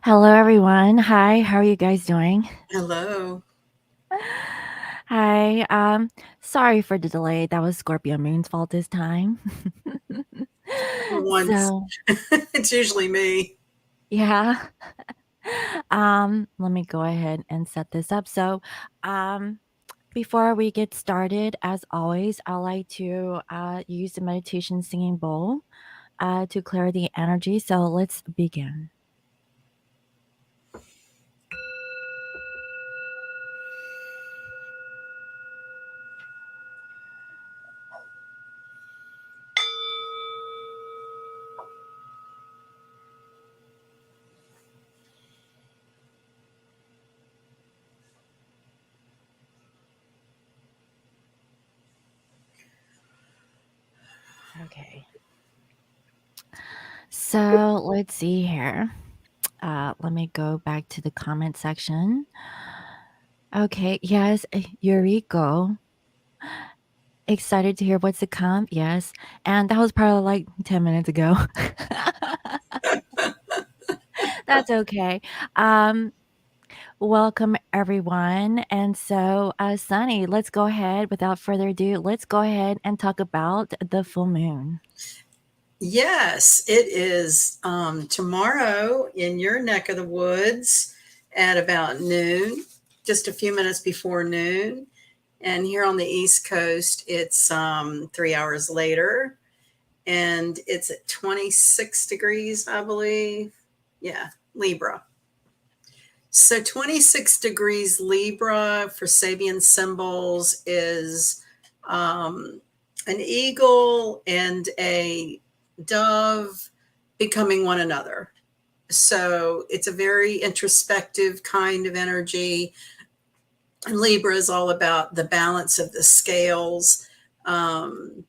Hello, everyone. Hi, how are you guys doing? Hello. Hi, sorry for the delay. That was Scorpio Moon's fault this time. Once. So, It's usually me. yeah. Let me go ahead and set this up. Um, before we get started, as always, I like to use the meditation singing bowl to clear the energy. So let's begin. Okay. So let's see here. Let me go back to the comment section. Okay, yes, Eureka. Excited to hear what's to come. Yes. And that was probably like 10 minutes ago. That's okay. Um, welcome everyone. And so, Sunny, let's go ahead without further ado. Let's go ahead and talk about the full moon. Yes, it is tomorrow in your neck of the woods at about noon, just a few minutes before noon. And here on the East Coast, it's 3 hours later, and it's at 26 degrees, I believe. Yeah, Libra. So 26 degrees Libra for Sabian symbols is an eagle and a dove becoming one another. So it's a very introspective kind of energy. And Libra is all about the balance of the scales. Um,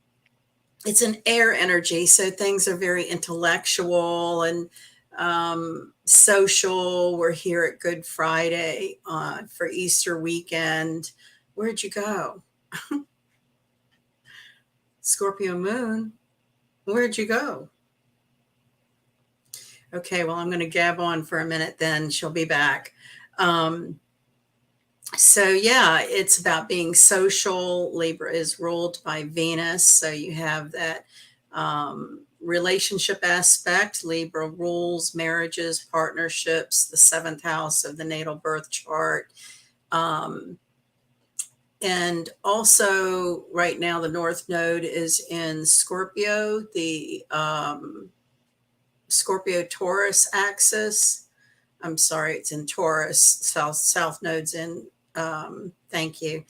it's an air energy, so things are very intellectual and social. We're here at Good Friday for Easter weekend. Where'd you go? Scorpio moon. Where'd you go? Okay, well, I'm going to gab on for a minute then. She'll be back. Um, so, yeah, it's about being social. Libra is ruled by Venus. So you have that relationship aspect. Libra rules marriages, partnerships, the seventh house of the natal birth chart. Um, and also, right now, the North Node is in Scorpio, the Scorpio Taurus axis. I'm sorry, it's in Taurus. South Node's in. Thank you.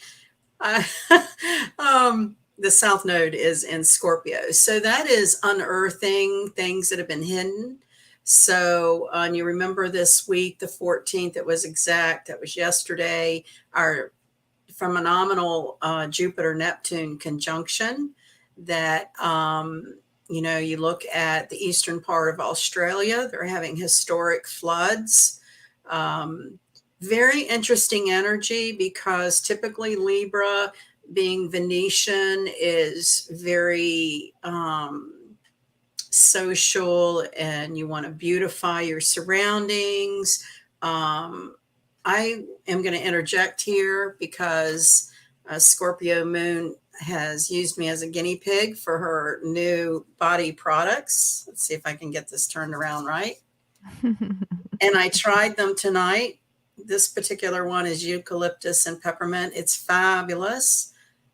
Uh, the South Node is in Scorpio, so that is unearthing things that have been hidden. So, and you remember this week, the 14th, it was exact. That was yesterday. Our phenomenal Jupiter Neptune conjunction that you look at the eastern part of Australia, they're having historic floods. Um, Very interesting energy because typically Libra, being Venetian, is very social and you want to beautify your surroundings. I am going to interject here because Scorpio Moon has used me as a guinea pig for her new body products. Let's see if I can get this turned around right. And I tried them tonight. This particular one is eucalyptus and peppermint. It's fabulous.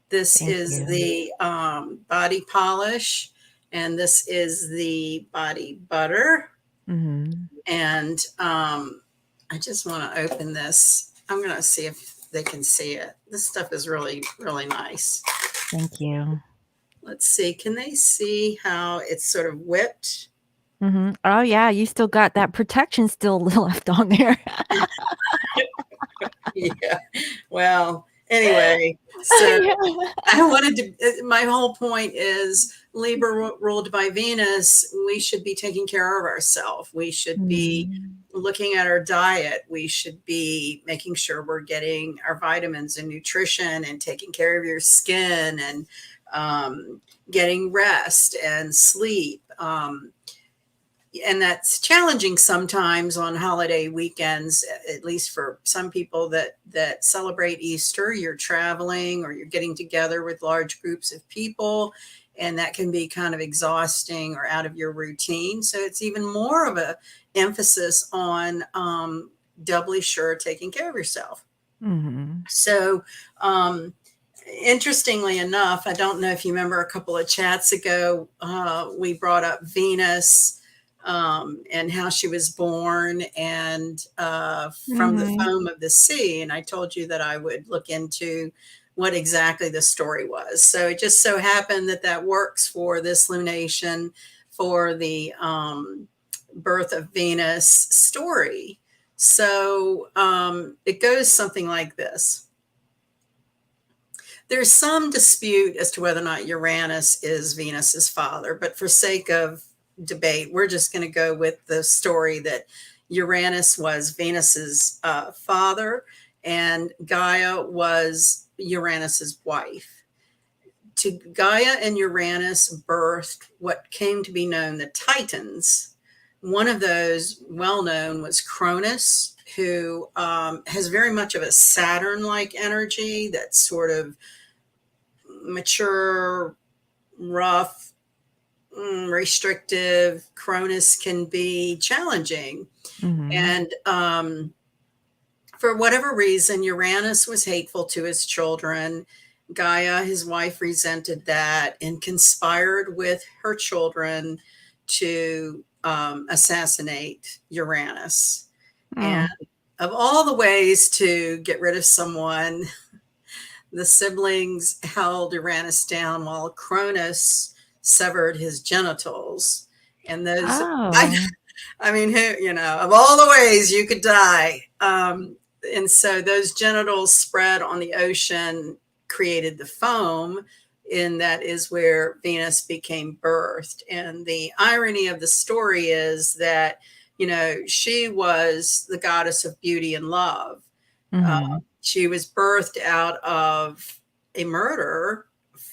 This Thank is you. the body polish, and this is the body butter. Hmm. And I just want to open this. I'm going to see if they can see it. This stuff is really, really nice. Thank you. Let's see. Can they see how it's sort of whipped? Oh, yeah, you still got that protection still left on there. Yeah. Well, anyway, so Yeah. I wanted to, my whole point is Libra ruled by Venus. We should be taking care of ourselves. We should be Mm. looking at our diet. We should be making sure we're getting our vitamins and nutrition and taking care of your skin and getting rest and sleep. and that's challenging sometimes on holiday weekends, at least for some people that celebrate Easter. You're traveling or you're getting together with large groups of people, and that can be kind of exhausting or out of your routine. So it's even more of a emphasis on doubly sure taking care of yourself. Mhm. So interestingly enough, I don't know if you remember a couple of chats ago, we brought up Venus and how she was born, and from the Mhm. foam of the sea. And I told you that I would look into what exactly the story was. So it just so happened that that works for this lunation for the birth of Venus story. So it goes something like this. There's some dispute as to whether or not Uranus is Venus's father, but for sake of debate, we're just going to go with the story that Uranus was Venus's father and Gaia was Uranus's wife. To Gaia and Uranus birthed what came to be known the Titans. One of those well known was Cronus, who has very much of a Saturn like energy that's sort of mature, rough, restrictive. Cronus can be challenging. Mhm. And for whatever reason, Uranus was hateful to his children. Gaia, his wife, resented that and conspired with her children to assassinate Uranus. And Mm. of all the ways to get rid of someone, the siblings held Uranus down while Cronus severed his genitals. And those, Oh. I mean, who, you know, of all the ways you could die. And so those genitals spread on the ocean, created the foam, and that is where Venus became birthed. And the irony of the story is that, you know, she was the goddess of beauty and love. Mhm. She was birthed out of a murder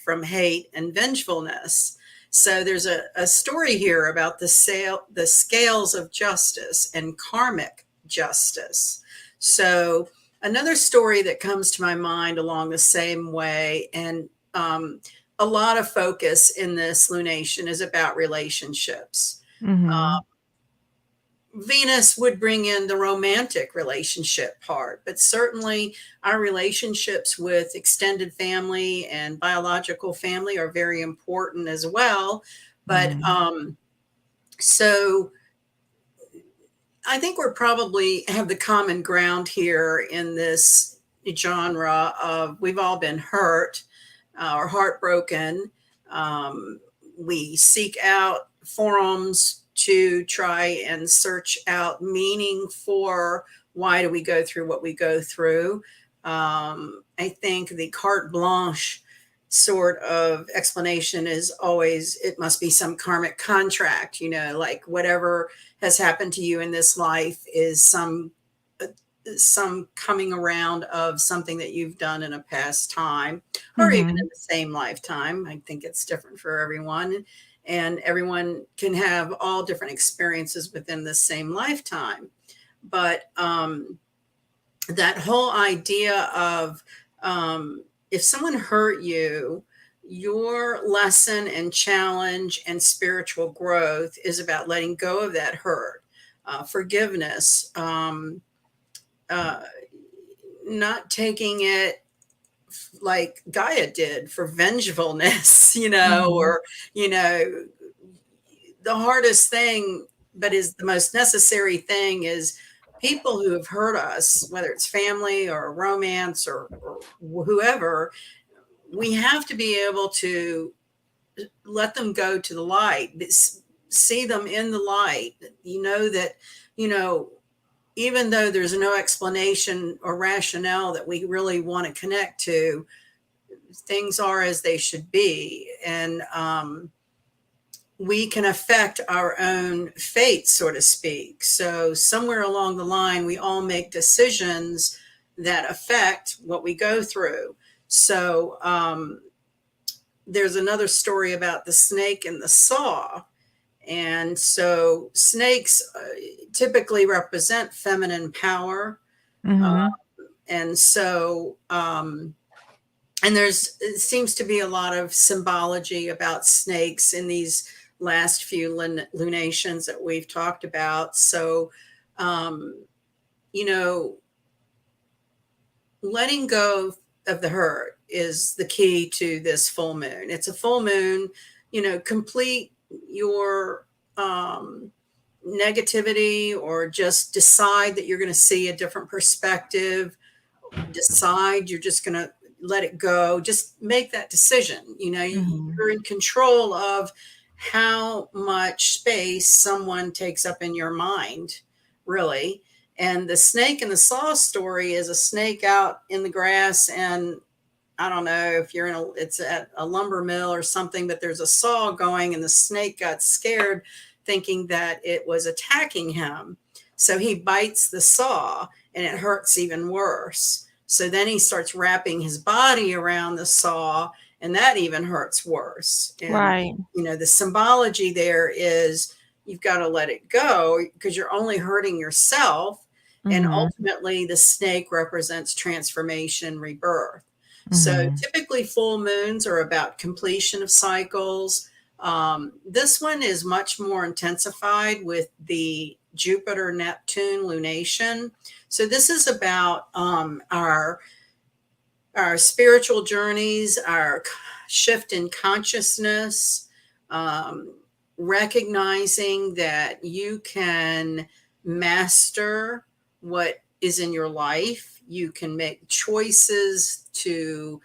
from hate and vengefulness. So there's a story here about the scales of justice and karmic justice. So another story that comes to my mind along the same way, and a lot of focus in this lunation is about relationships. Mhm. Venus would bring in the romantic relationship part, but certainly our relationships with extended family and biological family are very important as well. But Mhm. so I think we're probably have the common ground here in this genre of we've all been hurt or heartbroken. Um, we seek out forums to try and search out meaning for why do we go through what we go through. I think the carte blanche sort of explanation is always it must be some karmic contract, you know, like whatever has happened to you in this life is some coming around of something that you've done in a past time or even in Mhm. the same lifetime. I think it's different for everyone, and everyone can have all different experiences within the same lifetime. But that whole idea of if someone hurt you, your lesson and challenge and spiritual growth is about letting go of that hurt, forgiveness, uh, not taking it like Gaia did for vengefulness, you know, Mhm. or, you know, the hardest thing, but is the most necessary thing is people who have hurt us, whether it's family or romance or whoever, we have to be able to let them go to the light, see them in the light. You know that, you know, even though there's no explanation or rationale that we really want to connect to, things are as they should be. And we can affect our own fate, so to speak. So, somewhere along the line, we all make decisions that affect what we go through. So, there's another story about the snake and the saw. And so snakes typically represent feminine power. Mhm. And so, and it seems to be a lot of symbology about snakes in these last few lunations that we've talked about. So, um, you know, letting go of the hurt is the key to this full moon. It's a full moon, complete your negativity, or just decide that you're going to see a different perspective, decide you're just going to let it go. Just make that decision. Mhm. You're in control of how much space someone takes up in your mind, really. And the snake in the saw story is a snake out in the grass, and I don't know if it's at a lumber mill or something, but there's a saw going, and the snake got scared thinking that it was attacking him. So he bites the saw, and it hurts even worse. So then he starts wrapping his body around the saw, and that even hurts worse. And, Right. the symbology there is you've got to let it go, because you're only hurting yourself. And Mhm. ultimately, the snake represents transformation, rebirth. So Mhm. typically, full moons are about completion of cycles. This one is much more intensified with the Jupiter Neptune lunation. So this is about our spiritual journeys, our shift in consciousness, recognizing that you can master what is in your life. You can make choices to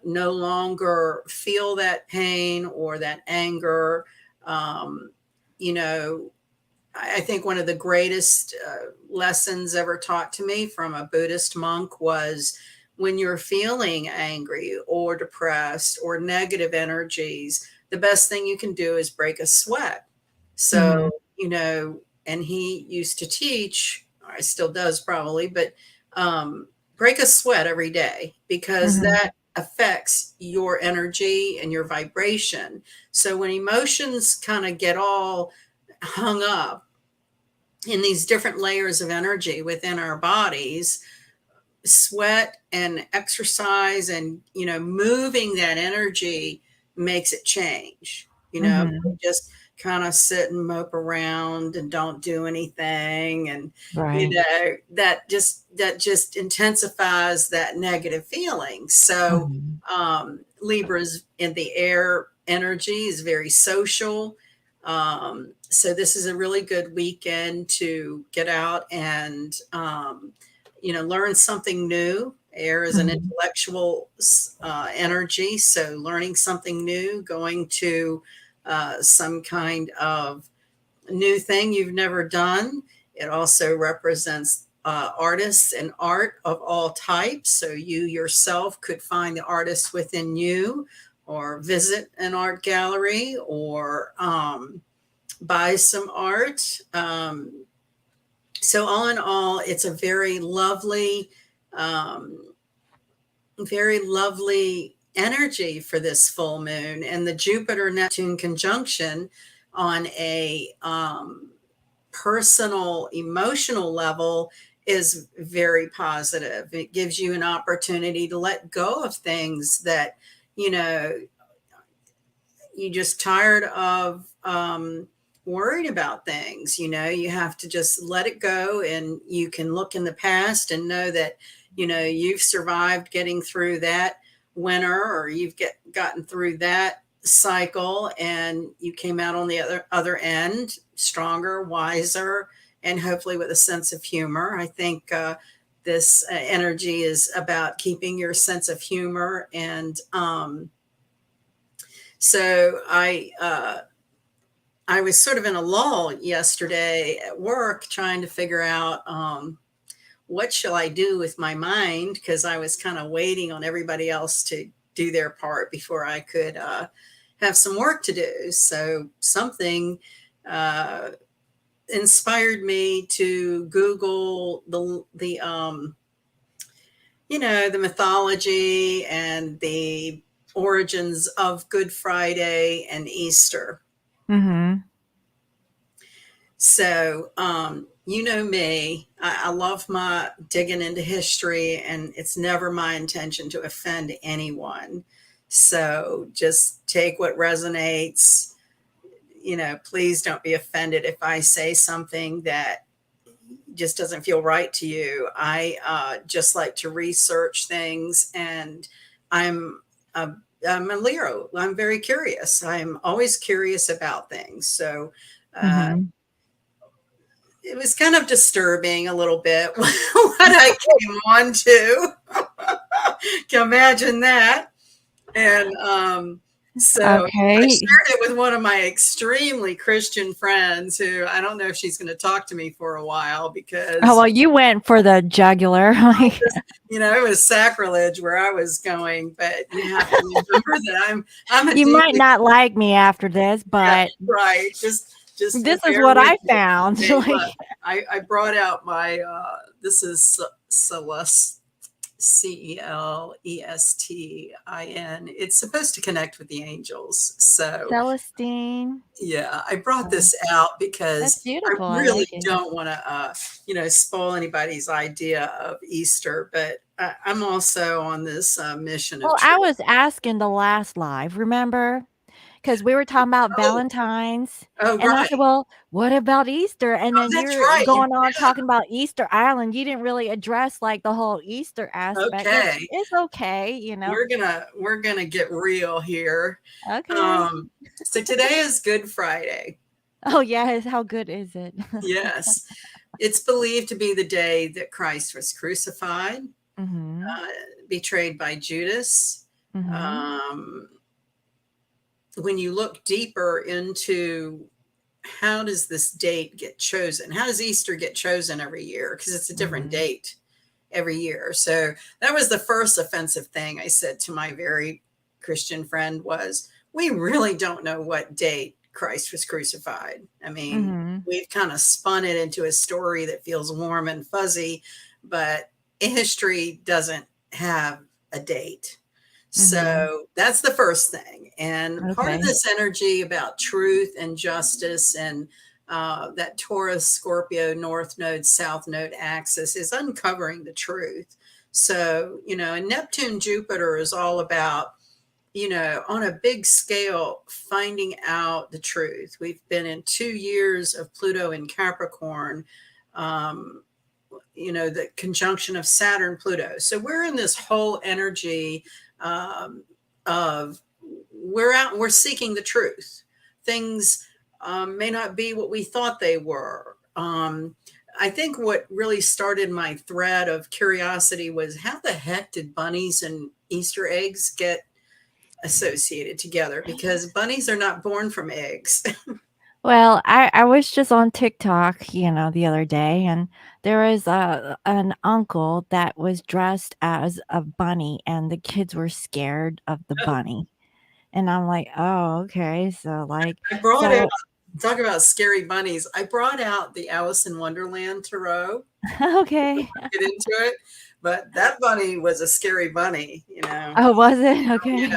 no longer feel that pain or that anger. Um, you know, I think one of the greatest lessons ever taught to me from a Buddhist monk was, when you're feeling angry or depressed or negative energies, the best thing you can do is break a sweat. Mhm. So, and he used to teach, or still does probably, but break a sweat every day, because Mhm. that affects your energy and your vibration. So when emotions kind of get all hung up in these different layers of energy within our bodies, sweat and exercise and moving that energy makes it change. Mhm. Just kind of sit and mope around and don't do anything, and Right. that just intensifies that negative feeling. So Mhm. Libra's in the air energy is very social. So this is a really good weekend to get out and learn something new. Air is an Mhm. intellectual energy, so learning something new, going to some kind of new thing you've never done. It also represents artists and art of all types. So you yourself could find the artist within you, or visit an art gallery, or buy some art. So all in all, it's a um, very lovely energy for this full moon. And the Jupiter Neptune conjunction on a personal, emotional level is very positive. It gives you an opportunity to let go of things that, you know, you just tired of worried about things. You have to just let it go, and you can look in the past and know that you've survived getting through that winter, or gotten through that cycle, and you came out on the other end stronger, wiser, and hopefully with a sense of humor. I think this energy is about keeping your sense of humor. And so I was sort of in a lull yesterday at work, trying to figure out what shall I do with my mind, because I was kind of waiting on everybody else to do their part before I could have some work to do. So something uh, inspired me to Google the mythology and the origins of Good Friday and Easter. Mhm. So, you know me, I love my digging into history, and it's never my intention to offend anyone. So just take what resonates. Please don't be offended if I say something that just doesn't feel right to you. I just like to research things, and I'm a, I'm a Leo. I'm very curious. I'm always curious about things. So, uh, Mhm. it was kind of disturbing a little bit what I came on to. Can you imagine that? And so I Okay. shared it with one of my extremely Christian friends who I don't know if she's going to talk to me for a while Oh, because well, you went for the jugular. Like, it was sacrilege where I was going. But you have to remember that I'm a you might deeply, not like me after this, yeah, but right. Just this is bear what with I me. found. Okay, Like, look, I brought out my this is Celeste, Celestin. It's supposed to connect with the angels. So Celestine. yeah, I brought Oh, this out that's because I beautiful. I really like it. don't want to, spoil anybody's idea of Easter. But I'm also on this mission of Well, I truth. was asking the last live, remember? Because we were talking about Oh, Valentine's, oh, and I right. said, "Well, what about Easter?" And Oh, then that's you're right. going on talking about Easter Island. You didn't really address like the whole Easter aspect, which Okay. is okay. We're gonna get real here. Okay. Um, so today is Good Friday. Oh yes, how good is it? Yes, it's believed to be the day that Christ was crucified, Mhm. uh, betrayed by Judas. Mhm. Um, when you look deeper into how does this date get chosen? How does Easter get chosen every year? Because it's a different Mhm. date every year. So that was the first offensive thing I said to my very Christian friend was, we really don't know what date Christ was crucified. I mean, Mhm. we've kind of spun it into a story that feels warm and fuzzy, but history doesn't have a date. Mhm. So that's the first thing. And part of Okay. this energy about truth and justice and that Taurus, Scorpio, North Node, South Node axis is uncovering the truth. So, and Neptune, Jupiter is all about, on a big scale, finding out the truth. We've been in 2 years of Pluto in Capricorn, um, the conjunction of Saturn, Pluto. So we're in this whole energy um, of we're seeking the truth. Things may not be what we thought they were. I think what really started my thread of curiosity was how the heck did bunnies and Easter eggs get associated together? Because bunnies are not born from eggs. Well, I was just on TikTok, the other day, and there was an uncle that was dressed as a bunny, and the kids were scared of the bunny. And I'm like, "Oh, okay." So, like, I brought out, so talk about scary bunnies. I brought out the Alice in Wonderland tarot. okay. Get into it, but that bunny was a scary bunny. Oh, was it? Yeah, Okay.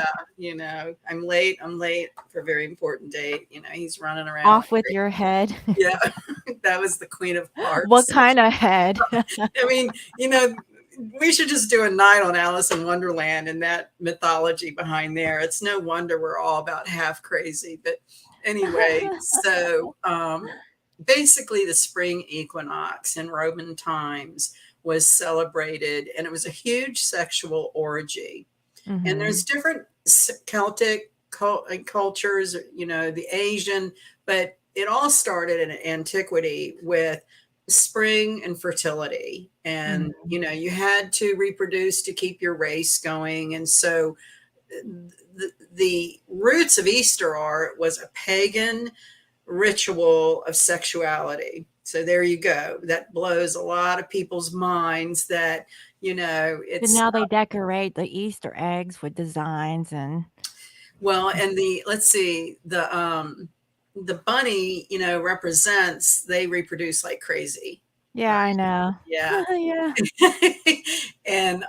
I'm late. I'm late for a very important date. He's running around like Off with crazy. your head. Yeah, that was the Queen of What Hearts. kinda head? I mean, we should just do a night on Alice in Wonderland and that mythology behind there. It's no wonder we're all about half crazy. But anyway, so basically, the spring equinox in Roman times was celebrated, and it was a huge sexual orgy. And there's Mhm. different Celtic cultures, the Asian, but it all started in antiquity with spring and fertility. And, Mhm. you had to reproduce to keep your race going. And so the roots of Easter are it was a pagan ritual of sexuality. So there you go. That blows a lot of people's minds that, But it's now they decorate the Easter eggs with designs and well, and let's see, the bunny, represents they reproduce like crazy. yeah, I know. Yeah. Yeah. And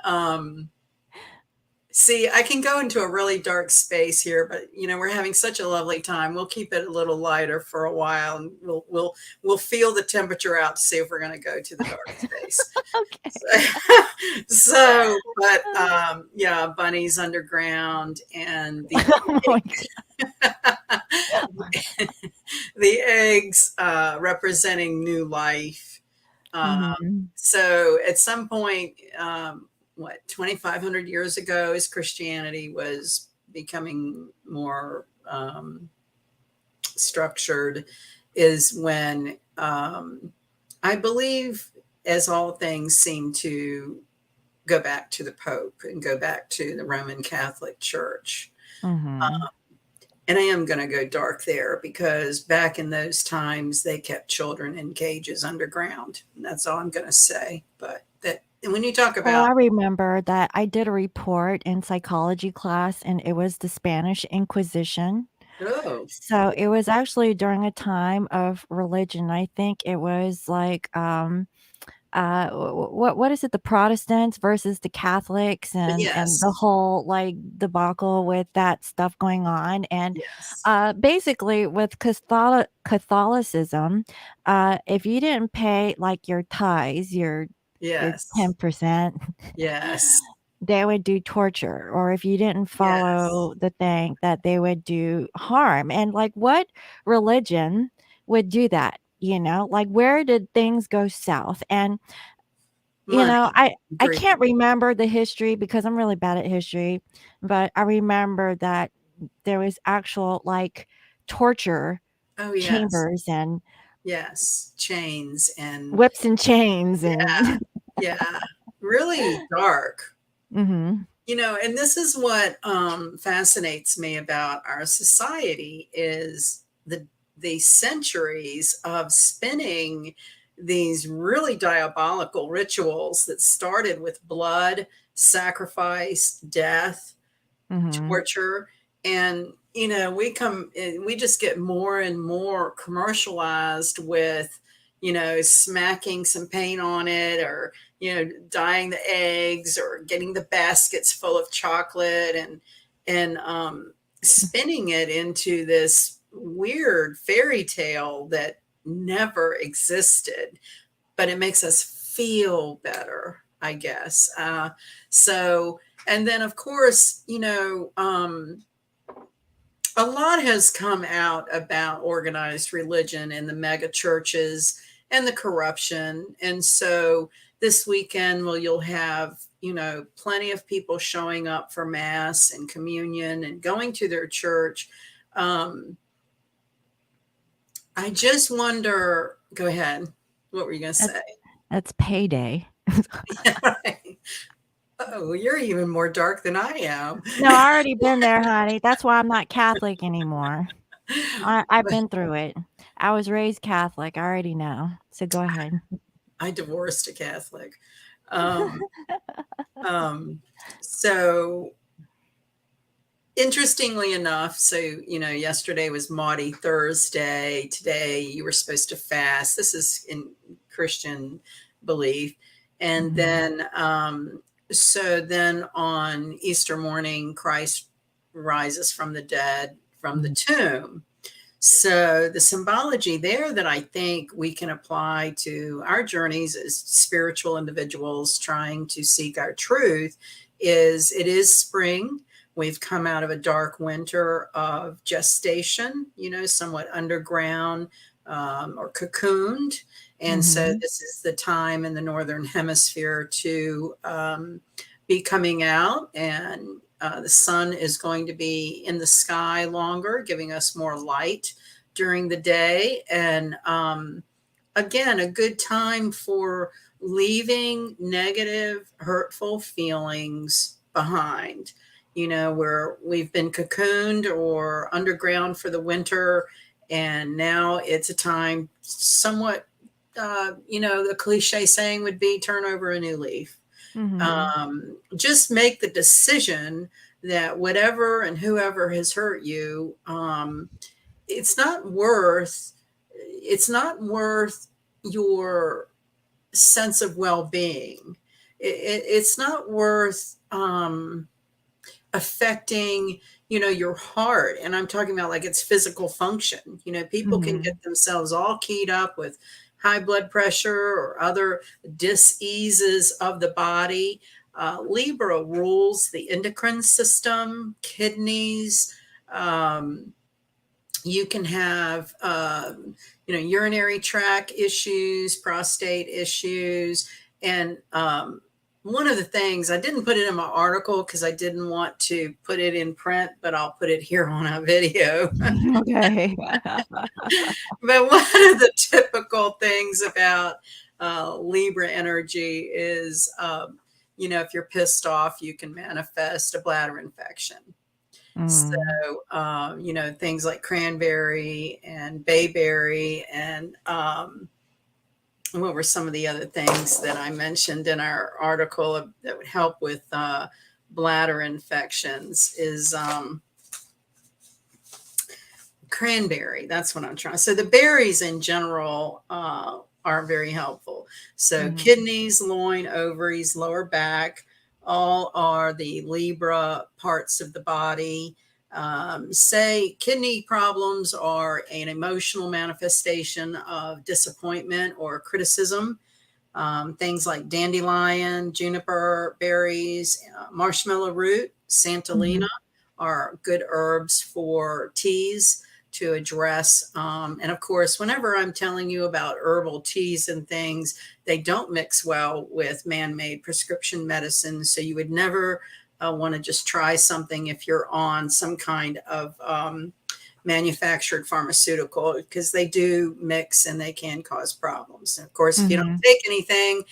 See, I can go into a really dark space here, but we're having such a lovely time. We'll keep it a little lighter for a while, and we'll feel the temperature out to see if we're going to go to the dark space. Okay. But yeah, bunnies underground and the Oh my the eggs representing new life. Mhm. So at some point, 2,500 years ago, as Christianity was becoming more structured, is when I believe, as all things seem to go back to the Pope and go back to the Roman Catholic Church. Mhm. And I am going to go dark there because back in those times, they kept children in cages underground. And that's all I'm going to say. But that, and when you talk Oh, about, I remember that I did a report in psychology class, and it was the Spanish Inquisition. oh, So, it was actually during a time of religion. I think it was like, what is it? The Protestants versus the Catholics and the yes, whole, like, debacle with that stuff going on, and, yes, basically, with Catholicism, if you didn't pay, like, your tithes, your yes, 10%, yes, they would do torture, or if you didn't yes, follow the thing, that they would do harm, and, like, what religion would do that, you know? Like, where did things go south? And, money, I greed. can't remember the history because I'm really bad at history, but I remember that there was actual, like, torture Oh, yes, chambers and yes, chains and whips and chains yeah, and yeah, really dark. Mhm, And this is what fascinates me about our society is the centuries of spinning these really diabolical rituals that started with blood, sacrifice, death, mhm. torture. And we just get more and more commercialized with smacking some paint on it, or dyeing the eggs, or getting the baskets full of chocolate, and spinning it into this weird fairy tale that never existed, but it makes us feel better, I guess. So, and then of course, a lot has come out about organized religion and the mega churches and the corruption. And so this weekend, well, you'll have, plenty of people showing up for mass and communion and going to their church. Um, I just wonder, go ahead. What were you going to That's say? that's payday. Yeah, right. Oh, you're even more dark than I am. No, I already been there, honey. That's why I'm not Catholic anymore. I've But been through it. I was raised Catholic, I already know. So go ahead. I divorced a Catholic. Um, um, so interestingly enough, so yesterday was Maudie Thursday. Today you were supposed to fast. This is in Christian belief. And Mhm, then on Easter morning, Christ rises from the dead, from the mhm, tomb. So the symbology there that I think we can apply to our journeys as spiritual individuals trying to seek our truth is it is spring. We've come out of a dark winter of gestation, somewhat underground, or cocooned. And so mhm, this is the time in the Northern Hemisphere to be coming out, and the sun is going to be in the sky longer, giving us more light during the day. And again, a good time for leaving negative, hurtful feelings behind. Where we've been cocooned or underground for the winter, and now it's a time somewhat, the cliche saying would be turn over a new leaf. mhm, Just make the decision that whatever and whoever has hurt you, it's not worth your sense of well-being. It's not worth affecting, your heart. And I'm talking about like its physical function. People can Mhm. get themselves all keyed up with high blood pressure or other diseases of the body. Libra rules the endocrine system, kidneys. You can have, urinary tract issues, prostate issues. And one of the things, I didn't put it in my article because I didn't want to put it in print, but I'll put it here on a video. Okay. But one of the typical things about Libra energy is, if you're pissed off, you can manifest a bladder infection. So, Mm. things like cranberry and bayberry and what were some of the other things that I mentioned in our article that would help with bladder infections is cranberry. That's what I'm trying. So the berries in general are very helpful. So Mhm. kidneys, loin, ovaries, lower back, all are the Libra parts of the body. Say kidney problems are an emotional manifestation of disappointment or criticism. Things like dandelion, juniper berries, marshmallow root, santolina Mhm. are good herbs for teas to address. And of course, whenever I'm telling you about herbal teas and things, they don't mix well with man made prescription medicine. So you would never want to just try something if you're on some kind of manufactured pharmaceutical, because they do mix and they can cause problems. And of course, if you don't Mhm. take anything,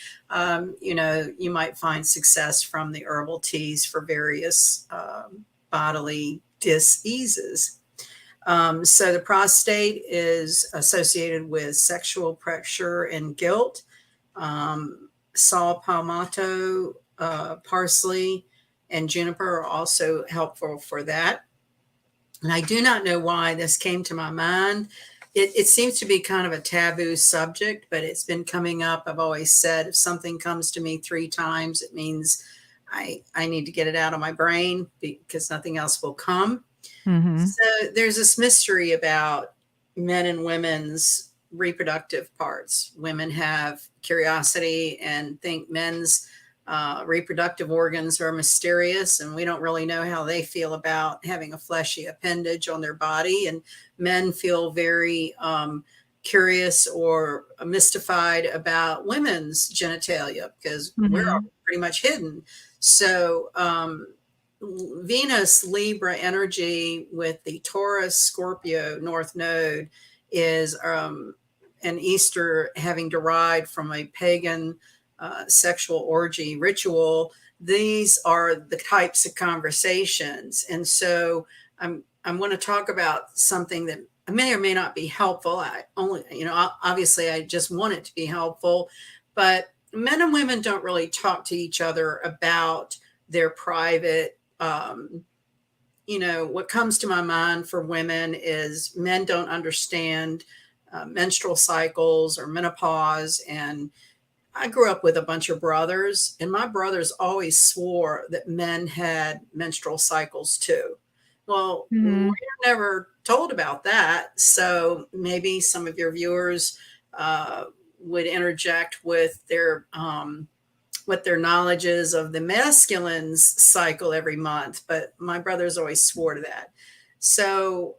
you might find success from the herbal teas for various bodily diseases. So the prostate is associated with sexual pressure and guilt. Saw palmato, parsley, and juniper are also helpful for that. And I do not know why this came to my mind. It seems to be kind of a taboo subject, but it's been coming up. I've always said if something comes to me 3 times, it means I need to get it out of my brain because nothing else will come. Mhm. So there's this mystery about men and women's reproductive parts. Women have curiosity and think men's reproductive organs are mysterious, and we don't really know how they feel about having a fleshy appendage on their body. And men feel very curious or mystified about women's genitalia because we're Mhm. pretty much hidden. So, Venus Libra energy with the Taurus Scorpio North Node is an Easter having derived from a pagan sexual orgy ritual. These are the types of conversations. And so I'm going to talk about something that may or may not be helpful. I only, obviously I just want it to be helpful, but men and women don't really talk to each other about their private what comes to my mind for women is men don't understand menstrual cycles or menopause. And I grew up with a bunch of brothers, and my brothers always swore that men had menstrual cycles too. Well, we're Mhm. never told about that. So maybe some of your viewers uh, would interject with their what their knowledge is of the masculine's cycle every month, but my brothers always swore to that. So,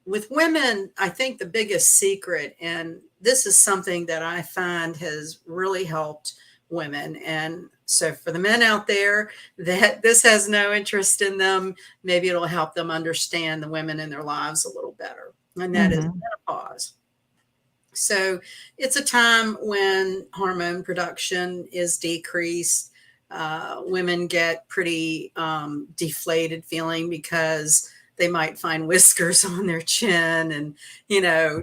with women, I think the biggest secret, and this is something that I find has really helped women. And so, for the men out there that this has no interest in them, maybe it'll help them understand the women in their lives a little better. And that is Mhm. menopause. So it's a time when hormone production is decreased. Women get pretty deflated feeling because they might find whiskers on their chin and, yeah,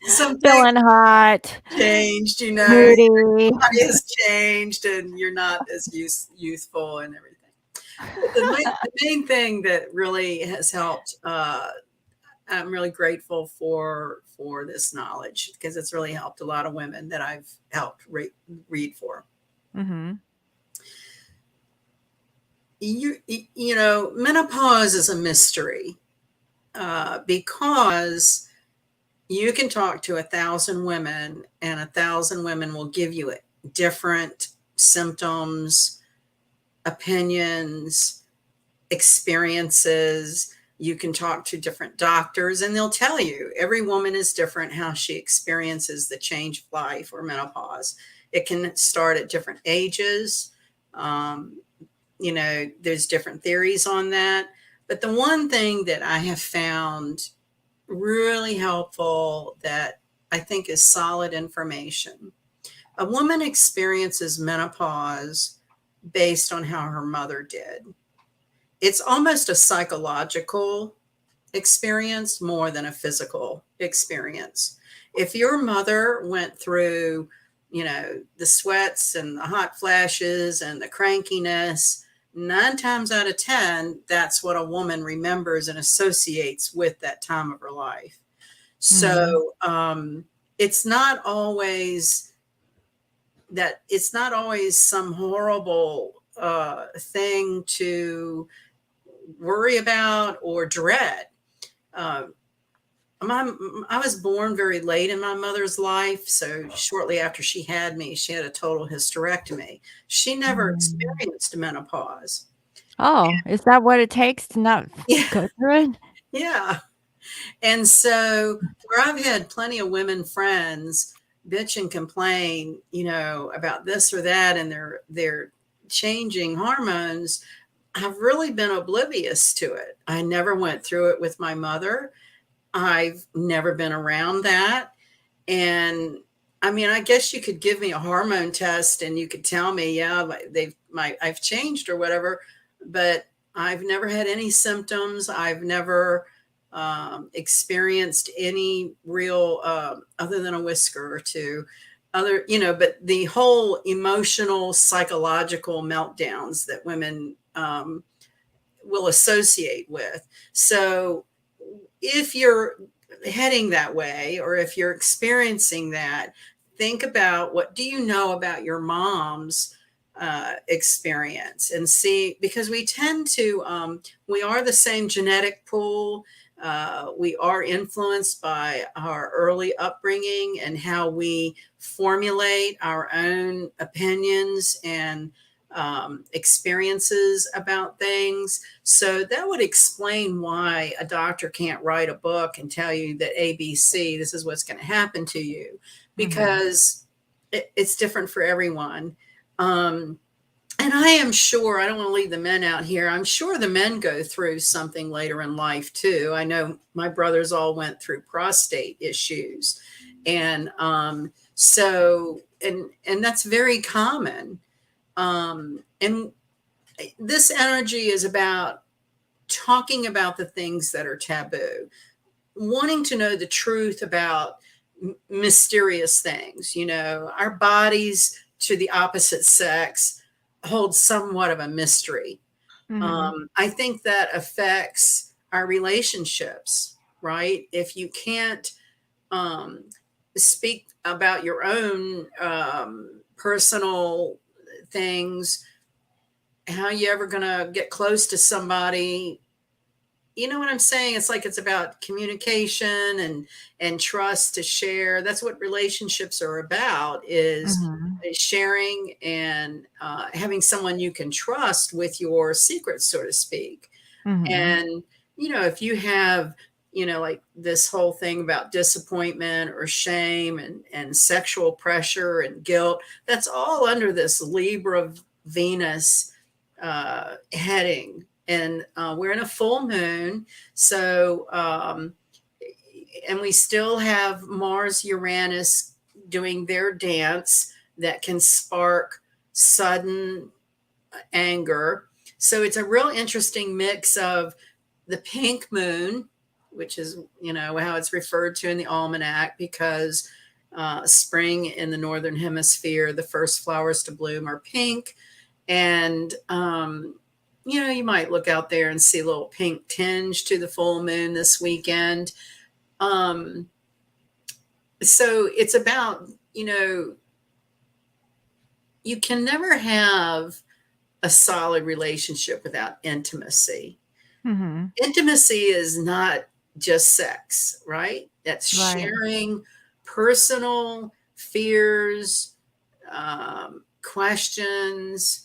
some things Feeling hot, changed, moody. body has changed and you're not as youthful and everything. But the main thing that really has helped I'm really grateful for this knowledge because it's really helped a lot of women that I've helped read for. Mhm. menopause is a mystery, because you can talk to 1,000 women, and 1,000 women will give you different symptoms, opinions, experiences. You can talk to different doctors, and they'll tell you every woman is different how she experiences the change of life or menopause. It can start at different ages. Um, there's different theories on that. But the one thing that I have found really helpful, that I think is solid information: a woman experiences menopause based on how her mother did. It's almost a psychological experience more than a physical experience. If your mother went through, the sweats and the hot flashes and the crankiness, 9 times out of 10, that's what a woman remembers and associates with that time of her life. Mm-hmm. So it's not always it's not always some horrible thing to worry about or dread. Uh, I was born very late in my mother's life, so shortly after she had me, she had a total hysterectomy. She never Mm. experienced menopause. Oh, is that what it takes to not Yeah, go through it? yeah. And so, where I've had plenty of women friends bitch and complain, about this or that, and their changing hormones, I've really been oblivious to it. I never went through it with my mother. I've never been around that. And I mean, I guess you could give me a hormone test and you could tell me, yeah, I've changed or whatever, but I've never had any symptoms. I've never experienced any real, other than a whisker or two, but the whole emotional, psychological meltdowns that women will associate with. So if you're heading that way, or if you're experiencing that, think about, what do you know about your mom's experience, and see, because we tend to, we are the same genetic pool. We are influenced by our early upbringing and how we formulate our own opinions and experiences about things. So that would explain why a doctor can't write a book and tell you that ABC, this is what's going to happen to you, Mhm. because it's different for everyone. And I am sure, I don't want to leave the men out here, I'm sure the men go through something later in life too. I know my brothers all went through prostate issues. And and that's very common. And this energy is about talking about the things that are taboo, wanting to know the truth about mysterious things. Our bodies to the opposite sex hold somewhat of a mystery. Mhm. I think that affects our relationships, right? If you can't um, speak about your own personal things, how you ever going to get close to somebody? You know what I'm saying? It's like, it's about communication and trust to share. That's what relationships are about, Mhm. is sharing and having someone you can trust with your secrets, so to speak. Mhm. And if you have, like this whole thing about disappointment or shame and sexual pressure and guilt, that's all under this Libra Venus heading. And we're in a full moon. So, and we still have Mars Uranus doing their dance that can spark sudden anger. So it's a real interesting mix of the pink moon, which is, how it's referred to in the almanac, because spring in the northern hemisphere, the first flowers to bloom are pink. And you might look out there and see a little pink tinge to the full moon this weekend. um so it's about, you can never have a solid relationship without intimacy. Mhm. Intimacy is not just sex, right? That's Right. sharing personal fears, questions,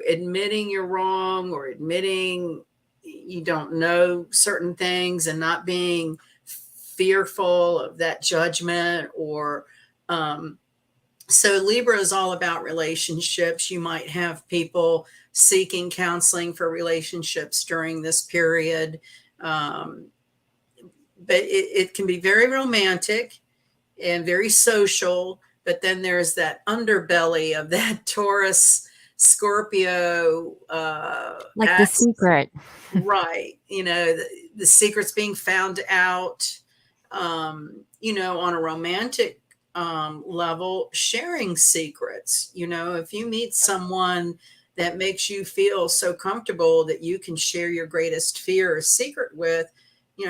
admitting you're wrong or admitting you don't know certain things and not being fearful of that judgment or um, so Libra is all about relationships. You might have people seeking counseling for relationships during this period. Um, but it can be very romantic and very social. But then there's that underbelly of that Taurus, Scorpio, Like The Secret. right. The secret's being found out, on a romantic level, sharing secrets. If you meet someone that makes you feel so comfortable that you can share your greatest fear or secret with,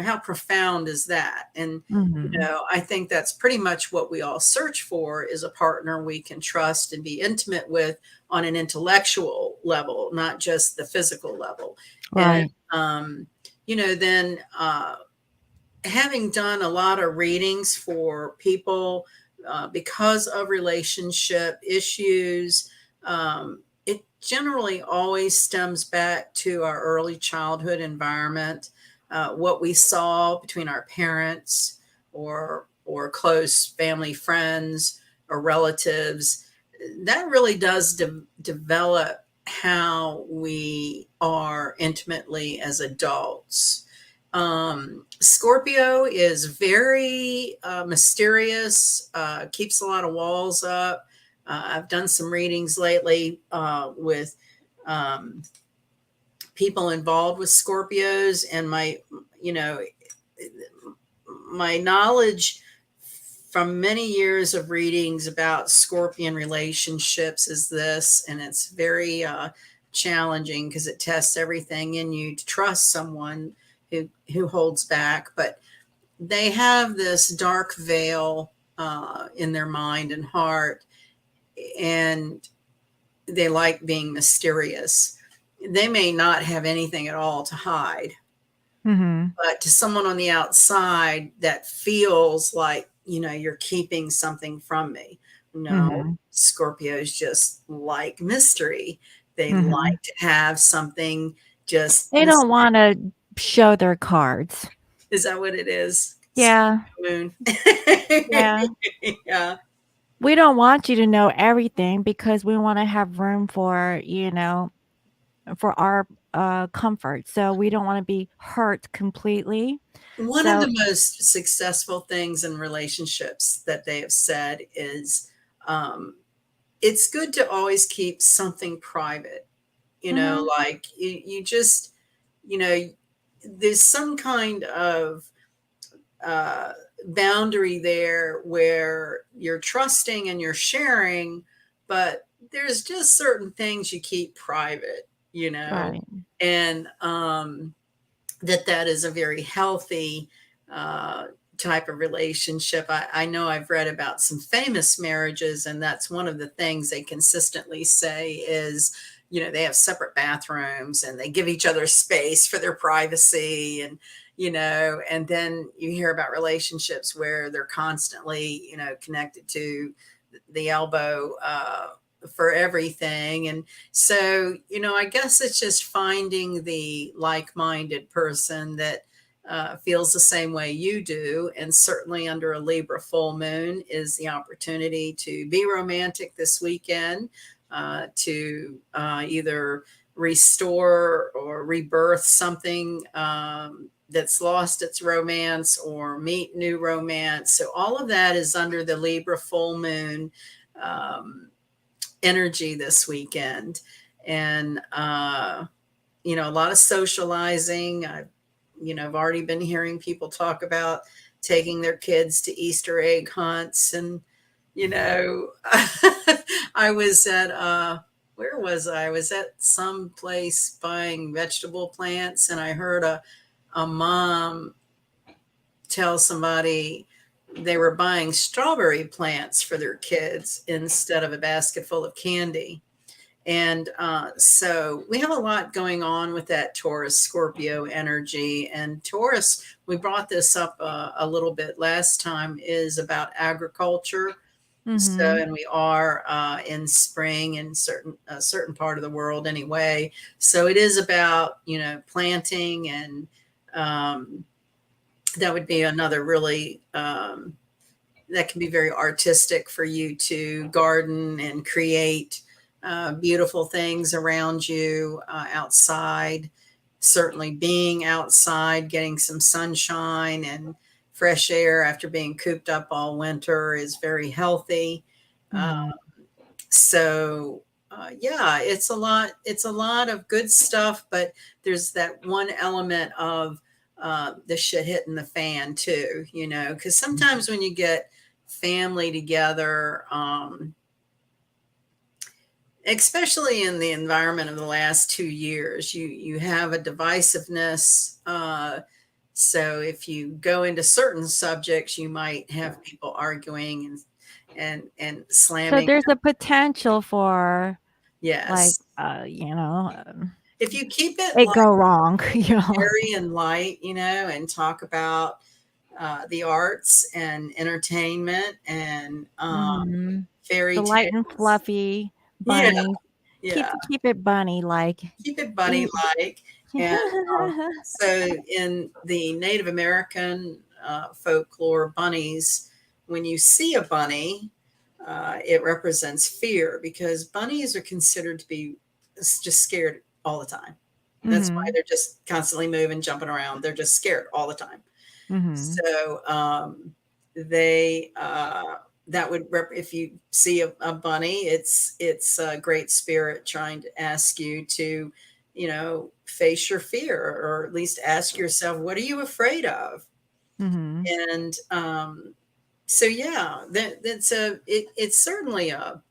how profound is that? And, Mhm. I think that's pretty much what we all search for is a partner we can trust and be intimate with on an intellectual level, not just the physical level. And, Right. then having done a lot of readings for people because of relationship issues, it generally always stems back to our early childhood environment, what we saw between our parents or close family friends or relatives. That really does develop how we are intimately as adults. Scorpio is very mysterious, keeps a lot of walls up. I've done some readings lately with um, people involved with Scorpios, and you know, my knowledge from many years of readings about Scorpion relationships is this, and it's very challenging because it tests everything in you to trust someone who holds back, but they have this dark veil in their mind and heart, and they like being mysterious. They may not have anything at all to hide, Mhm. but to someone on the outside that feels like, you're keeping something from me. No, Mhm. Scorpios just like mystery. They Mhm. like to have something just They don't wanna show their cards. is that what it is? Yeah. Moon. Yeah. Yeah. We don't want you to know everything because we wanna have room for our, comfort, so we don't wanna be hurt completely. One of So the most successful things in relationships that they have said is um, it's good to always keep something private. mhm. Like you just, you know, there's some kind of uh, boundary there where you're trusting and you're sharing, but there's just certain things you keep private, Right. and that is a very healthy uh, type of relationship. I know I've read about some famous marriages, and that's one of the things they consistently say is, they have separate bathrooms and they give each other space for their privacy, and then you hear about relationships where they're constantly, connected to the elbow for everything. And so, I guess it's just finding the like minded person that feels the same way you do. And certainly under a Libra full moon is the opportunity to be romantic this weekend, to either restore or rebirth something that's lost its romance or meet new romance. So all of that is under the Libra full moon um, energy this weekend. And, a lot of socializing. I've already been hearing people talk about taking their kids to Easter egg hunts. And, you know, I was at, where was I? I was at some place buying vegetable plants, and I heard a mom tell somebody they were buying strawberry plants for their kids instead of a basket full of candy. And so we have a lot going on with that Taurus Scorpio energy. And Taurus, we brought this up a little bit last time, is about agriculture. So, Mm-hmm. and we are in spring in certain part of the world anyway. So it is about, planting, and um, that would be another really that can be very artistic for you to garden and create beautiful things around you outside. Certainly, being outside, getting some sunshine and fresh air after being cooped up all winter is very healthy. Uh, Mm-hmm. so yeah, it's a lot of good stuff, but there's that one element of the shit hitting the fan too, because sometimes when you get family together, especially in the environment of the last 2 years, you have a divisiveness. So if you go into certain subjects, you might have people arguing and So slamming. there's a potential for like, Yes. If you keep it it like go wrong, you know. airy and light, and talk about the arts and entertainment and Mm-hmm. fairy The light and tales. fluffy Yeah, bunny. Keep yeah. keep it bunny like. Keep it bunny Eat. like. And so in the Native American folklore, bunnies, when you see a bunny, it represents fear, because bunnies are considered to be just scared all the time. That's why Mm-hmm. they're just constantly moving, jumping around. They're just scared all the time. Mm-hmm. So they that would if you see a bunny, it's a great spirit trying to ask you to, face your fear, or at least ask yourself, what are you afraid of? Mm-hmm. And so yeah, it's certainly a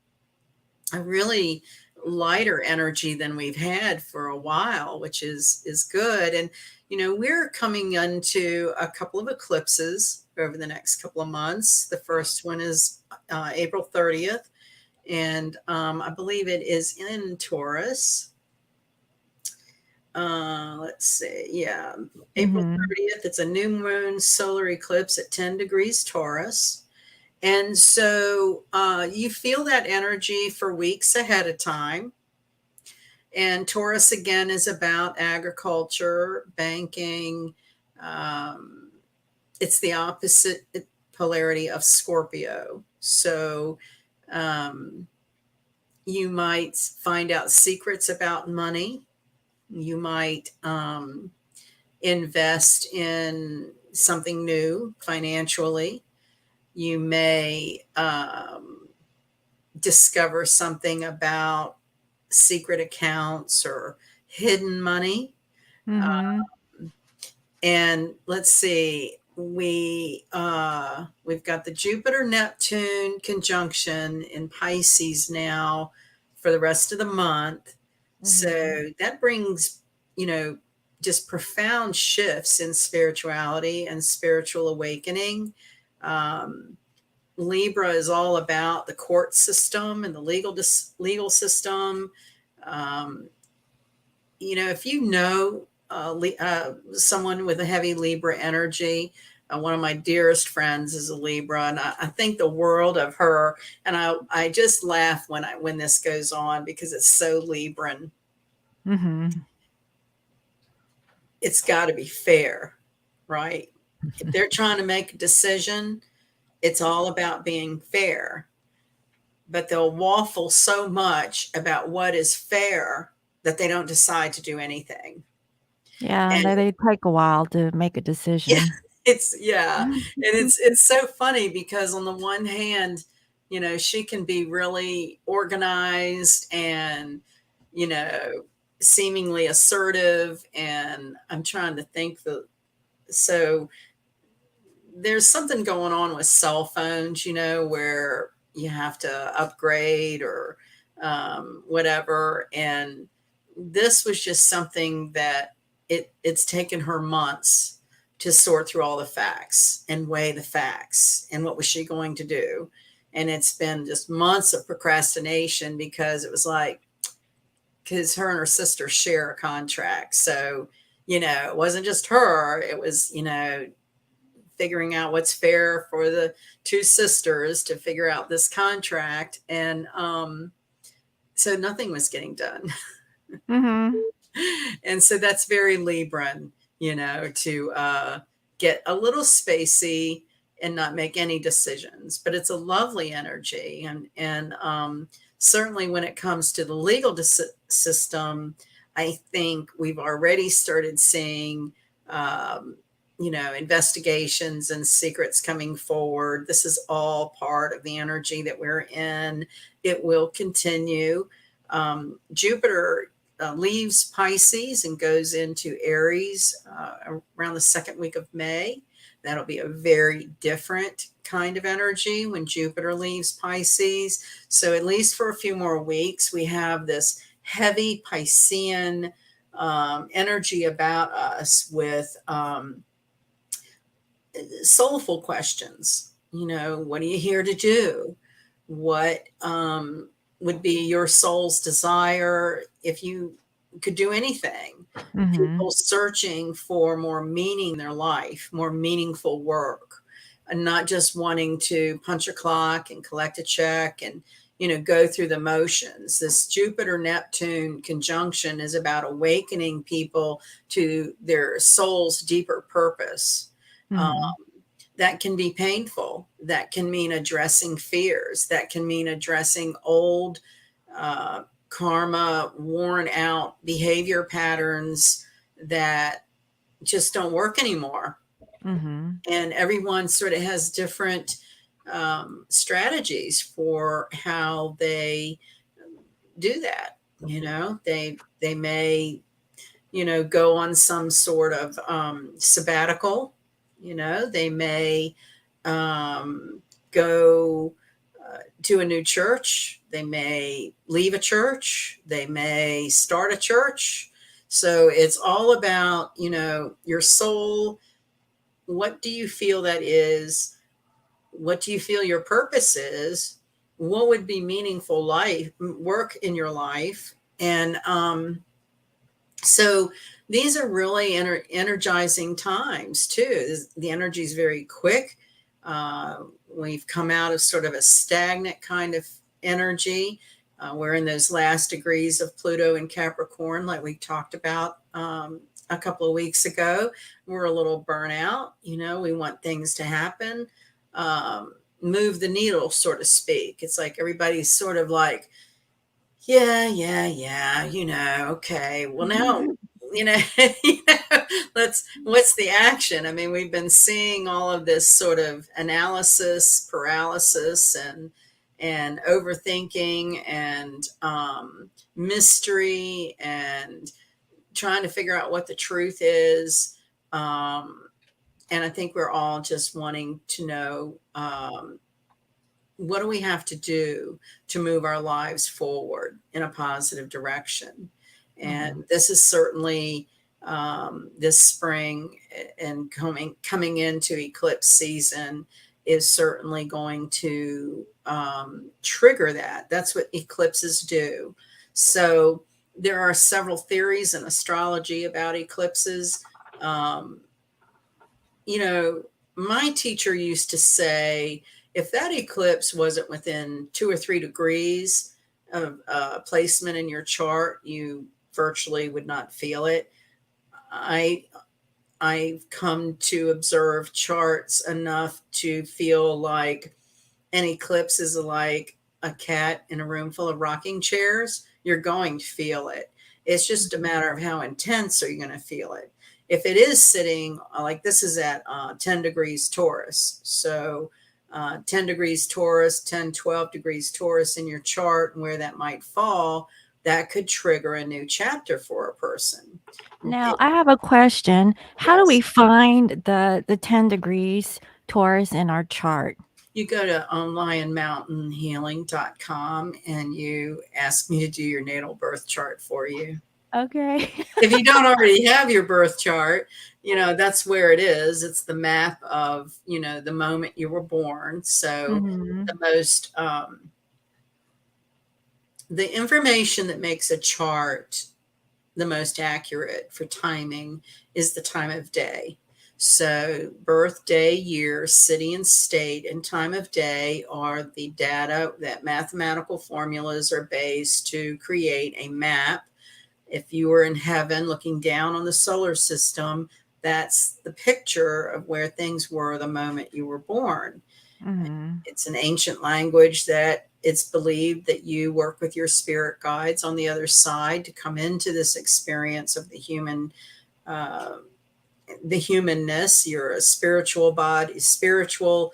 really lighter energy than we've had for a while, which is good. And we're coming into a couple of eclipses over the next couple of months. The first one is April 30th, and I believe it is in Taurus. Let's see, yeah, April Mm-hmm. 30th. It's a new moon solar eclipse at 10 degrees Taurus. And so you feel that energy for weeks ahead of time. And Taurus again is about agriculture, banking. Um, it's the opposite polarity of Scorpio. So um, you might find out secrets about money. You might invest in something new financially. You may discover something about secret accounts or hidden money. Mm-hmm. And let's see, we've got the Jupiter Neptune conjunction in Pisces now for the rest of the month. Mm-hmm. So that brings, you know, just profound shifts in spirituality and spiritual awakening. Um, Libra is all about the court system and the legal system. Um, if you know someone with a heavy Libra energy, one of my dearest friends is a Libra, and I think the world of her. And I just laugh when this goes on, because it's so Libran. Mm-hmm. It's got to be fair, right? If they're trying to make a decision, it's all about being fair. But they'll waffle so much about what is fair that they don't decide to do anything. Yeah, And they take a while to make a yeah, decision. yeah, and it's so funny, because on the one hand, she can be really organized and, you know, seemingly assertive, and I'm trying to think so there's something going on with cell phones, where you have to upgrade or whatever. And this was just something that it's taken her months to sort through all the facts and weigh the facts. And what was she going to do? And it's been just months of procrastination, because it was like, because her and her sister share a contract. So, it wasn't just her, it was, figuring out what's fair for the two sisters to figure out this contract. And so nothing was getting done. Mhm. And so that's very Libran, to get a little spacey and not make any decisions. But it's a lovely energy. And certainly when it comes to the legal system, I think we've already started seeing, investigations and secrets coming forward. This is all part of the energy that we're in. It will continue. Jupiter leaves Pisces and goes into Aries around the second week of May. That'll be a very different kind of energy when Jupiter leaves Pisces. So at least for a few more weeks, we have this heavy Piscean energy about us with soulful questions. What are you here to do? What would be your soul's desire if you could do anything? Mhm. People searching for more meaning in their life, more meaningful work, and not just wanting to punch a clock and collect a check and go through the motions. This Jupiter Neptune conjunction is about awakening people to their soul's deeper purpose. Um, Mhm. that can be painful. That can mean addressing fears. That can mean addressing old karma, worn out behavior patterns that just don't work anymore. Mhm. And everyone sort of has different strategies for how they do that. They may go on some sort of sabbatical. They may go to a new church. They may leave a church. They may start a church. So it's all about, your soul. What do you feel that is? What do you feel your purpose is? What would be meaningful life work in your life? And so these are really energizing times too. The energy is very quick. We've come out of sort of a stagnant kind of energy. We're in those last degrees of Pluto and Capricorn, like we talked about a couple of weeks ago. We're a little burnout. We want things to happen, move the needle, so to speak. It's like everybody's sort of like, yeah, yeah, yeah, okay. Well, now, you know, what's the action? I mean, we've been seeing all of this sort of analysis paralysis and overthinking and mystery and trying to figure out what the truth is. And I think we're all just wanting to know, what do we have to do to move our lives forward in a positive direction? And Mhm. this is certainly this spring and coming into eclipse season is certainly going to trigger that. That's what eclipses do. So there are several theories in astrology about eclipses. Um, my teacher used to say, if that eclipse wasn't within 2 or 3 degrees of placement in your chart, you virtually would not feel it. I I've come to observe charts enough to feel like an eclipse is like a cat in a room full of rocking chairs. You're going to feel it. It's just a matter of how intense are you going to feel it. If it is sitting like this is at 10 degrees Taurus. So 10 degrees Taurus, 10, 12 degrees Taurus in your chart and where that might fall, that could trigger a new chapter for a person. Now, I have a question. How do we Yes. find the 10 degrees Taurus in our chart? You go to lionmountainhealing.com and you ask me to do your natal birth chart for you. Okay. If you don't already have your birth chart, that's where it is. It's the map of, the moment you were born. So Mhm. the most the information that makes a chart the most accurate for timing is the time of day. So birthday, year, city and state, and time of day are the data that mathematical formulas are based to create a map. If you were in heaven looking down on the solar system, that's the picture of where things were the moment you were born. Mhm. It's an ancient language that it's believed that you work with your spirit guides on the other side to come into this experience of uh, the humanness. You're a spiritual body, spiritual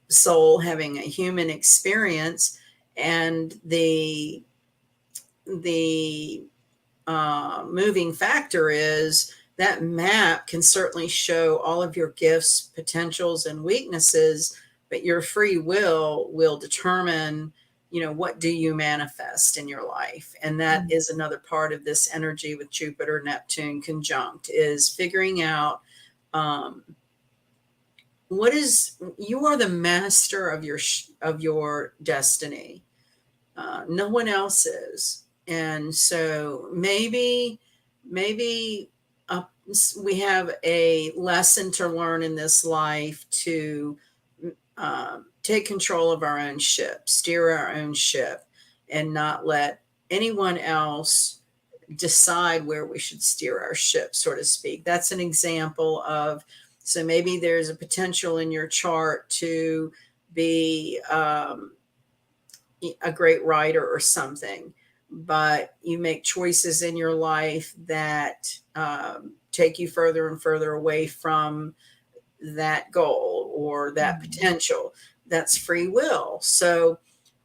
soul having a human experience, and the moving factor is that map can certainly show all of your gifts, potentials, and weaknesses, but your free will determine, what do you manifest in your life. And that Mhm. is another part of this energy with Jupiter, Neptune conjunct, is figuring out um, what is, you are the master of your destiny. No one else is. And so maybe uh, we have a lesson to learn in this life to take control of our own ship, steer our own ship, and not let anyone else decide where we should steer our ship, so to speak. That's an example of, so maybe there's a potential in your chart to be a great writer or something, but you make choices in your life that take you further and further away from that goal or that Mhm. potential. That's free will. So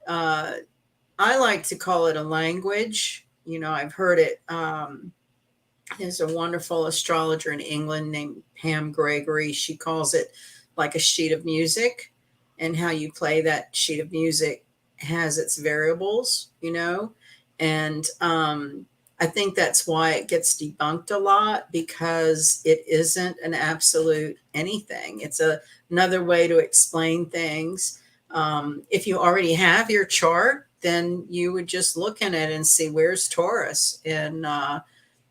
uh, I like to call it a language. I've heard it. There's a wonderful astrologer in England named Pam Gregory. She calls it like a sheet of music, and how you play that sheet of music has its variables, and I think that's why it gets debunked a lot, because it isn't an absolute anything. It's another way to explain things. If you already have your chart, then you would just look in it and see where's Taurus, and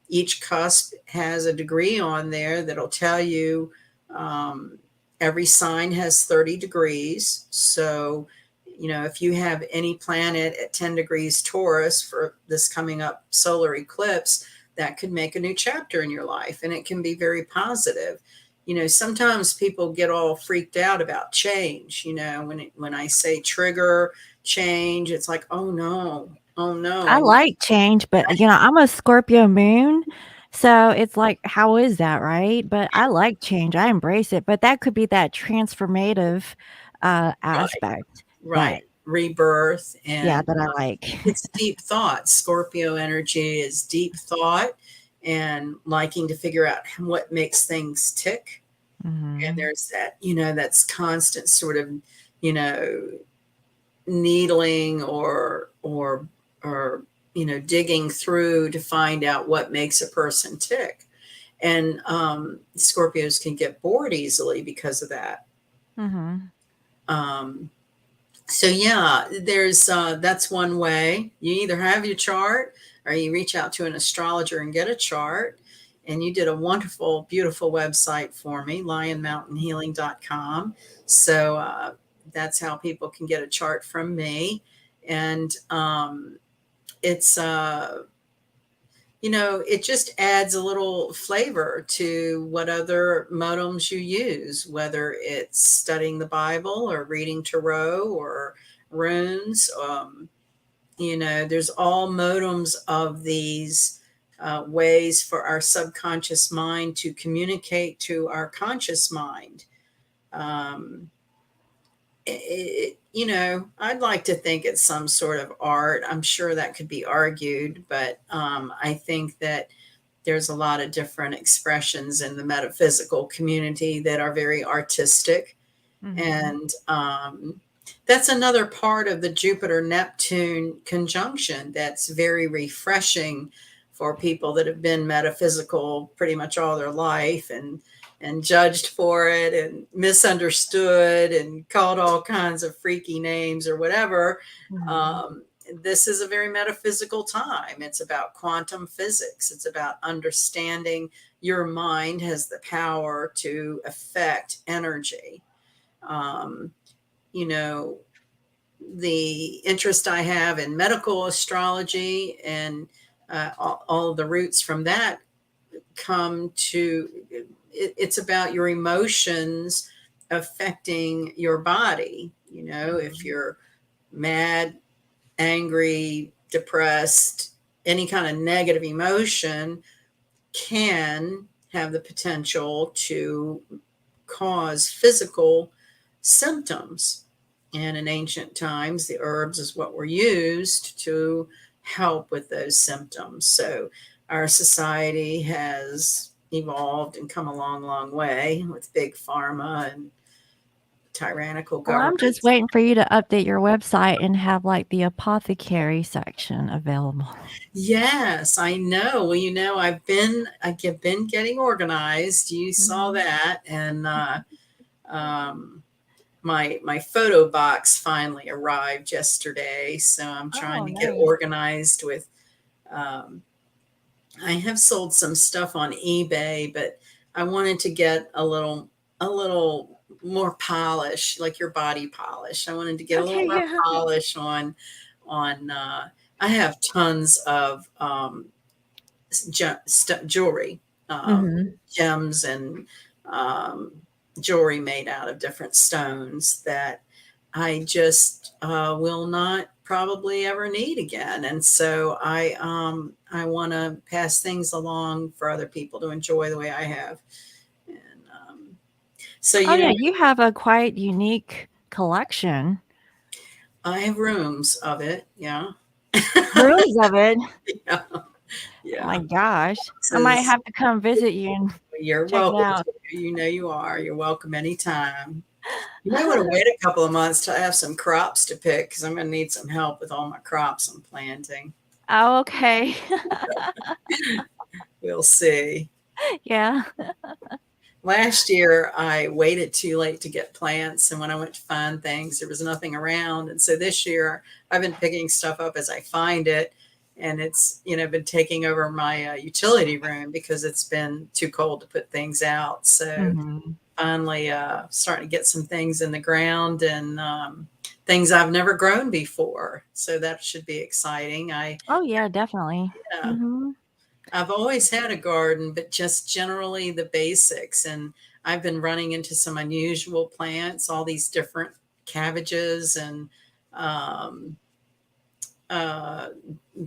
each cusp has a degree on there that'll tell you um, every sign has 30 degrees. So, if you have any planet at 10 degrees Taurus for this coming up solar eclipse, that could make a new chapter in your life, and it can be very positive. Sometimes people get all freaked out about change. When I say trigger change, it's like, oh no, oh no, I like change, but, I'm a Scorpio moon, so it's like, how is that, right? But I like change, I embrace it, but that could be that transformative, right. aspect Right. that Rebirth, yeah, and that I like. it's deep thought. Scorpio energy is deep thought and liking to figure out what makes things tick. And Mhm. there's that, that's constant sort of, you know, needling or digging through to find out what makes a person tick. And Scorpios can get bored easily because of that. Mhm. Um, So yeah, there's that's one way. You either have your chart or you reach out to an astrologer and get a chart. And you did a wonderful, beautiful website for me, lionmountainhealing.com. So that's how people can get a chart from me. And it's it just adds a little flavor to what other modems you use, whether it's studying the Bible or reading tarot or runes. There's all modems of these ways for our subconscious mind to communicate to our conscious mind. Um, I'd like to think it's some sort of art. I'm sure that could be argued, but I think that there's a lot of different expressions in the metaphysical community that are very artistic. Mhm. And that's another part of the Jupiter Neptune conjunction that's very refreshing for people that have been metaphysical pretty much all their life, and judged for it and misunderstood and called all kinds of freaky names or whatever. Mhm. this is a very metaphysical time. It's about quantum physics. It's about understanding your mind has the power to affect energy. Um, you know, the interest I have in medical astrology and all the roots from that come to it's about your emotions affecting your body. If Mhm. you're mad, angry, depressed, any kind of negative emotion can have the potential to cause physical symptoms. And in ancient times, the herbs is what were used to help with those symptoms. So our society has evolved and come a long, long way with big pharma and tyrannical Well, I'm just governments. waiting for you to update your website and have like the apothecary section available. Yes, I know. Well, I've been getting organized. You saw Mhm. that, and um, my photo box finally arrived yesterday, so I'm trying Oh, to get nice. organized with. Um, I have sold some stuff on eBay, but I wanted to get a little more polish, like your body polish. I wanted to get a little Okay, more yeah. polish on. I have tons of jewelry, Mhm. gems, and um, jewelry made out of different stones that I just will not probably ever need again. And so I want to pass things along for other people to enjoy the way I have. And so Oh, yeah, you have a quite unique collection. I have rooms of it. Yeah. Rooms of it. Yeah. Oh Yeah. my gosh. I might Says have to come visit you and you're check it welcome out. to. You are. You're welcome anytime. You might want to wait a couple of months till I have some crops to pick because I'm going to need some help with all my crops I'm planting. Oh, okay. We'll see. Yeah. Last year, I waited too late to get plants, and when I went to find things, there was nothing around. And so this year, I've been picking stuff up as I find it, and it's been taking over my utility room because it's been too cold to put things out. So Mhm. finally, starting to get some things in the ground and things I've never grown before. So that should be exciting. Oh, yeah, definitely. Yeah, Mhm. I've always had a garden, but just generally the basics. And I've been running into some unusual plants, all these different cabbages and um, uh,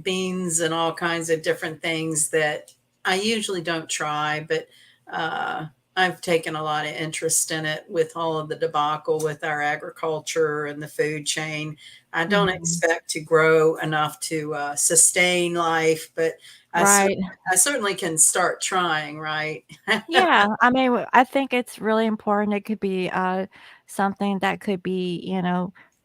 beans and all kinds of different things that I usually don't try, but uh, I've taken a lot of interest in it with all of the debacle with our agriculture and the food chain. I don't Mhm. expect to grow enough to sustain life, but I, cer- Right. I certainly can start trying, right? Yeah, I mean, I think it's really important. It could be, something that could be,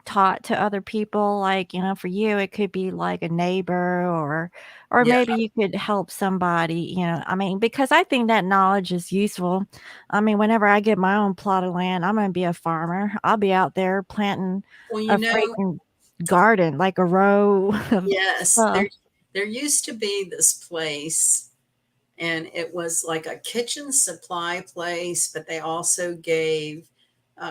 taught to other people, like, for you, it could be like a neighbor or Yeah. maybe you could help somebody, I mean, because I think that knowledge is useful. I mean, whenever I get my own plot of land, I'm gonna be a farmer. I'll be out there planting Well, a freaking garden, like a row of yes, stuff. there used to be this place, and it was like a kitchen supply place, but they also gave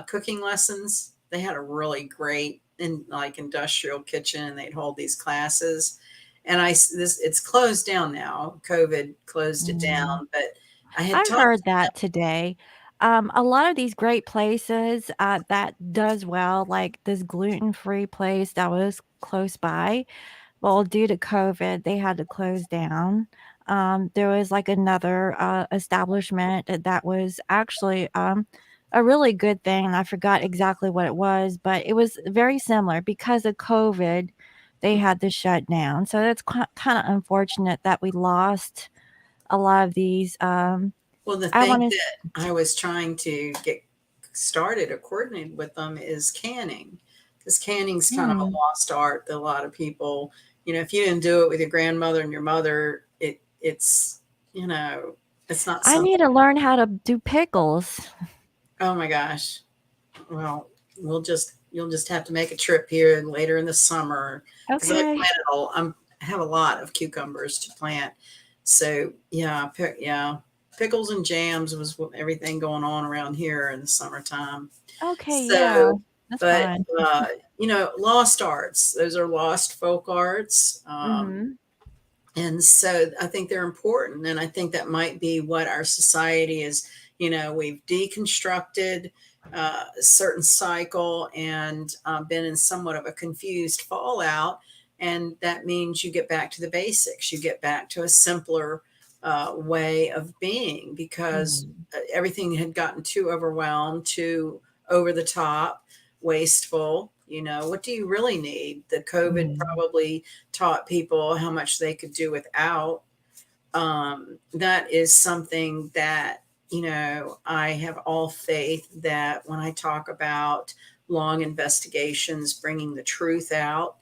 cooking lessons. They had a really great like industrial kitchen, and they'd hold these classes. And it's closed down now. COVID closed it Mm. down, but I had I taught. heard that today. A lot of these great places, that does well, like this gluten-free place that was close by, well, due to COVID, they had to close down. There was, like, another, establishment that was actually, a really good thing, and I forgot exactly what it was, but it was very similar. Because of COVID, they had to shut down, so that's kinda unfortunate that we lost a lot of these, Well, the I thing wanna that I was trying to get started or coordinated with them is canning, because canning's kind of a mm. lost art that a lot of people, if you didn't do it with your grandmother and your mother, you know, it's not I something. need to learn how to do pickles. Oh my gosh. Well, we'll just you'll just have to make a trip here later in the summer because I Okay. planted all. I have a lot of cucumbers to plant. So yeah, yeah, pickles and jams was everything going on around here in the summertime. Okay, yeah. So, That's but fun. lost arts. Those are lost folk arts. Mhm. And so I think they're important. And I think that might be what our society is. We've deconstructed a certain cycle and been in somewhat of a confused fallout. And that means you get back to the basics, you get back to a simpler way of being because Mhm. everything had gotten too overwhelmed, too over the top, wasteful. What do you really need? The COVID Mhm. probably taught people how much they could do without. That is something that, I have all faith that when I talk about long investigations, bringing the truth out,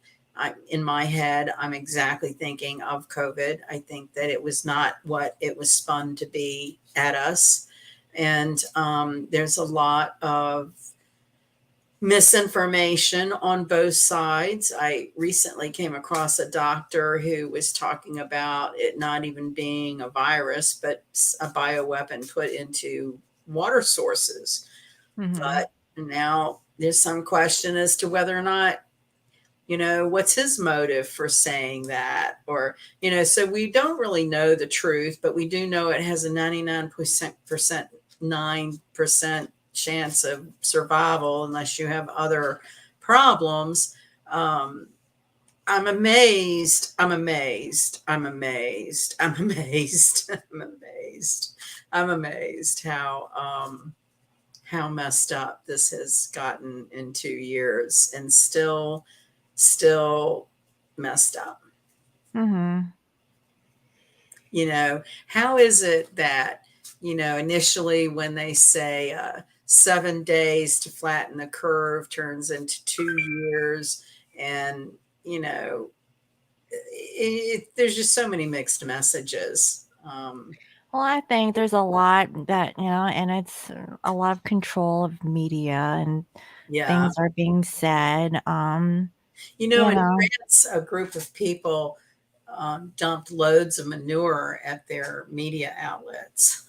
in my head, I'm exactly thinking of COVID. I think that it was not what it was spun to be at us. And there's a lot of misinformation on both sides. I recently came across a doctor who was talking about it not even being a virus, but a bioweapon put into water sources. Mhm. But now there's some question as to whether or not, what's his motive for saying that? Or, so we don't really know the truth, but we do know it has a 99% chance of survival unless you have other problems. Um, I'm amazed. I'm amazed. I'm amazed. I'm amazed. I'm amazed. I'm amazed how messed up this has gotten in 2 years and still messed up. Mhm. How is it that, initially when they say 7 days to flatten the curve turns into 2 years, and, there's just so many mixed messages. Well, I think there's a lot that, and it's a lot of control of media and Yeah. things are being said. In You know. France, a group of people dumped loads of manure at their media outlets.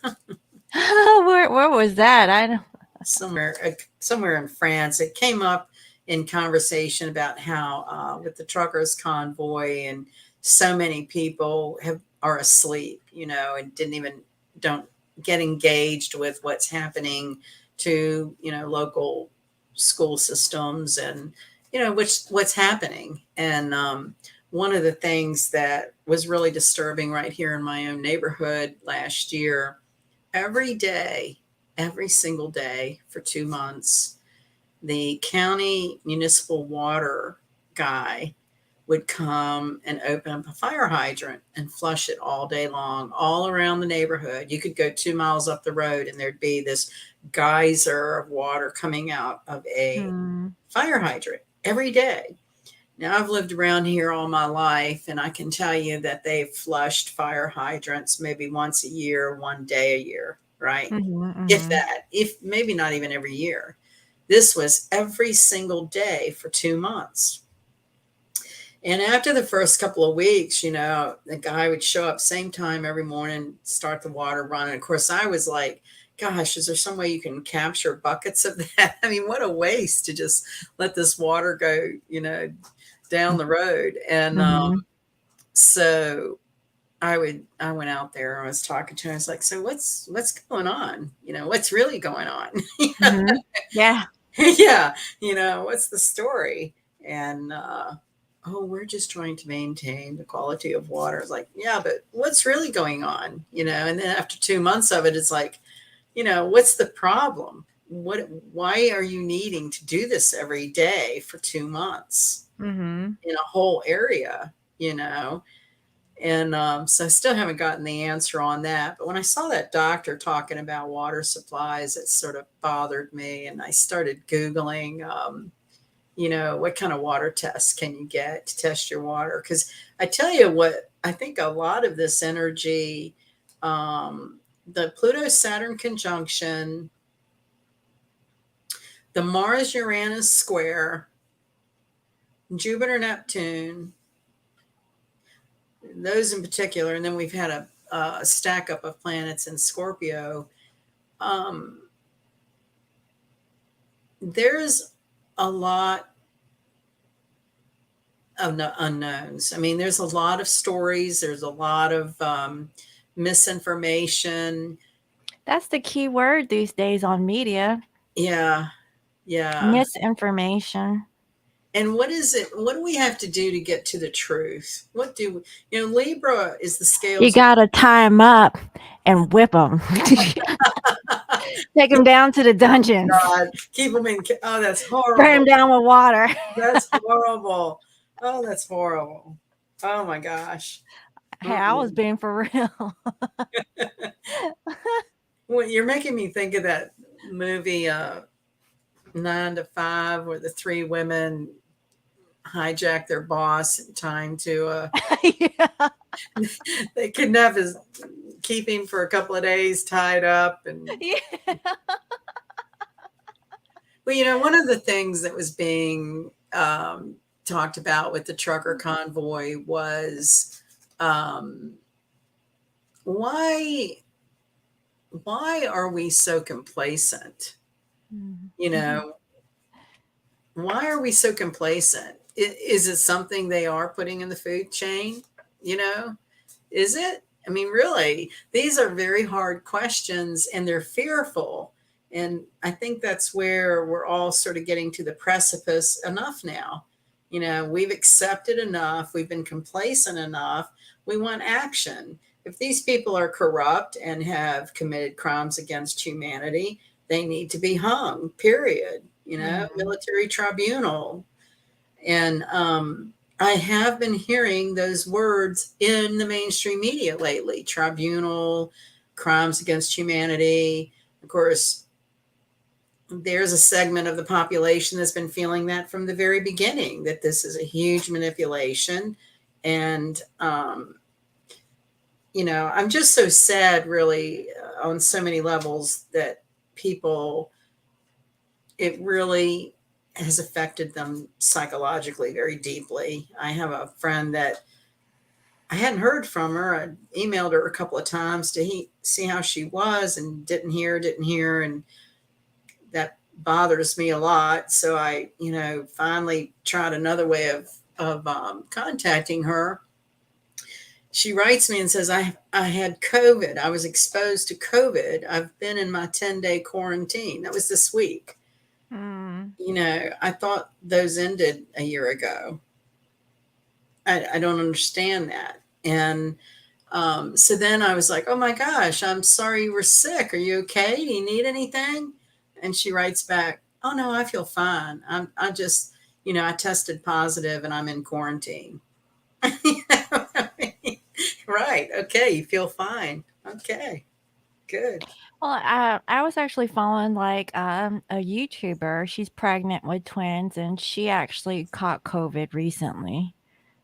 Where was that? I don't. Somewhere in France. It came up in conversation about how with the truckers convoy and so many people are asleep, and didn't even don't get engaged with what's happening to local school systems and what's happening. And one of the things that was really disturbing right here in my own neighborhood last year, every day, every single day for 2 months, the county municipal water guy would come and open up a fire hydrant and flush it all day long, all around the neighborhood. You could go 2 miles up the road and there'd be this geyser of water coming out of a Hmm. fire hydrant every day. Now, I've lived around here all my life, and I can tell you that they've flushed fire hydrants maybe once a year, one day a year, right? Mhm, If mhm. that, if maybe not even every year. This was every single day for 2 months. And after the first couple of weeks, the guy would show up same time every morning, start the water running. Of course, I was like, gosh, is there some way you can capture buckets of that? I mean, what a waste to just let this water go, down the road. And Mhm. so I went out there and I was talking to him. I was like, so what's going on? What's really going on? Mhm. Yeah. Yeah, what's the story? And oh, we're just trying to maintain the quality of water. It's like, yeah, but what's really going on? And then after 2 months of it, it's like, what's the problem? Why are you needing to do this every day for 2 months Mhm. in a whole area? And so I still haven't gotten the answer on that. But when I saw that doctor talking about water supplies, it sort of bothered me. And I started Googling, what kind of water tests can you get to test your water? Because I tell you what, I think a lot of this energy, the Pluto Saturn conjunction, the Mars Uranus square, Jupiter Neptune, those in particular, and then we've had a stack up of planets in Scorpio. Um, there's a lot of unknowns. I mean, there's a lot of stories, there's a lot of misinformation. That's the key word these days on media. Yeah, yeah. Misinformation. And what is it? What do we have to do to get to the truth? What do we, Libra is the You scales of gotta tie them up and whip them. Take them down to the dungeons. God. Keep them in. Oh, that's Spray them horrible. down with water. That's horrible. Oh, that's horrible. Oh my gosh. Hey, I was Mm-mm. being for real. Well, you're making me think of that movie, 9 to 5, where the three women hijack their boss and tie him to Yeah. they kidnap his, keep him for a couple of days tied up. And Yeah. well, one of the things that was being talked about with the trucker convoy was um, why are we so complacent? You Mhm. know, why are we so complacent? Is it something they are putting in the food chain? You know, is it? I mean, really, these are very hard questions and they're fearful. And I think that's where we're all sort of getting to the precipice. Enough now. We've accepted enough. We've been complacent enough. We want action. If these people are corrupt and have committed crimes against humanity, they need to be hung, period. Mhm. Military tribunal. And I have been hearing those words in the mainstream media lately: tribunal, crimes against humanity. Of course, there's a segment of the population that's been feeling that from the very beginning, that this is a huge manipulation. And, I'm just so sad, really, on so many levels, that people, it really has affected them psychologically very deeply. I have a friend that I hadn't heard from her. I emailed her a couple of times to see how she was, and didn't hear. And that bothers me a lot. So I, finally tried another way of contacting her. She writes me and says, I had COVID. I was exposed to COVID. I've been in my 10-day quarantine. That was this week. Mm. I thought those ended a year ago. I don't understand that. And so then I was like, oh my gosh, I'm sorry you were sick. Are you okay? Do you need anything? And she writes back, oh no, I feel fine. I just, I tested positive and I'm in quarantine. You know what I mean? Right. Okay. You feel fine. Okay. Good. Well, I was actually following like a YouTuber. She's pregnant with twins, and she actually caught COVID recently,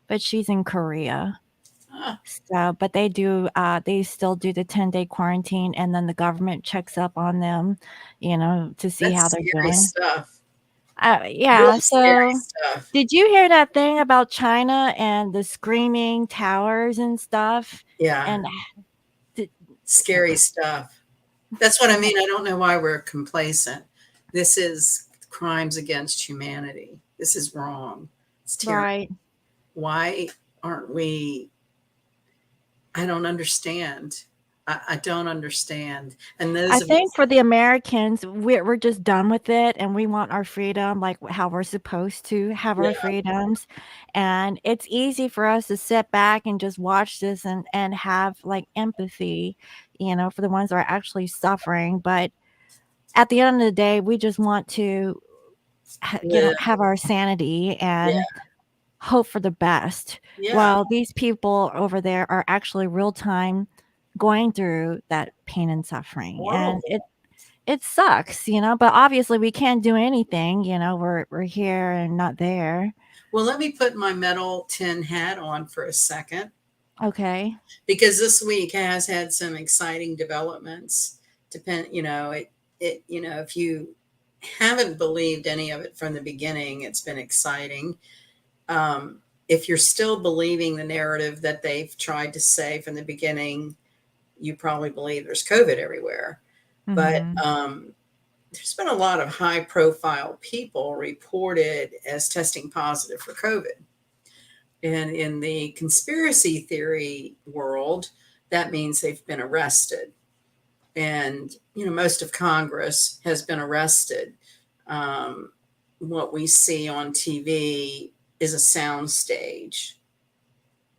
but she's in Korea. Ah, So, but they still do the 10-day quarantine, and then the government checks up on them, to see how that's they're scary doing. stuff. Yeah. Really scary So, stuff. did you hear that thing about China and the screaming towers and stuff? Yeah. And did, Scary stuff. That's what I mean. I don't know why we're complacent. This is crimes against humanity. This is wrong. It's terrible. right. Why aren't we? I don't understand. I don't understand. And I those of think us, for the Americans, we're just done with it, and we want our freedom like how we're supposed to have our yeah, freedoms. And it's easy for us to sit back and just watch this and have like empathy, for the ones that are actually suffering. But at the end of the day, we just want to, live, have our sanity and yeah, hope for the best. yeah, While these people over there are actually real time going through that pain and suffering. And horrible. it sucks, but obviously we can't do anything, we're here and not there. Well, let me put my metal tin hat on for a second, Okay. because this week has had some exciting developments. If you haven't believed any of it from the beginning, it's been exciting. If you're still believing the narrative that they've tried to say from the beginning, you probably believe there's COVID everywhere. But Mhm. there's been a lot of high profile people reported as testing positive for COVID. And in the conspiracy theory world, that means they've been arrested. And, most of Congress has been arrested. Um, what we see on TV is a sound stage.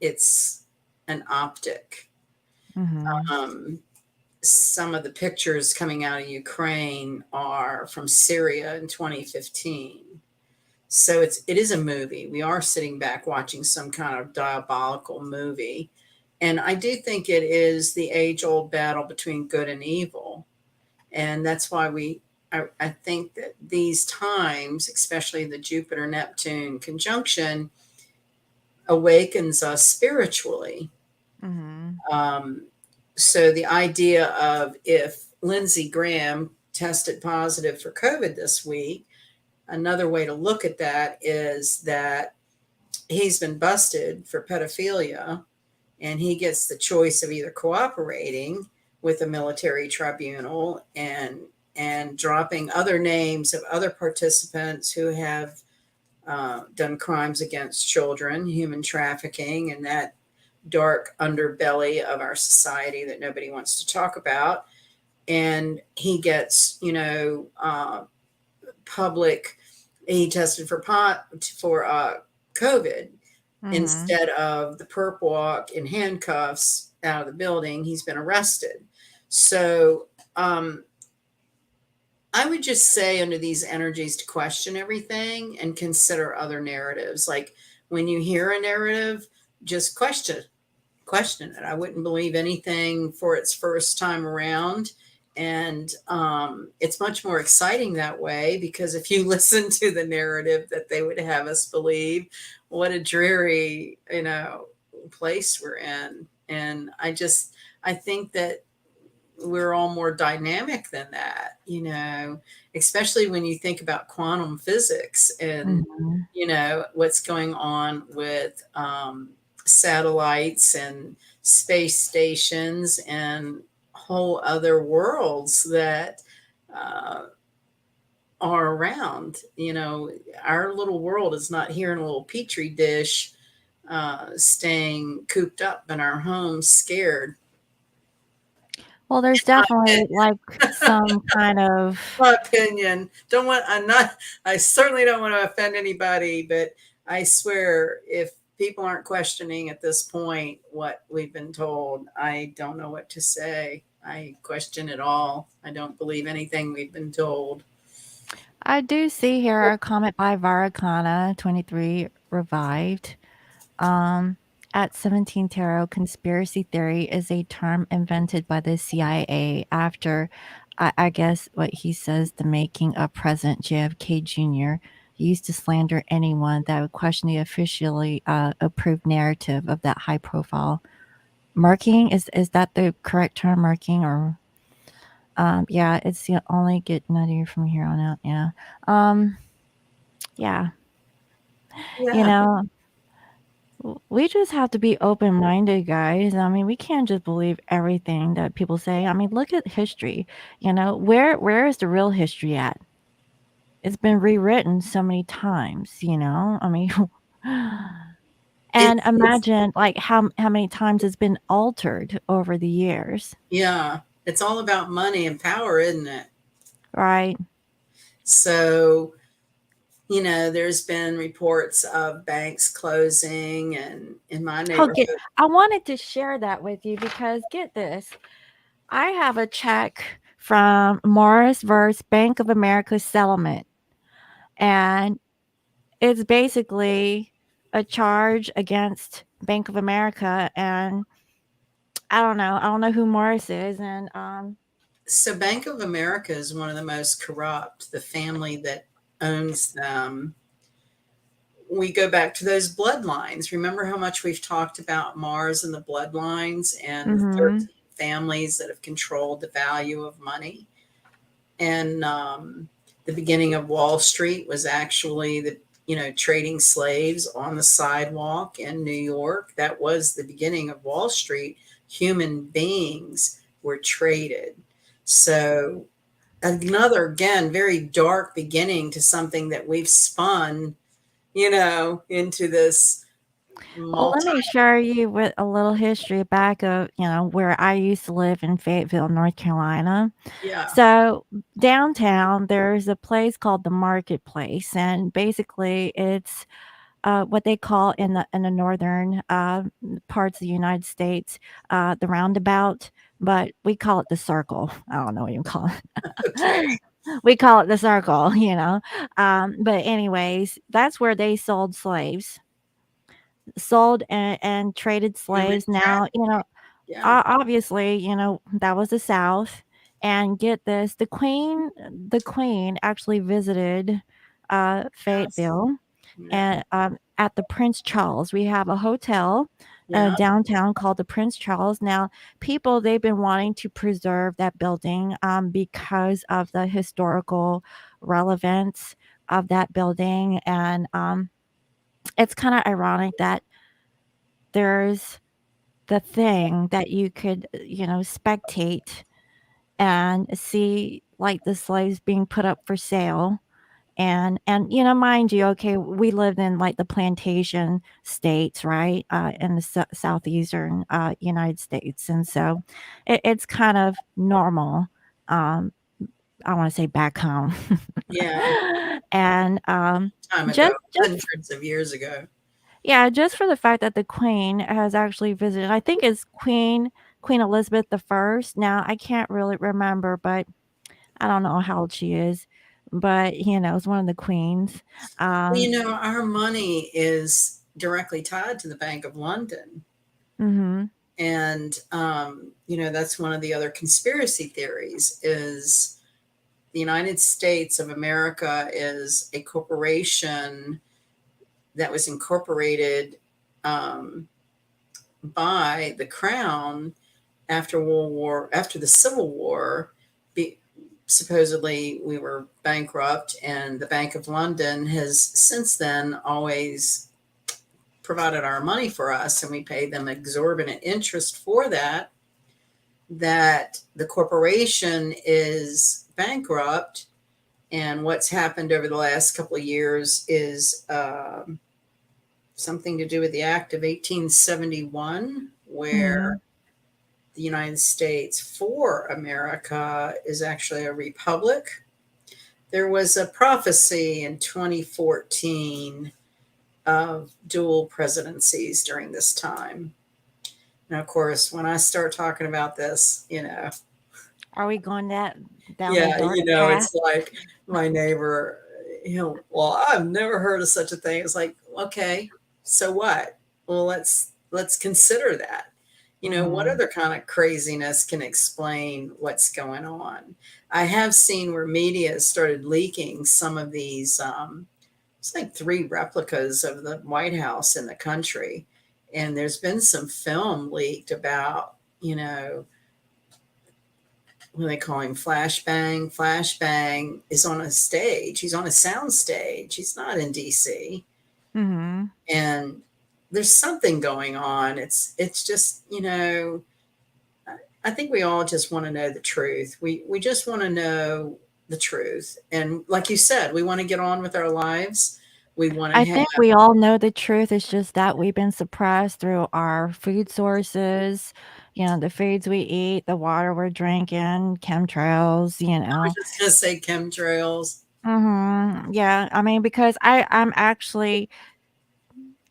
It's an optic. Mhm. Um, some of the pictures coming out of Ukraine are from Syria in 2015. So it is a movie. We are sitting back watching some kind of diabolical movie. And I do think it is the age old battle between good and evil. And that's why I think that these times, especially the Jupiter Neptune conjunction, awakens us spiritually. Mhm. Um, so the idea of if Lindsey Graham tested positive for COVID this week, another way to look at that is that he's been busted for pedophilia and he gets the choice of either cooperating with a military tribunal and dropping other names of other participants who have done crimes against children, human trafficking, and that dark underbelly of our society that nobody wants to talk about. And he gets, public. He tested for COVID Mhm. instead of the perp walk in handcuffs out of the building. He's been arrested. So I would just say under these energies to question everything and consider other narratives. Like when you hear a narrative, just question it. I wouldn't believe anything for its first time around. And it's much more exciting that way because if you listen to the narrative that they would have us believe, what a dreary, place we're in. And I think that we're all more dynamic than that, especially when you think about quantum physics and, Mhm. what's going on with satellites and space stations and whole other worlds that uh, are around. Our little world is not here in a little petri dish, staying cooped up in our homes, scared. Well, there's definitely, like, some kind of My opinion. Don't want. I'm not. I certainly don't want to offend anybody, but I swear, if people aren't questioning at this point what we've been told, I don't know what to say. I question it all. I don't believe anything we've been told. I do see here a comment by Varakana 23 revived. Um, at 17 Tarot, conspiracy theory is a term invented by the CIA after, I guess, what he says, the making of President JFK Jr. used to slander anyone that would question the officially approved narrative of that high profile. Marking, is that the correct term, marking? Or, yeah, it's the only get nuttier from here on out. Yeah. Um, yeah. You Yeah, know, we just have to be open-minded, guys. I mean, we can't just believe everything that people say. I mean, look at history. Where is the real history at? It's been rewritten so many times, you know? I mean, and it's imagine like how many times it's been altered over the years, yeah. It's all about money and power, isn't it? right? So there's been reports of banks closing, and in my Okay, neighborhood. I wanted to share that with you because get this. I have a check from Morris vs. Bank of America settlement, and it's basically a charge against Bank of America, and I don't know who Morris is, and, So Bank of America is one of the most corrupt. The family that owns them, we go back to those bloodlines. Remember how much we've talked about Mars and the bloodlines and the mhm, 13 families that have controlled the value of money? And the beginning of Wall Street was actually the, trading slaves on the sidewalk in New York. That was the beginning of Wall Street. Human beings were traded. So another, again, very dark beginning to something that we've spun, into this Well, let multi. me share you with a little history back of, where I used to live in Fayetteville, North Carolina. Yeah. So downtown, there's a place called the Marketplace, and basically it's what they call in the northern parts of the United States, the roundabout, but we call it the circle. I don't know what you call Okay. it. We call it the circle, but anyways, that's where they sold slaves, sold and traded Human slaves. Now, Yeah. obviously, that was the South. And get this, the Queen actually visited Yes. Fayetteville, Yeah. and at the Prince Charles. We have a hotel Yeah. downtown called the Prince Charles. Now, people they've been wanting to preserve that building because of the historical relevance of that building, and it's kind of ironic that there's the thing that you could, spectate and see like the slaves being put up for sale. And mind you, okay, we lived in like the plantation states, right, in the southeastern United States, and so it's kind of normal. um I want to say back home. Yeah. And Time ago, just hundreds of years ago. yeah, just for the fact that the Queen has actually visited, I think it's Queen Elizabeth the First. Now I can't really remember, but I don't know how old she is, but it's one of the queens. Well, Um, our money is directly tied to the Bank of London. mhm, And, that's one of the other conspiracy theories is the United States of America is a corporation that was incorporated um, by the crown after the Civil War. Be, Supposedly we were bankrupt, and the Bank of London has since then always provided our money for us, and we paid them exorbitant interest for that. That the corporation is bankrupt, and what's happened over the last couple of years is something to do with the Act of 1871, where mhm, the United States for America is actually a republic. There was a prophecy in 2014 of dual presidencies during this time. And of course, when I start talking about this, are we going down that yeah, dark path? it's like my neighbor, well, I've never heard of such a thing. It's like, okay, so what? Well, let's consider that. What Mhm, other kind of craziness can explain what's going on? I have seen where media has started leaking some of these. It's like three replicas of the White House in the country, and there's been some film leaked about, what do they call him? Flashbang. Flashbang is on a stage. He's on a sound stage. He's not in DC. mhm. And there's something going on. It's just, I think we all just want to know the truth. We just want to know the truth. And like you said, we want to get on with our lives. We want to I have, think we all know the truth. It's just that we've been suppressed through our food sources, the foods we eat, the water we're drinking, chemtrails, I was just going to say chemtrails. Yeah, I mean, because I'm actually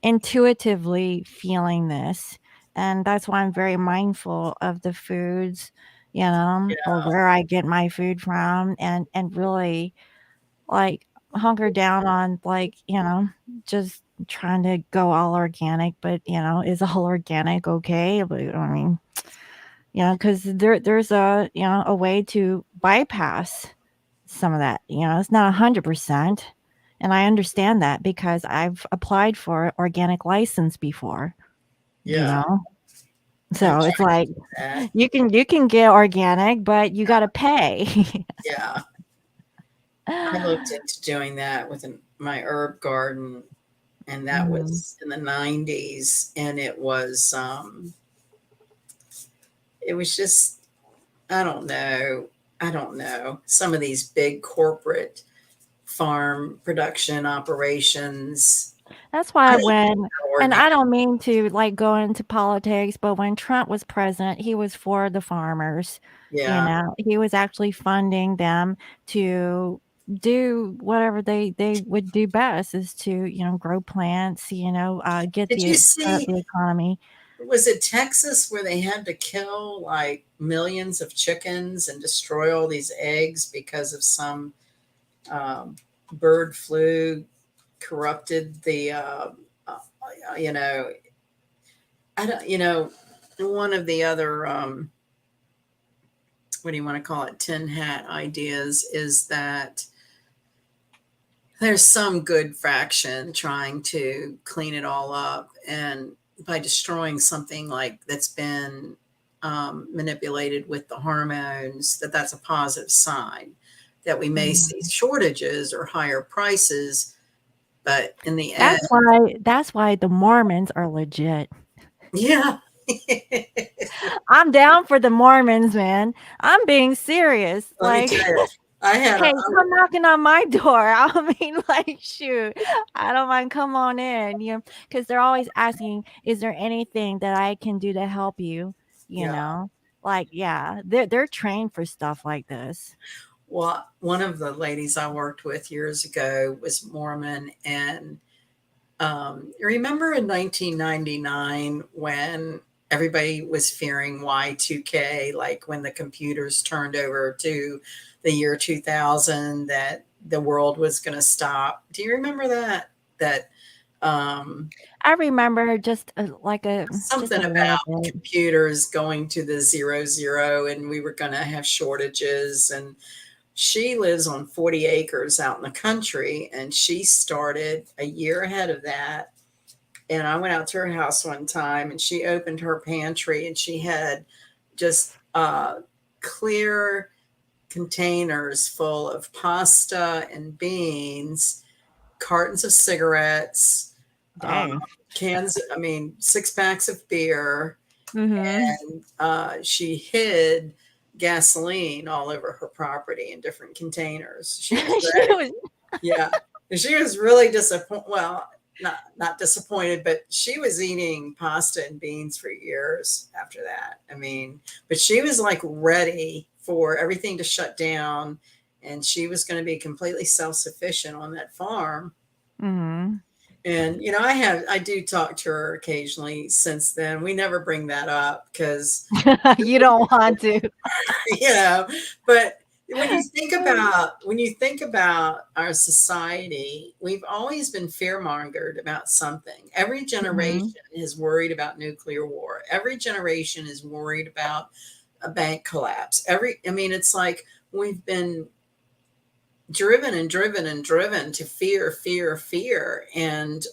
intuitively feeling this, and that's why I'm very mindful of the foods, or Yeah. where I get my food from, and really, like, hunker down on, like, just trying to go all organic, but, is all organic okay? But, I mean, because there's a way to bypass some of that, it's not 100%, and I understand that because I've applied for organic license before, you Yeah. know? I So, it's checked like, that. you can get organic, but you gotta pay. Yeah. I looked into doing that with my herb garden, and that Mhm. was in the 90s, and it was just, I don't know. I don't know. Some of these big corporate farm production operations. That's I why don't when know and organic. I don't mean to, like, go into politics, but when Trump was president, he was for the farmers, you Yeah. know? He was actually funding them to do whatever they would do best is to, grow plants, get Did you start up see, the economy. was it Texas where they had to kill like millions of chickens and destroy all these eggs because of some um, bird flu corrupted the, uh, you know, I don't, one of the other, what do you want to call it, tin hat ideas is that there's some good fraction trying to clean it all up, and by destroying something like that's been manipulated with the hormones, that's a positive sign that we may see Mhm. shortages or higher prices, but in the end, That's why the Mormons are legit. yeah. I'm down for the Mormons, man. I'm being serious, Let me like tell you, I had hey, come knocking on my door. I mean, like, shoot, I don't mind. Come on in, because they're always asking, "Is there anything that I can do to help you?" You yeah. know, like, yeah, they're trained for stuff like this. Well, one of the ladies I worked with years ago was Mormon, and remember in 1999 when everybody was fearing Y2K, like when the computers turned over to the year 2000, that the world was going to stop. Do you remember that? That um, I remember just something a little about bit. computers going to the 00, and we were going to have shortages. And she lives on 40 acres out in the country, and she started a year ahead of that. And I went out to her house one time, and she opened her pantry, and she had just clear containers full of pasta and beans, cartons of cigarettes, uh, Dang. cans, I mean, 6 packs of beer. Mhm. And she hid gasoline all over her property in different containers. She was She ready. was Yeah. And she was really disappointed. Well, not disappointed, but she was eating pasta and beans for years after that. I mean, but she was like ready for everything to shut down, and she was going to be completely self-sufficient on that farm. Mhm. And I do talk to her occasionally since then. We never bring that up because You don't want to. you know, but when you think about our society, we've always been fear-mongered about something. Every Mhm. generation is worried about nuclear war. Every generation is worried about a bank collapse. I mean, it's like we've been driven and driven and driven to fear, fear, fear. And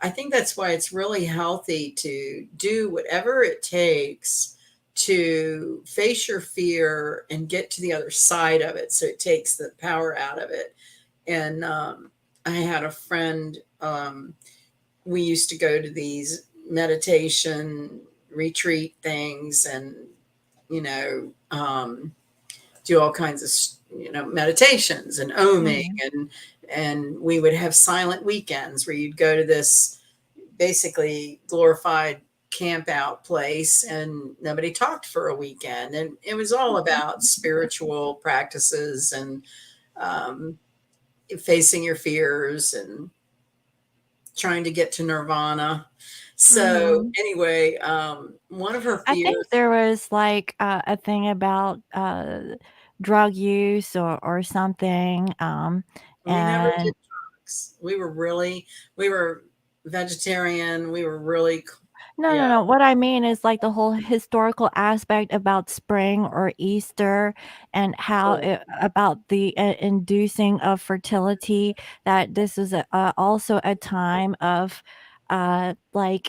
I think that's why it's really healthy to do whatever it takes to face your fear and get to the other side of it. So it takes the power out of it. And I had a friend, we used to go to these meditation retreat things, and, you know, do all kinds of meditations and oming, Mhm. and we would have silent weekends where you'd go to this basically glorified camp out place, and nobody talked for a weekend, and it was all about spiritual practices and um, facing your fears and trying to get to nirvana. So Mhm. anyway, one of her I think fears, there was, like, a thing about, drug use or something, we never did and drugs. We were vegetarian. We were really, no, no, yeah. no, what I mean is, like, the whole historical aspect about spring or Easter and how Oh, it about the, inducing of fertility, that this is also a time of, like,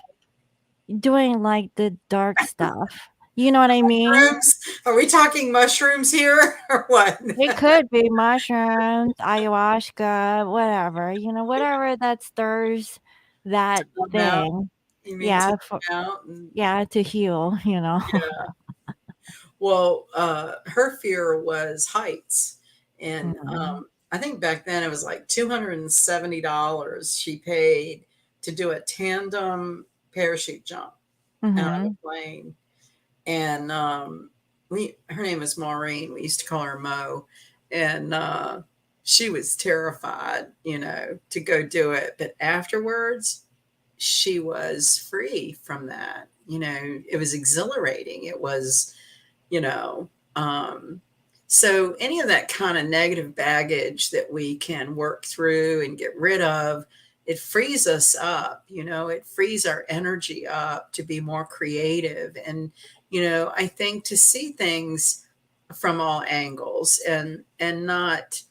doing, like, the dark stuff. You know what I mean? Mushrooms? Are we talking mushrooms here or what? It could be mushrooms, ayahuasca, whatever, whatever that stirs that About thing. you mean to Yeah, for out and yeah, to heal, yeah. Well, her fear was heights, and Mhm. I think back then it was like $270 she paid to do a tandem parachute jump out of Mhm. a plane. And we her name is Maureen. We used to call her Mo, and she was terrified, to go do it. But afterwards, she was free from that. It was exhilarating. It was, you know, um, so any of that kind of negative baggage that we can work through and get rid of, it frees us up. It frees our energy up to be more creative. And, I think to see things from all angles and not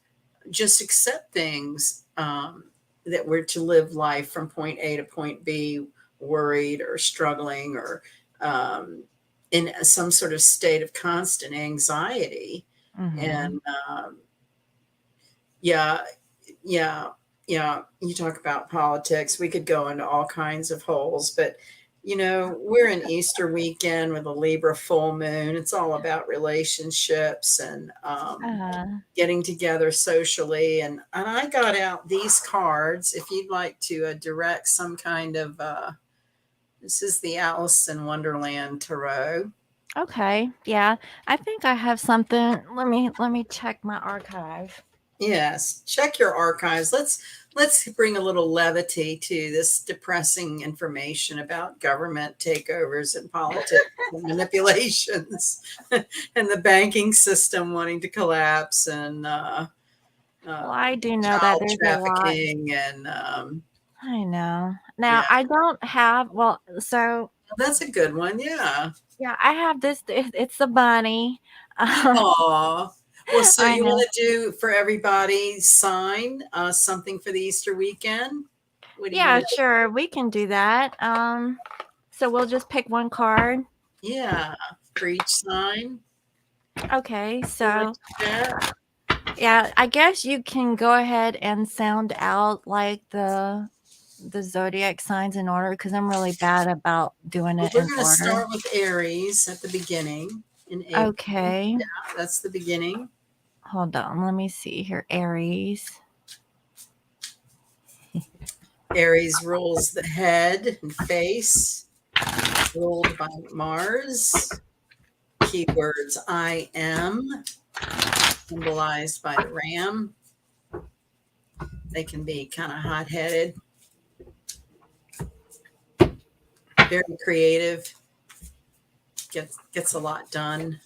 just accept things, that we're to live life from point A to point B, worried or struggling or um, in some sort of state of constant anxiety. Mhm. And yeah, yeah, yeah. You talk about politics. We could go into all kinds of holes, but we're in Easter weekend with a Libra full moon. It's all about relationships and Uh, getting together socially. And I got out these cards if you'd like to direct some kind of. This is the Alice in Wonderland Tarot. okay. Yeah. I think I have something. Let me check my archive. Yes, check your archives. Let's bring a little levity to this depressing information about government takeovers and politics and manipulations, and the banking system wanting to collapse, and Well, I do know that child there's a lot. trafficking, and I know. yeah, Now, I don't have, well, so that's a good one. Yeah. yeah, I have this. It's a bunny. Um, Aw. Well, so I you know. want to do for everybody sign something for the Easter weekend? What do you Yeah, want to do? sure. We can do that. So we'll just pick one card. Yeah, for each sign. Okay. You want So, to do that? yeah, I guess you can go ahead and sound out like the zodiac signs in order because I'm really bad about doing Well, it we're in going to order. start with Aries at the beginning in April. Okay. Yeah, that's the beginning. Hold on. Let me see here. Aries. Aries rules the head and face, ruled by Mars. Keywords I am, symbolized by the ram. They can be kind of hot headed, very creative, gets a lot done.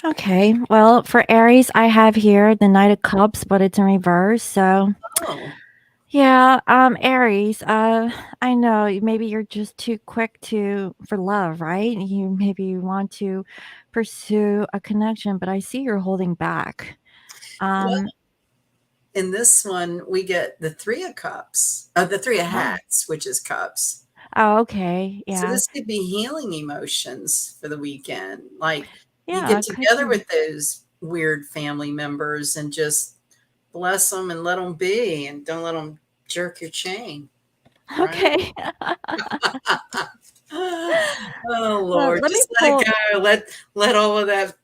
Okay. Well, for Aries, I have here the Knight of Cups, but it's in reverse. So, Oh, yeah, Aries, I know maybe you're just too quick to for love, right? You maybe want to pursue a connection, but I see you're holding back. well, Um, in this one, we get the Three of Cups, the Three of oh, Hats, which is cups. oh, okay. So Yeah. this could be healing emotions for the weekend. Like you Yeah, get it could together be. with those weird family members and just bless them and let them be, and don't let them jerk your chain, right? Okay. Oh Well, Lord, let me just let it pull. go. Let all of that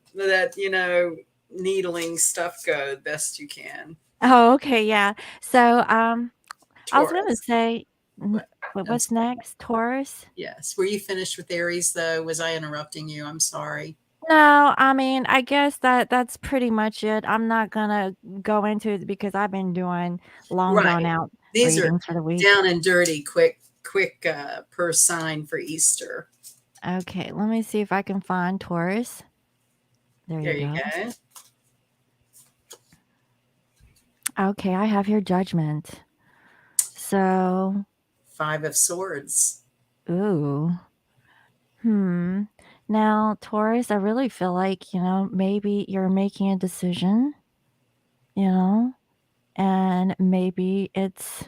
needling stuff go the best you can. Oh, okay, yeah. So, I was gonna Taurus. say, What? I'm what's sorry. next? Taurus? Yes. Were you finished with Aries though? Was I interrupting you? I'm sorry. No, I mean, I guess that's pretty much it. I'm not gonna go into it because I've been doing long drawn Right. out These are readings for the week. down and dirty, quick per sign for Easter. Okay, let me see if I can find Taurus. There There you you go. go. Okay, I have your judgment. So, Five of Swords. ooh, hmm. Now, Taurus, I really feel like, maybe you're making a decision, you know, and maybe it's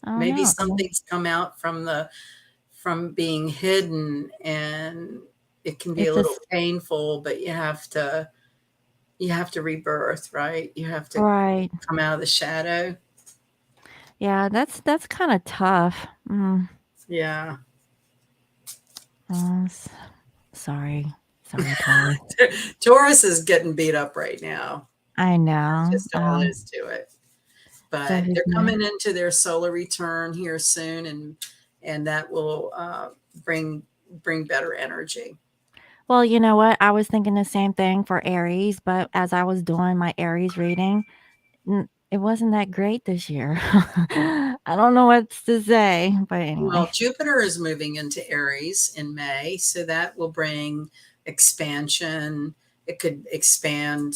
Oh Maybe no. something's come out from being hidden, and it can be a It's a little painful, but you have to rebirth, right? You have to right. come out of the shadow. Yeah, that's kind of tough. Yeah. Uh, s- sorry. Sorry, Taurus. Taurus is getting beat up right now. I That's know. just all there is to it. So But who's they're next? coming into their solar return here soon, and that will bring better energy. Well, you know what? I was thinking the same thing for Aries, but as I was doing my Aries reading, it wasn't that great this year. I don't know what to say, but Well, anyway. Jupiter is moving into Aries in May, so that will bring expansion. It could expand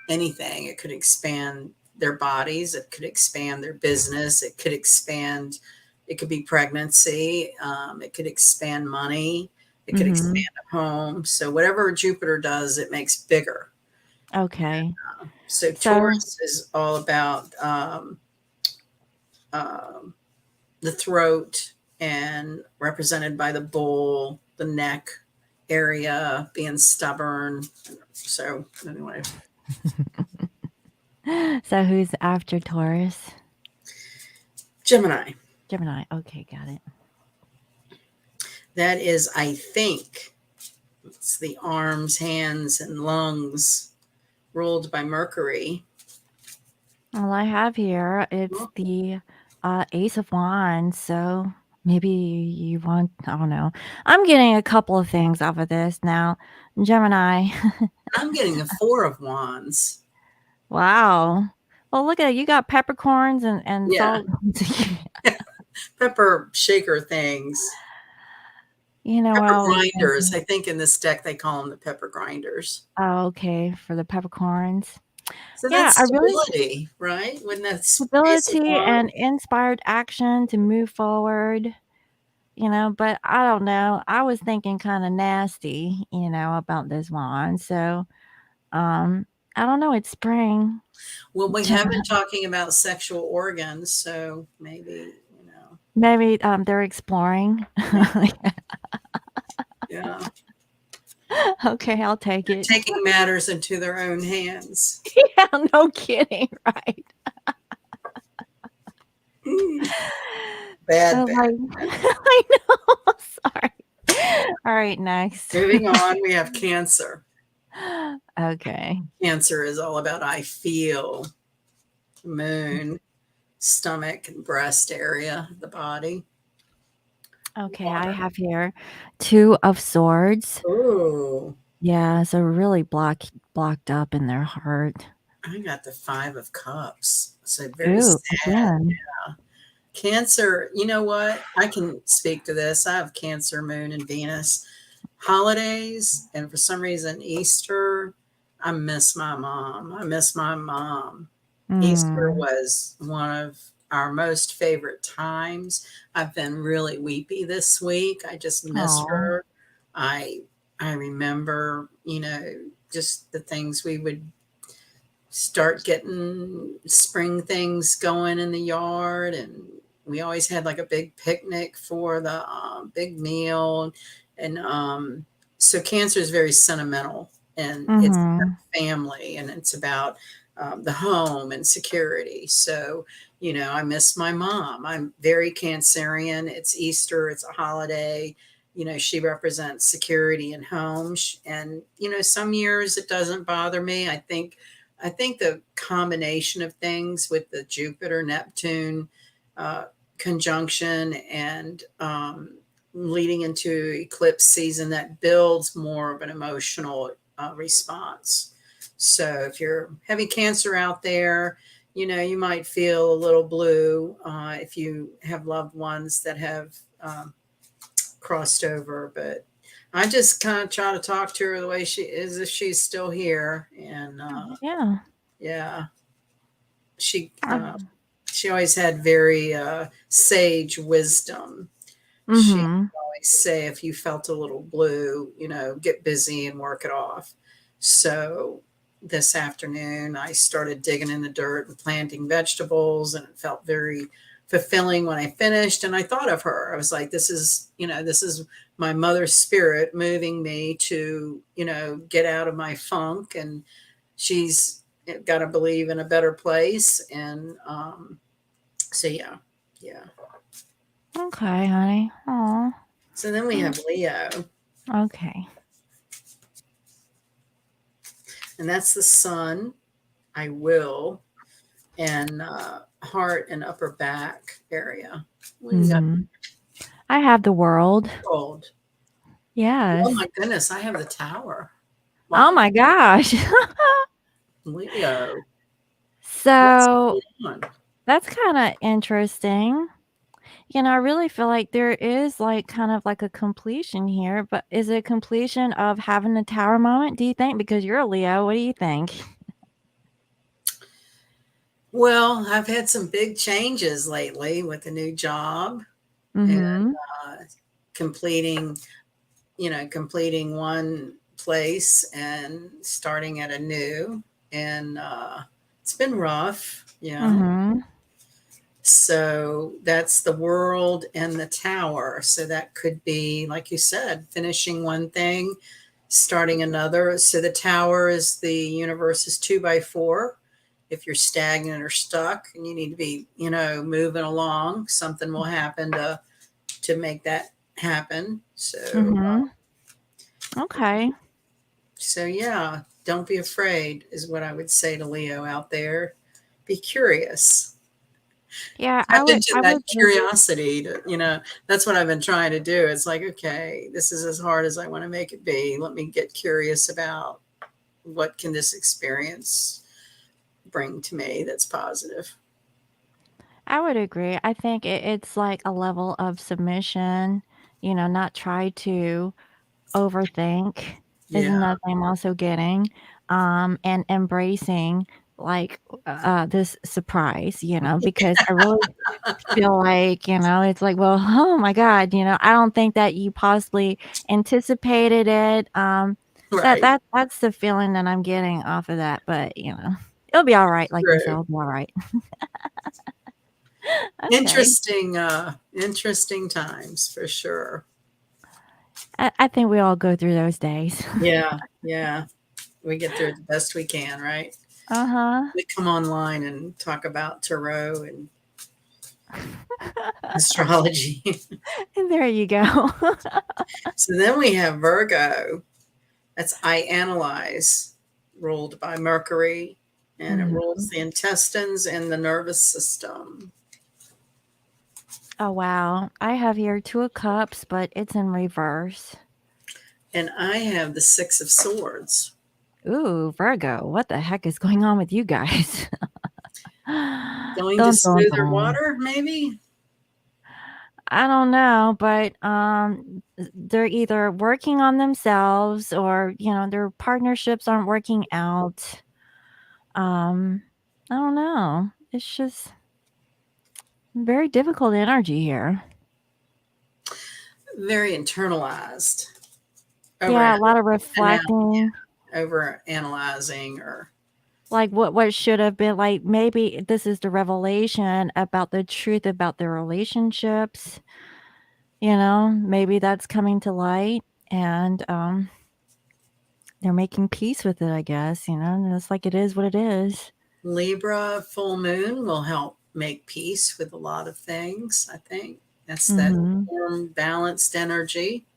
anything. It could expand their bodies. It could expand their business. It could expand, it could be pregnancy. It could expand money. It could Mhm. expand a home. So whatever Jupiter does, it makes bigger. Okay. So So, Taurus is all about um, the throat and represented by the bull, the neck area being stubborn. So anyway, so who's after Taurus? Gemini. Gemini. Okay, got it. That is, I think, it's the arms, hands, and lungs ruled by Mercury. All I have here, it's Well, the Ace of Wands. So maybe you want, I don't know. I'm getting a couple of things off of this now. Gemini. I'm getting a Four of Wands. Wow. Well, look at it. You got peppercorns and Yeah, salt. pepper shaker things. You know what Pepper I was grinders. thinking? I think in this deck they call them the pepper grinders. Oh, okay, for the peppercorns. So Yeah, that's I really stability, right? When that's Ace of stability Wands. and inspired action to move forward, but I don't know. I was thinking kind of nasty, about this one. So, um, I don't know. It's spring. Well, we have been talking about sexual organs, so maybe, Maybe they're exploring. maybe, yeah, Okay, I'll take it. taking matters into their own hands. Yeah, no kidding, right? Mm, bad, Oh bad. my I know, sorry. Alright, next. Moving on, we have Cancer. Okay. Cancer is all about I feel, moon, stomach, and breast area of the body. Okay, I Water. have here 2 of swords. Oh, Yeah, so really blocked up in their heart. I got the Five of Cups. So very Ooh, sad. again. Cancer, you know what? I can speak to this. I have Cancer, Moon, and Venus. Holidays, and for some reason, Easter, I miss my mom. I miss my mom. Easter Mm. was one of our most favorite times. I've been really weepy this week. I just miss Aw. her. I I remember, just the things we would start getting spring things going in the yard, and we always had like a big picnic for the big meal. And so Cancer is very sentimental, and it's Mhm. about family, and it's about the home and security. So I miss my mom. I'm very Cancerian. It's Easter, it's a holiday. She represents security and home. And some years it doesn't bother me. I think the combination of things with the Jupiter Neptune uh, conjunction, and leading into eclipse season, that builds more of an emotional response. So if you're heavy Cancer out there, you might feel a little blue if you have loved ones that have crossed over. But I just kind of try to talk to her the way she is, if she's still here. And Yeah. yeah, she uh, Um, she always had very sage wisdom. She mhm. always say, if you felt a little blue, get busy and work it off. So this afternoon, I started digging in the dirt and planting vegetables, and it felt very fulfilling when I finished. And I thought of her. I was like, this is, this is my mother's spirit moving me to, get out of my funk. And she's got to believe in a better place. And so, yeah. Yeah. Okay, honey. Oh. So then we have Leo, Okay. and that's the sun, I will, and heart and upper back area. What do you got? Mm-hmm. I have the world. Gold. Oh Yes. my goodness, I have the tower. Oh Wow. my gosh. Leo. What's So going on? that's kind of interesting. I really feel like there is like kind of like a completion here, but is it a completion of having the tower moment, do you think? Because you're a Leo, what do you think? Well, I've had some big changes lately with a new job and Mm-hmm. uh, completing, completing one place and starting at a new. And it's been rough. Yeah. Mm-hmm. So that's the world and the tower. So that could be, like you said, finishing one thing, starting another. So the tower is the universe is 2 by 4. If you're stagnant or stuck and you need to be, moving along, something will happen to make that happen. So Mm-hmm. Okay. yeah, don't be afraid is what I would say to Leo out there. Be curious. Yeah, Tap I would into I that would just curiosity to, that's what I've been trying to do. It's like, okay, this is as hard as I want to make it be. Let me get curious about what can this experience bring to me that's positive. I would agree. I think it's like a level of submission, not try to overthink is Yeah, another thing I'm also getting, and embracing, like, this surprise, because I really feel like, it's like, well, oh my god, I don't think that you possibly anticipated it, right. that's the feeling that I'm getting off of that, but, it'll be alright, like you said, True. it'll be alright. Okay. Interesting times for sure. I think we all go through those days. Yeah, yeah. We get through it the best we can, right? Uh-huh. We come online and talk about tarot and astrology. And there you go. So then we have Virgo. That's I analyze, ruled by Mercury, and it rules Mhm. the intestines and the nervous system. Oh, wow. I have here 2 of cups, but it's in reverse. And I have the Six of Swords. Ooh, Virgo, what the heck is going on with you guys? Going to Dun, dun, smoother dun. water, maybe? I don't know, but, they're either working on themselves or, their partnerships aren't working out. Um, I don't know. It's just very difficult energy here. Very internalized. Over Yeah, a lot of and now reflecting. over analyzing or Like, what should have been like, maybe this is the revelation about the truth about their relationships, maybe that's coming to light and, they're making peace with it, I guess, and it's like it is what it is. Libra full moon will help make peace with a lot of things, I think. That's that Mhm. warm, balanced energy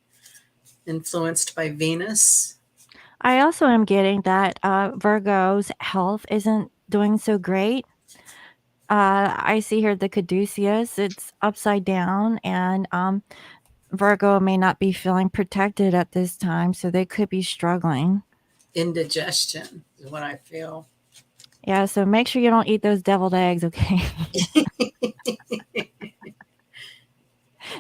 influenced by Venus. I also am getting that, Virgo's health isn't doing so great. I see here the caduceus, it's upside down, and, Virgo may not be feeling protected at this time, so they could be struggling. Indigestion is what I feel. Yeah, so make sure you don't eat those deviled eggs, okay?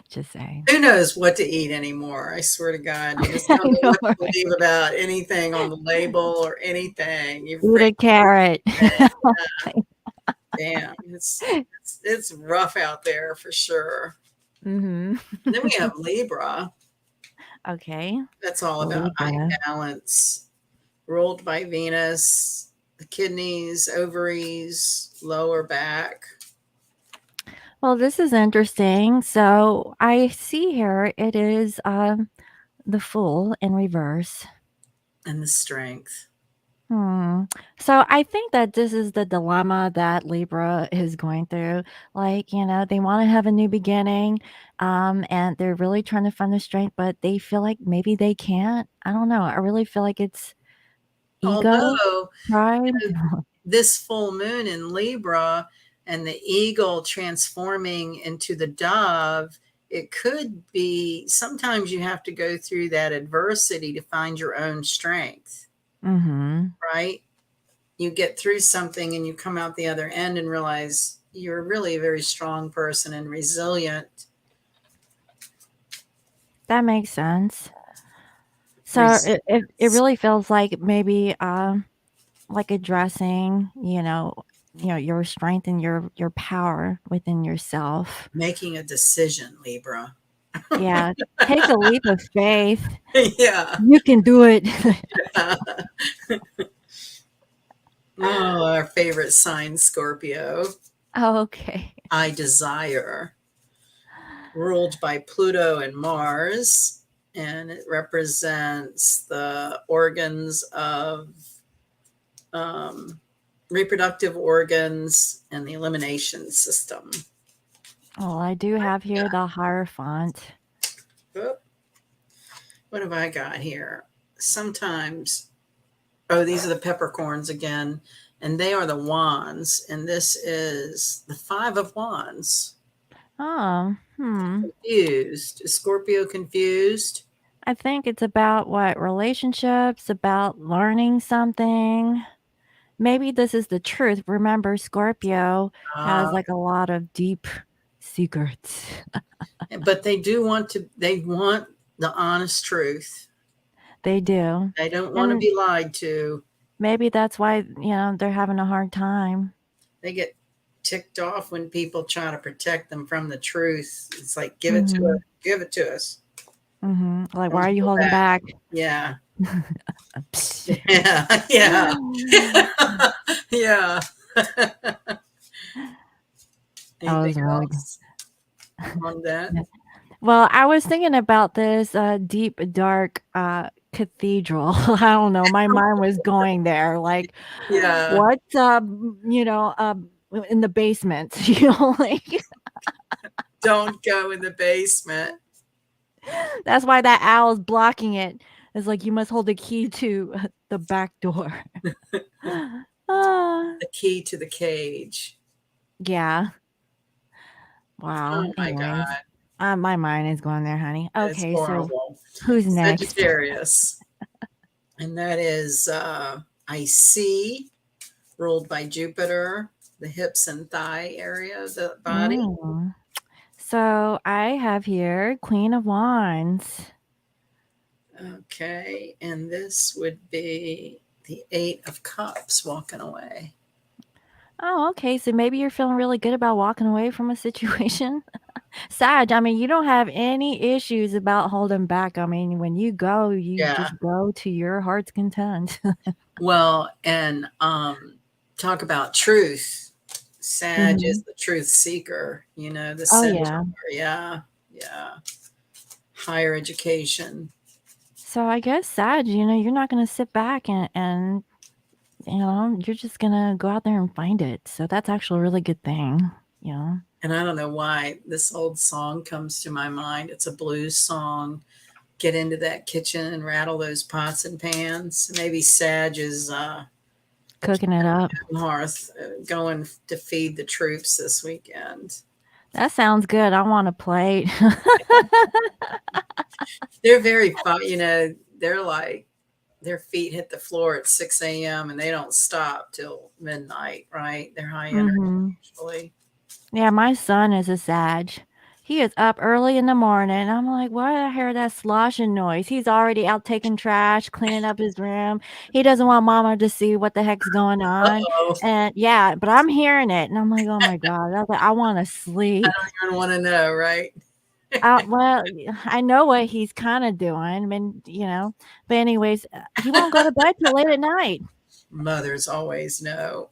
Just saying. Who knows what to eat anymore? I swear to God, you just I don't know know, what to right? believe about anything on the label or anything. You Eat freak a carrot. damn. It's rough out there for sure. Mhm. And then we have Libra. Okay. That's all about eye Libra. balance, ruled by Venus, the kidneys, ovaries, lower back. Well, this is interesting. So I see here it is the Fool in reverse. And the Strength. Hmm. So I think that this is the dilemma that Libra is going through. Like, they want to have a new beginning, and they're really trying to find their strength, but they feel like maybe they can't. I don't know. I really feel like it's ego, Although, pride. you know, this full moon in Libra and the eagle transforming into the dove, it could be sometimes you have to go through that adversity to find your own strength, Mm-hmm. right? You get through something and you come out the other end and realize you're really a very strong person and resilient. That makes sense. So it Resilience, really feels like maybe like addressing, your strength and your power within yourself. making a decision, Libra. Yeah, take a leap of faith. Yeah. You can do it. Oh, our favorite sign, Scorpio. Oh, okay. I desire, ruled by Pluto and Mars, and it represents the organs of um, reproductive organs and the elimination system. Well, I do have here the Hierophant. Oh, what have I got here? Sometimes, oh, these are the peppercorns again, and they are the wands, and this is the Five of Wands. Oh, Confused. Is Scorpio confused? I think it's about what relationships, about learning something. Maybe this is the truth. Remember, Scorpio has Uh, like a lot of deep secrets. but they want the honest truth. They do. They don't want to And be lied to. maybe that's why, they're having a hard time. They get ticked off when people try to protect them from the truth. It's like, give it to us. Mhm. Give it to us. Mhm. Like, why Don't are you hold holding back. back? Yeah. Psst. Yeah. Yeah. Yeah. I Anything was really else on that? good. Well, I was thinking about this, deep, dark, cathedral. I don't know, my mind was going there, like, Yeah. what's, in the basement, like, Don't go in the basement. that's why that owl is blocking it. It's like, you must hold the key to the back door. Ah, The key to the cage. yeah. Wow, Oh my anyways, God. my mind is going there, honey. That's Okay, so horrible. who's next? Sagittarius. And that is I see, ruled by Jupiter, the hips and thigh area of the body. Mm. So I have here Queen of Wands. Okay. And this would be the Eight of Cups walking away. Oh, okay. So maybe you're feeling really good about walking away from a situation. Sag, I mean, you don't have any issues about holding back. I mean, when you go, you Yeah. just go to your heart's content. Well, and talk about truth. Sag is Mhm. the truth seeker, the Oh, centaur. yeah. Yeah. Yeah. Higher education. So I guess Sag, you're not going to sit back and you're just going to go out there and find it. So that's actually a really good thing. Yeah. And I don't know why this old song comes to my mind. It's a blues song. Get into that kitchen and rattle those pots and pans. Maybe Sag is Cooking it up. hearth going to feed the troops this weekend. That sounds good. I want a plate. They're very fun. They're like their feet hit the floor at 6 a.m. and they don't stop till midnight, right? They're high energy Mhm. usually. Yeah, my son is a Sag. He is up early in the morning. I'm like, why did I hear that sloshing noise? He's already out taking trash, cleaning up his room. He doesn't want mama to see what the heck's going on. Uh-oh. And yeah, but I'm hearing it. And I'm like, oh my God. I was like, I want to sleep. I don't want to know, right? Well, I know what he's kind of doing. And, but anyways, he won't go to bed till late at night. Mothers always know.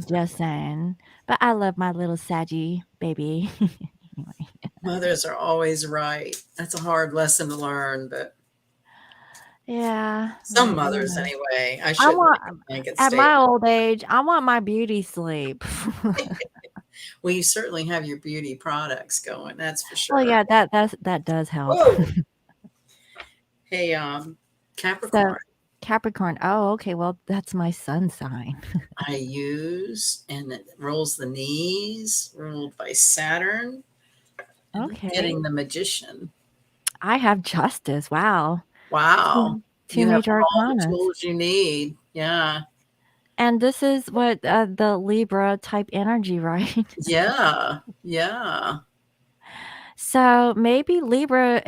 Just saying. But I love my little Saggy baby. Anyway. Mothers are always right. That's a hard lesson to learn, but Yeah, some but mothers anyway. I I shouldn't want make a blanket at my statement. old age, I want my beauty sleep. Well, you certainly have your beauty products going, that's for Well, sure. yeah, that does help. Whoa. Hey, So Capricorn, Capricorn. Oh, okay. Well, that's my sun sign. I use, and it rolls the knees, ruled by Saturn. And I'm Okay. getting the Magician. I have justice. Wow. Wow. Two You have major all the arcanas. tools you need. Yeah. And this is what the Libra type energy, right? Yeah. Yeah. So maybe Libra,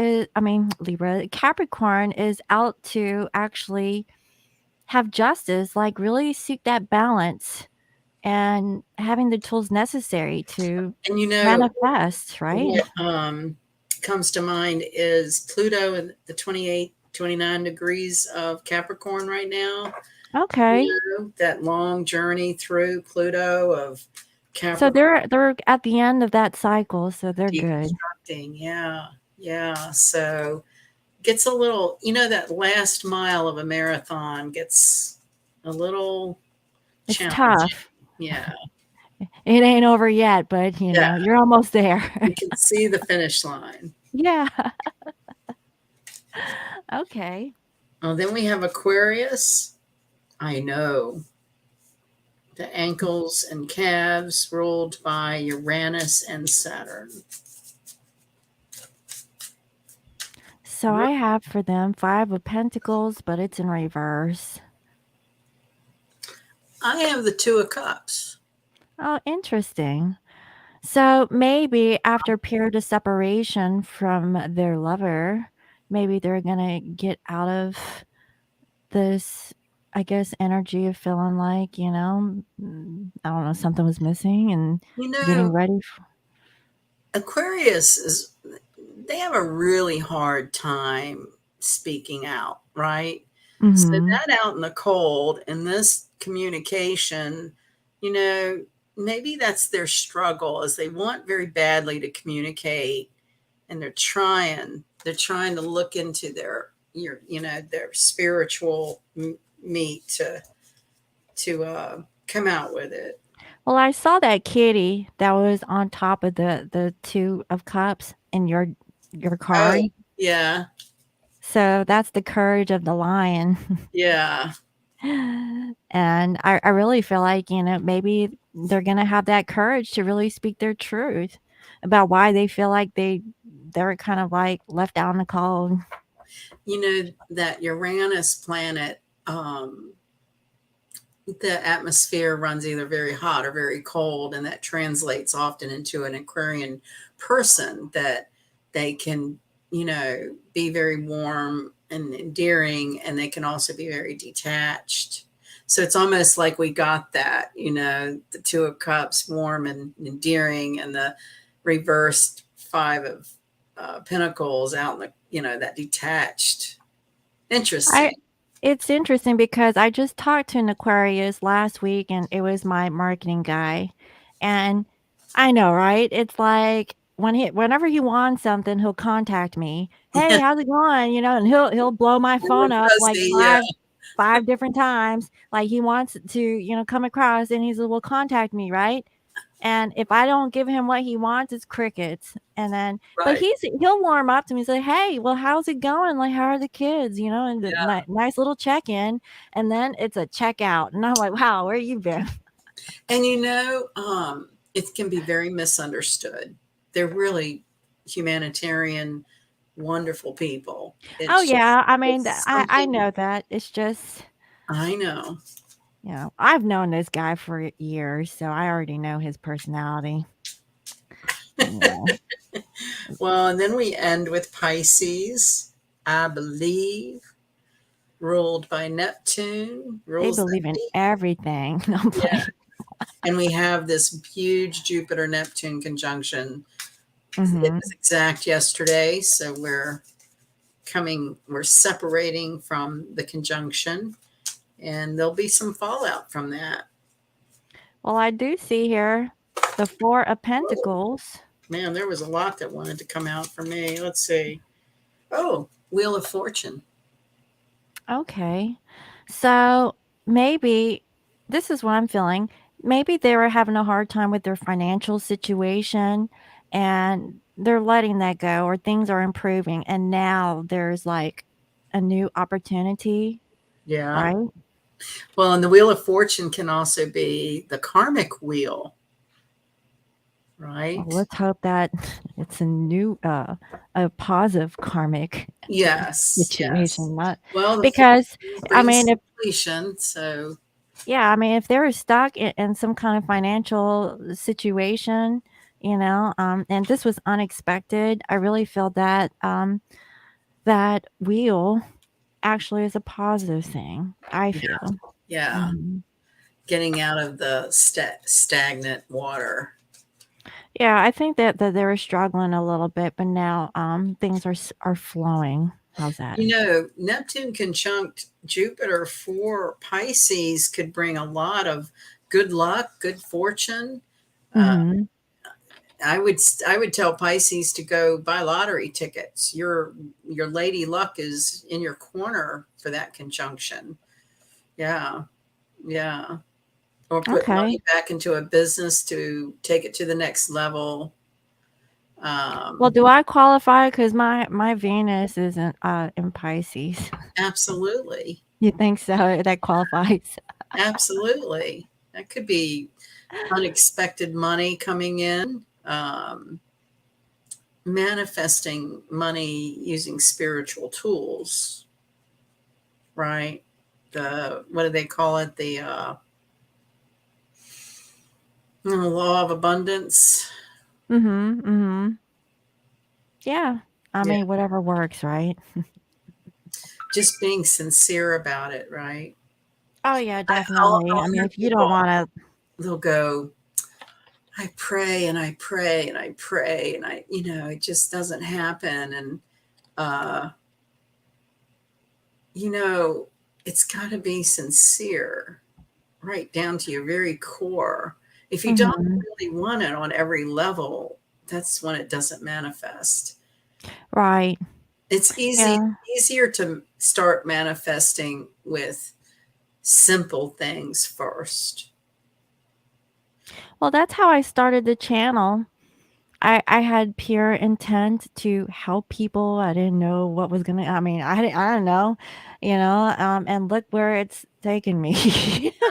Capricorn is out to actually have justice, like really seek that balance and having the tools necessary to And you know, manifest, right? what comes to mind is Pluto in the 28, 29 degrees of Capricorn right now. Okay. You know, that long journey through Pluto of So Capricorn they're at the end of that cycle, so they're good. deconstructing. Yeah. Yeah. So gets a little, that last mile of a marathon gets a little It's challenging. tough. Yeah. It ain't over yet, but Yeah. you're almost there. You can see the finish line. Yeah. Okay. Oh, then we have Aquarius. I know. The ankles and calves ruled by Uranus and Saturn. So I have for them 5 of Pentacles, but it's in reverse. I have the Two of Cups. Oh, interesting. So maybe after a period of separation from their lover, maybe they're gonna get out of this, I guess, energy of feeling like, I don't know, something was missing and You getting know, ready. Aquarius they have a really hard time speaking out, right? So Mm-hmm. that out in the cold and this communication, you know, maybe that's their struggle is they want very badly to communicate and they're trying to look into their spiritual meat to come out with it. Well, I saw that kitty that was on top of the 2 of Cups in your Oh, card. yeah. So that's the courage of the lion. Yeah. And I really feel like, maybe they're gonna have that courage to really speak their truth about why they feel like they're kind of like left out in the cold. That Uranus planet, the atmosphere runs either very hot or very cold, and that translates often into an Aquarian person that they can, be very warm and endearing, and they can also be very detached. So it's almost like we got that, the Two of Cups, warm and endearing, and the reversed Five of Pentacles out in that detached. I Interesting. It's interesting because I just talked to an Aquarius last week and it was my marketing guy. And I know, right? It's like whenever he wants something, he'll contact me. Hey, how's it going? And he'll blow my phone Really up like fussy, yeah. five different times. Like he wants to, come across and he's like, well, contact me, right? And if I don't give him what he wants, it's crickets. And then, but Right. he'll warm up to me and say, "Hey, well, how's it going? Like, how are the kids? And the Yeah. nice little check in." And then it's a check out, and I'm like, "Wow, where you been?" And it can be very misunderstood. They're really humanitarian, wonderful people. Oh It's just, yeah, I mean, it's I something know that. It's just, I know. I've known this guy for years, so I already know his personality. Yeah, Well, and then we end with Pisces, I believe, ruled by Neptune, they rules the believe in deep. everything. I'm Yeah. like, And we have this huge Jupiter Neptune conjunction. It mm-hmm. was exact yesterday, so we're separating from the conjunction, and there'll be some fallout from that. Well, I do see here. The Four of Pentacles. Man, there was a lot that wanted to come out for me. Let's see. Oh, Wheel of Fortune. Okay. So maybe this is what I'm feeling. Maybe they were having a hard time with their financial situation and they're letting that go, or things are improving. And now there's like a new opportunity, Yeah. right? Well, and the Wheel of Fortune can also be the karmic wheel, Well, right? let's hope that it's a positive karmic Yes, yes. situation, not Well, the because, fortune I brings mean, if completion, so yeah, I mean, if they were stuck in some kind of financial situation, and this was unexpected, I really feel that that wheel actually is a positive thing. I yeah, feel. yeah. Mhm. Getting out of the stagnant water. Yeah, I think that they were struggling a little bit, but now things are flowing. How's that? You know, Neptune conjunct Jupiter for Pisces could bring a lot of good luck, good fortune. Uh, Mhm. I would tell Pisces to go buy lottery tickets. Your lady luck is in your corner for that conjunction. Yeah, yeah. Or put Okay. money back into a business to take it to the next level. Well, Um, do I qualify? Because my Venus isn't in Pisces. absolutely, You think so? That qualifies? absolutely. That could be unexpected money coming in. Manifesting money using spiritual tools, right? The what do they call it? The law of abundance. Mhm. Mhm. Yeah. I Yeah, mean, whatever works, right? just being sincere about it, right? Oh, yeah, I'll, definitely. I'll I mean, hear if you don't people. wanna They'll go, I pray and I pray and I pray and it just doesn't happen. And uh, you know, it's got to be sincere, right down to your very core. If you don't mhm. really want it on every level, that's when it doesn't manifest. Right. It's Yeah. easier to start manifesting with simple things first. Well, that's how I started the channel. I had pure intent to help people. I didn't know what was gonna I mean, I don't know, and look where it's taken me.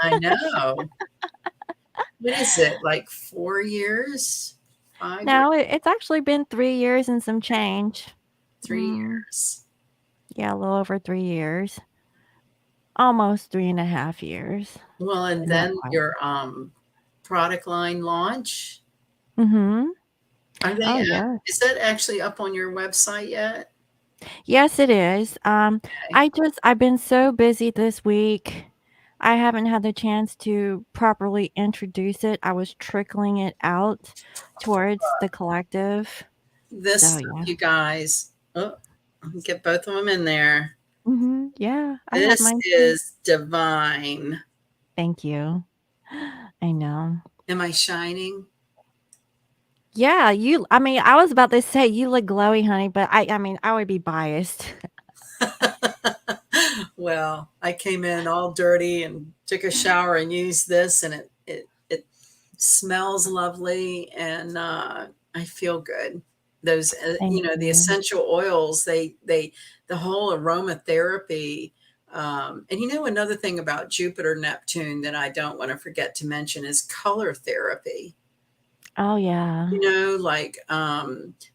I know. What is it, like 4 years? 5 years? No, it's actually been 3 years and some change. Three Mm, years. yeah, a little over 3 years. Almost 3.5 years, Well, and but not then quite. your product line launch. Mhm. Are they Oh, yeah. is that actually up on your website yet? Yes, it is. Okay. I've been so busy this week. I haven't had the chance to properly introduce it. I was trickling it out towards the collective. This So, stuff, yeah. you guys. Oh, get both of them in there. Mhm. Yeah, I have This mine too. is divine. Thank you. I know. Am I shining? Yeah, I mean, I was about to say you look glowy, honey, but I mean, I would be biased. Well, I came in all dirty and took a shower and used this, and it smells lovely, and I feel good. Those Thank the you. essential oils, the whole aromatherapy. And another thing about Jupiter Neptune that I don't want to forget to mention is color therapy. Oh, yeah. Like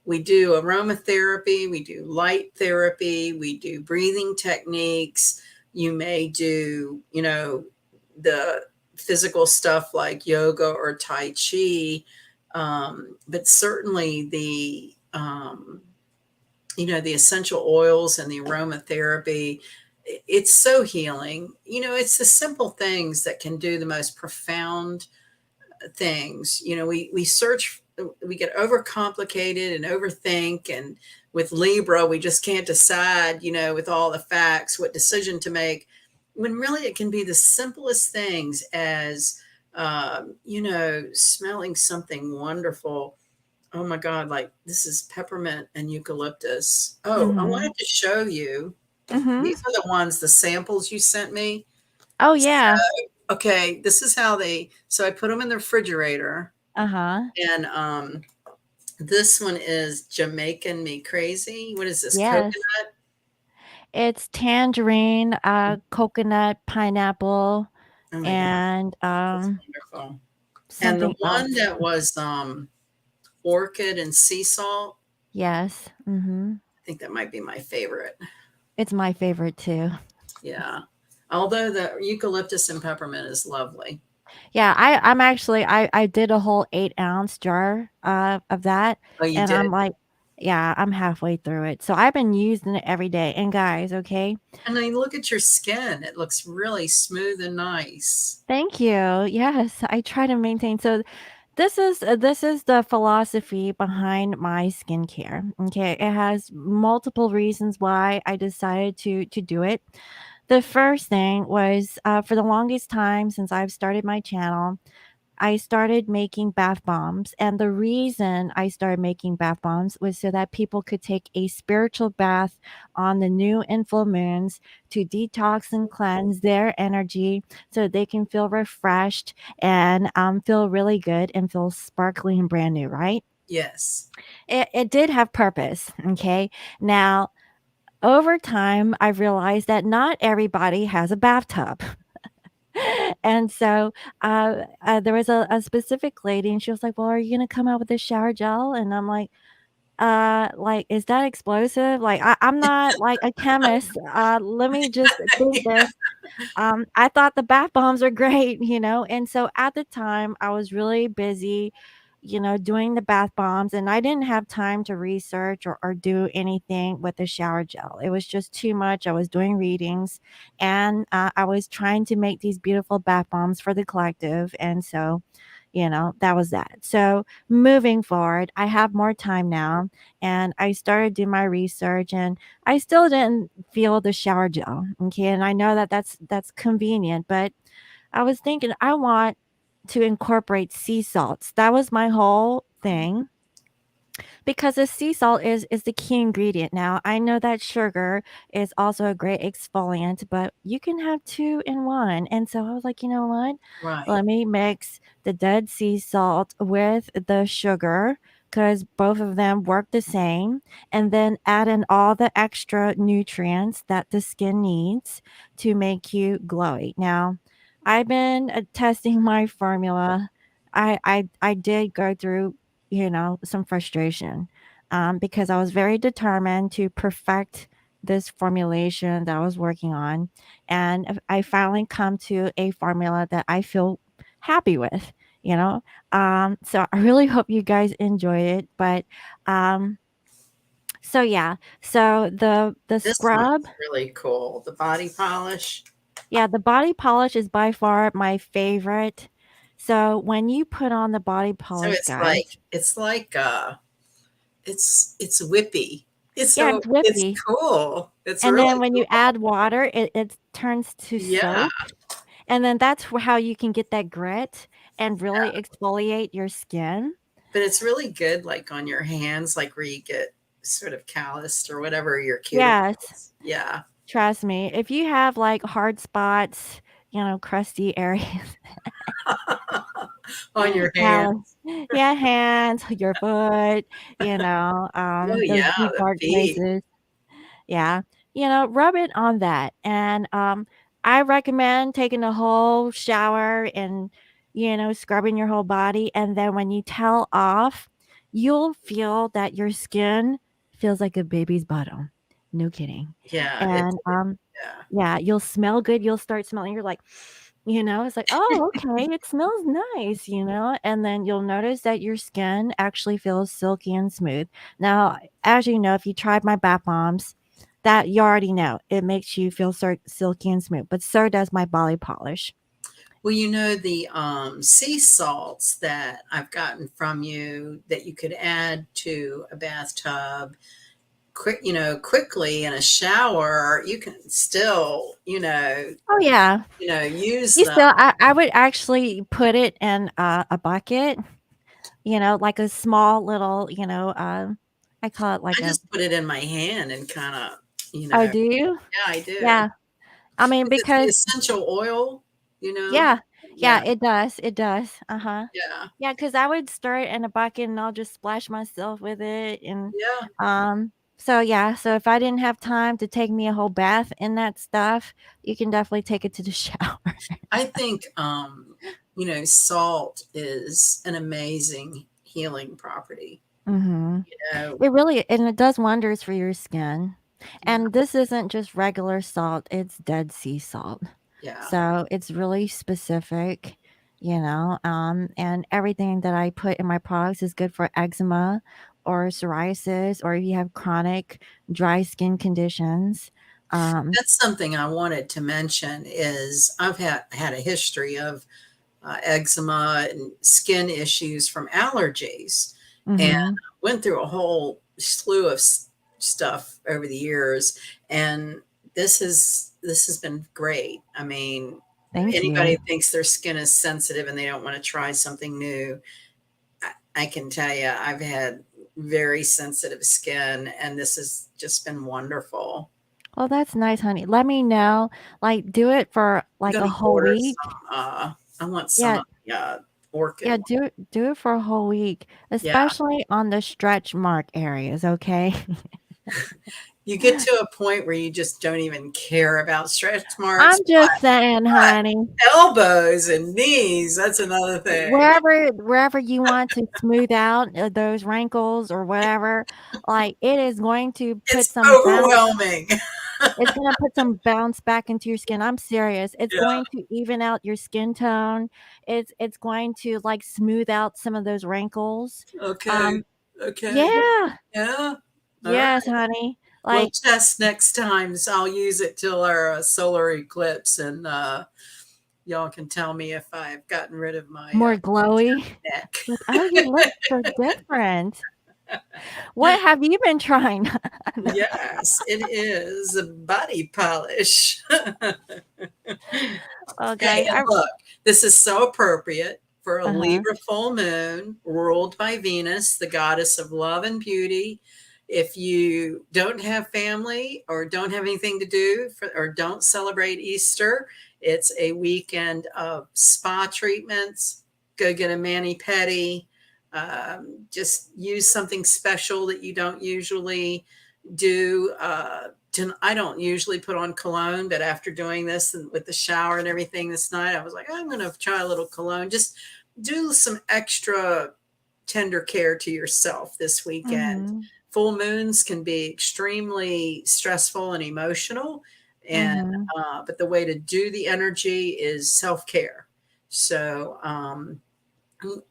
we do aromatherapy, we do light therapy, we do breathing techniques. You may do, the physical stuff like yoga or Tai Chi. But certainly the essential oils and the aromatherapy, it's so healing. It's the simple things that can do the most profound things. We search, we get overcomplicated and overthink, and with Libra, we just can't decide, with all the facts, what decision to make. When really it can be the simplest things as smelling something wonderful. Oh my God, like this is peppermint and eucalyptus. Oh, I Mhm. wanted to show you. These Mhm. are the ones, the samples you sent me. Oh, So, yeah. okay, this is how so I put them in the refrigerator, Uh-huh. and this one is Jamaican Me Crazy. What is this? Yes. Coconut? It's tangerine, coconut, pineapple, Oh my God, and, that's wonderful. And the something one else. that was orchid and sea salt, Yes. Mhm. I think that might be my favorite. It's my favorite too. Yeah. Although the eucalyptus and peppermint is lovely. Yeah, I'm actually I did a whole 8-ounce jar, of that, Oh, you and did? I'm like yeah, I'm halfway through it. So I've been using it every day, and guys, okay? And then look at your skin. It looks really smooth and nice. Thank you. Yes, I try to maintain so this is the philosophy behind my skincare, okay? It has multiple reasons why I decided to do it. The first thing was, for the longest time since I've started my channel, I started making bath bombs, and the reason I started making bath bombs was so that people could take a spiritual bath on the new and full moons to detox and cleanse their energy so they can feel refreshed and feel really good and feel sparkly and brand new, right? Yes. It did have purpose, okay? Now, over time, I've realized that not everybody has a bathtub. And so, there was a specific lady, and she was like, "Well, are you gonna come out with this shower gel?" And I'm like, is that explosive? Like, I'm not like a chemist. Let me just think this. I thought the bath bombs are great, and so at the time, I was really busy, doing the bath bombs, and I didn't have time to research or do anything with the shower gel. It was just too much. I was doing readings, and I was trying to make these beautiful bath bombs for the collective, and so that was that. So moving forward, I have more time now, and I started doing my research, and I still didn't feel the shower gel. Okay, and I know that that's convenient, but I was thinking I want to incorporate sea salts. That was my whole thing because the sea salt is the key ingredient. Now, I know that sugar is also a great exfoliant, but you can have 2 in 1, and so I was like, "You know what? Right. Let me mix the dead sea salt with the sugar because both of them work the same, and then add in all the extra nutrients that the skin needs to make you glowy." Now, I've been, testing my formula. I did go through some frustration because I was very determined to perfect this formulation that I was working on. And I finally come to a formula that I feel happy with, you know. So I really hope you guys enjoy it. But um, so yeah, so the This one scrub, is really cool. The body polish. yeah, the body polish is by far my favorite. So when you put on the body So polish, guys, it's whippy. yeah, it's It's whippy. cool. It's And really then when you cool. add water, it turns to Yeah. soap, and then that's how you can get that grit and really exfoliate your skin. But it's really good like on your hands, like where you get sort of calloused or whatever your Yes, cuticles. Yeah. trust me. If you have, like, hard spots, crusty areas, On your yeah, hands. yeah, hands, your foot, Oh those yeah, deep, the dark feet. places. Yeah. Rub it on that. And I recommend taking a whole shower and, scrubbing your whole body. And then when you towel off, you'll feel that your skin feels like a baby's bottom. No kidding. Yeah, And yeah. yeah, you'll smell good. You'll start smelling. You're like, it's like, oh, okay, it smells nice, and then you'll notice that your skin actually feels silky and smooth. Now, as you know, if you tried my bath bombs, that you already know it makes you feel silky and smooth, but so does my body polish. Well, the sea salts that I've gotten from you that you could add to a bathtub quickly in a shower, you can still, Oh, yeah. use You them. still I would actually put it in a bucket, like a small little, I call it I like a just put it in my hand and kind of, oh, do you? yeah, I do. Yeah. I mean, It's the because essential oil, you know? yeah. Yeah, Yeah, it does, it does. Uh-huh. yeah, Yeah, because I would stir it in a bucket and I'll just splash myself with it yeah. so yeah, so if I didn't have time to take me a whole bath in that stuff, you can definitely take it to the shower. I think, salt is an amazing healing property. Mhm. You know, It really and it does wonders for your skin. yeah, And this isn't just regular salt, it's Dead Sea salt. yeah. So it's really specific, and everything that I put in my products is good for eczema or psoriasis or if you have chronic dry skin conditions. Um, That's something I wanted to mention is I've had a history of eczema and skin issues from allergies, and mhm. went through a whole slew of stuff over the years. And this has been great. I mean, Thank anybody you. who thinks their skin is sensitive and they don't want to try something new, I can tell you, I've had very sensitive skin, and this has just been wonderful. Well, that's nice, honey. Let me know. Like, do it for I'm like going a to whole order week. some. I want some Yeah, of the orchid yeah, one. do it for a whole week, Yeah. especially on the stretch mark areas, okay? You get to a point where you just don't even care about stretch marks, I'm just saying, but honey. elbows and knees, that's another thing. Wherever you want to smooth out those wrinkles or whatever, like it is going to put It's some bounce. overwhelming. It's gonna put some bounce back into your skin. I'm serious. It's Yeah. going to even out your skin tone. It's going to like smooth out some of those wrinkles. Okay. Um, Okay. yeah, Yeah. All right. yes, honey. We'll Like test next time. So I'll use it till our solar eclipse, and y'all can tell me if I've gotten rid of my more glowy. neck. Like, oh, you look so different. What have you been trying? Yes, it is a body polish. Oh, Hey, guys, and look, this is so appropriate for a uh-huh. Libra full moon ruled by Venus, the goddess of love and beauty. If you don't have family or don't have anything to do or don't celebrate Easter, it's a weekend of spa treatments. Go get a mani pedi. Just use something special that you don't usually do. I don't usually put on cologne, but after doing this and with the shower and everything this night, I was like, I'm going to try a little cologne. Just do some extra tender care to yourself this weekend. Mhm. Full moons can be extremely stressful and emotional, and Mhm. but the way to do the energy is self care. So,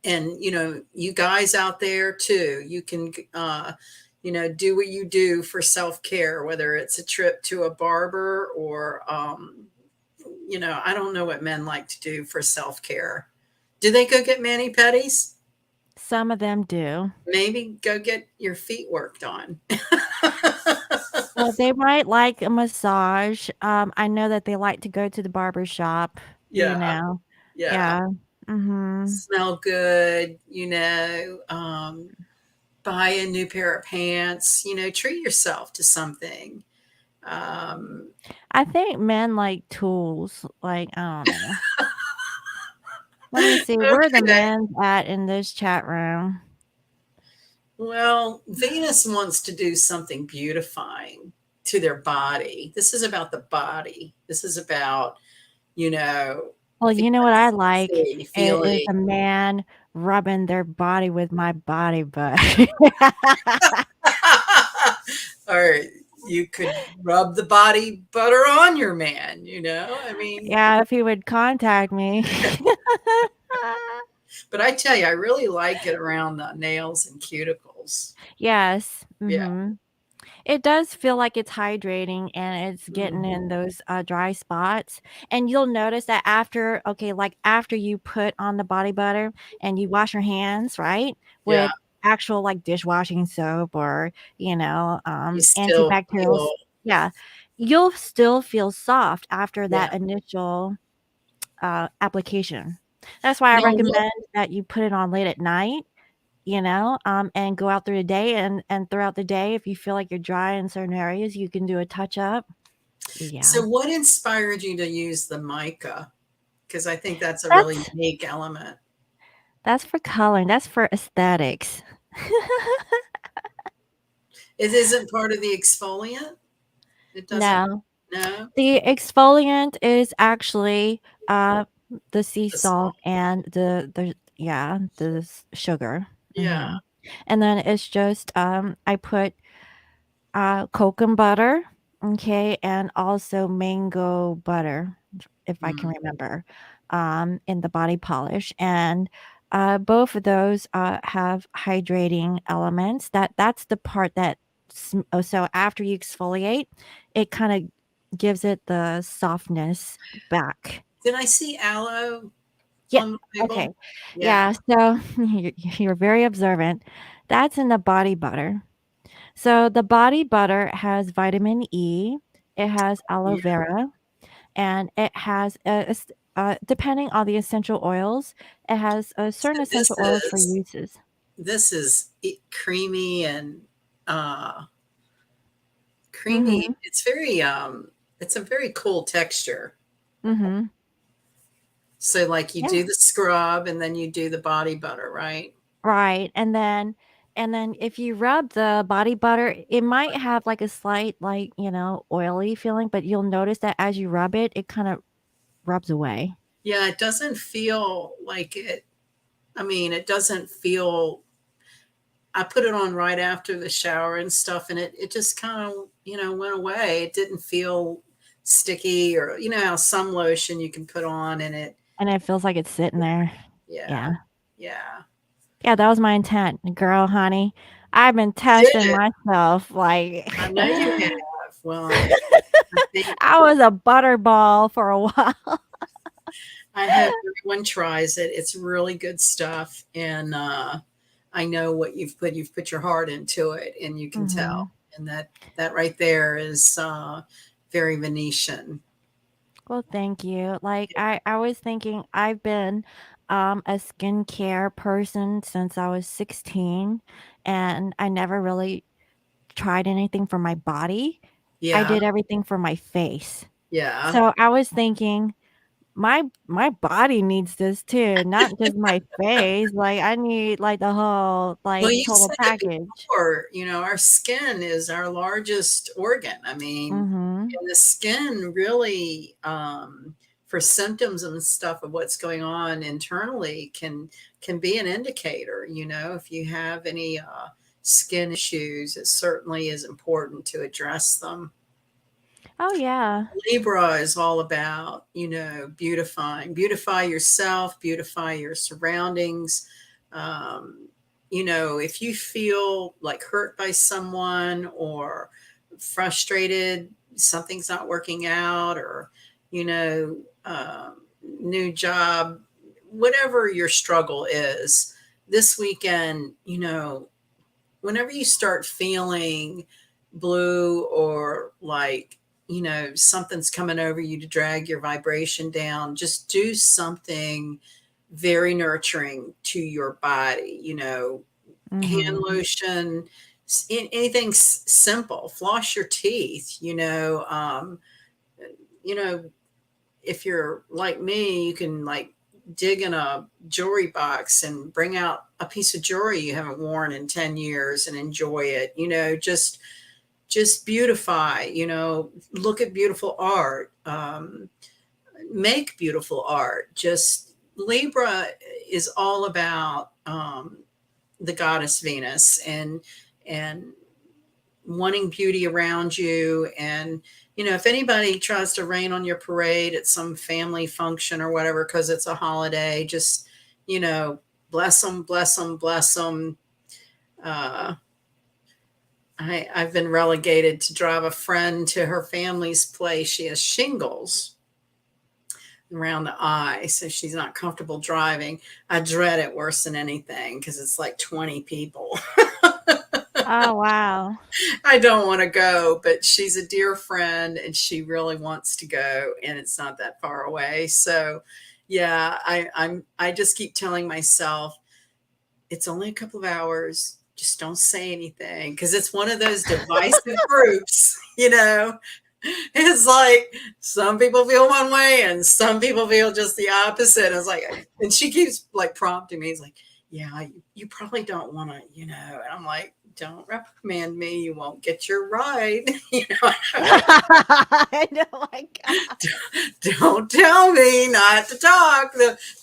and you guys out there too, you can do what you do for self-care, whether it's a trip to a barber or I don't know what men like to do for self-care. Do they go get mani pedis? Some of them do. Maybe go get your feet worked on. Well, they might like a massage. I know that they like to go to the barber shop, you Yeah, know. yeah. Yeah. Mhm. Smell good, buy a new pair of pants, treat yourself to something. um I think men like tools. Like, I don't know. Let me see. Where are the okay. men at in this chat room? Well, Venus wants to do something beautifying to their body. This is about the body. This is about, you know, Well, feeling you know what I like sexy, is feeling. a man rubbing their body with my body butt. Or you could rub the body butter on your man, I mean, Yeah, if he would contact me. but I tell you, I really like it around the nails and cuticles. Yes. Yeah. Mhm. It does feel like it's hydrating and it's getting in Mhm. those, dry spots, and you'll notice that after you put on the body butter and you wash your hands, right, Yeah. with actual like dishwashing soap or, You still antibacterials. feel, Yeah. You'll still feel soft after yeah. that initial application. That's why I Now, what, recommend that you put it on late at night, and go out through the day and throughout the day, if you feel like you're dry in certain areas, you can do a touch up. Yeah. so what inspired you to use the mica? Because I think that's a really That's unique element. that's for coloring. That's for aesthetics. It isn't part of the exfoliant? It doesn't, No. no? The exfoliant is actually the sea The salt. salt and the sugar. Yeah. And then it's just I put cocoa butter, okay, and also mango butter, if I can Mm. remember, in the body polish. And both of those have hydrating elements. That's the part that so after you exfoliate, it kind of gives it the softness back. Did I see aloe Yeah. on the label? Okay. Yeah. Yeah. So you're very observant. That's in the body butter. So the body butter has vitamin E, it has aloe Yeah. vera, and it has depending on the essential oils, it has So certain essential oils for uses. this is creamy and uh creamy. Mhm. It's a very cool texture. Mhm. So like you Yeah. do the scrub and then you do the body butter, right? Right. And then if you rub the body butter, it might have like a slight like, oily feeling, but you'll notice that as you rub it, it kind of rubs away. Yeah, it doesn't feel like it. I mean, it doesn't feel. I put it on right after the shower and stuff, and it just kind of, went away. It didn't feel sticky, or how some lotion you can put on and it. And it feels like it's sitting there. Yeah. Yeah. Yeah. Yeah, that was my intent, girl, honey. I've been Did testing it. myself, like I know you have. Well, I think I was a butterball for a while. I hope everyone tries it. It's really good stuff, and I know what You've put your heart into it, and you can tell. Mhm. And that right there is very Venetian. Well, thank you. Like, I was thinking I've been, a skincare person since I was 16, and I never really tried anything for my body. I Yeah, did everything for my face. yeah. So, I was thinking my body needs this too, not just my face, like, I need, like, the whole, Well, like, you total said it package. before. Our skin is our largest organ. I mean, Mhm. and the skin really, for symptoms and stuff of what's going on internally, can be an indicator. If you have any skin issues, it certainly is important to address them. Oh, yeah. Libra is all about, beautify yourself, beautify your surroundings. Um, if you feel like hurt by someone or frustrated, something's not working out, or, new job, whatever your struggle is, this weekend, whenever you start feeling blue, or like, something's coming over you to drag your vibration down, just do something very nurturing to your body, hand Mhm. lotion, anything simple, floss your teeth, you know if you're like me, you can like dig in a jewelry box and bring out a piece of jewelry you haven't worn in 10 years and enjoy it. Just beautify, look at beautiful art, make beautiful art. Just Libra is all about the goddess Venus, and wanting beauty around you. And if anybody tries to rain on your parade at some family function or whatever because it's a holiday, just, you know bless them, bless them, bless them. uh, I've been relegated to drive a friend to her family's place. She has shingles, around the eye, so she's not comfortable driving. I dread it worse than anything because it's like 20 people. Oh, wow. I don't want to go, but she's a dear friend and she really wants to go, and it's not that far away. So, yeah, I just keep telling myself it's only a couple of hours. Just don't say anything because it's one of those divisive groups, you know. It's like some people feel one way and some people feel just the opposite. It's like, and she keeps like prompting me. It's like, yeah, you probably don't want to, you know. And I'm like, don't reprimand me. You won't get your ride. You know, I know, my God. don't tell me not to talk.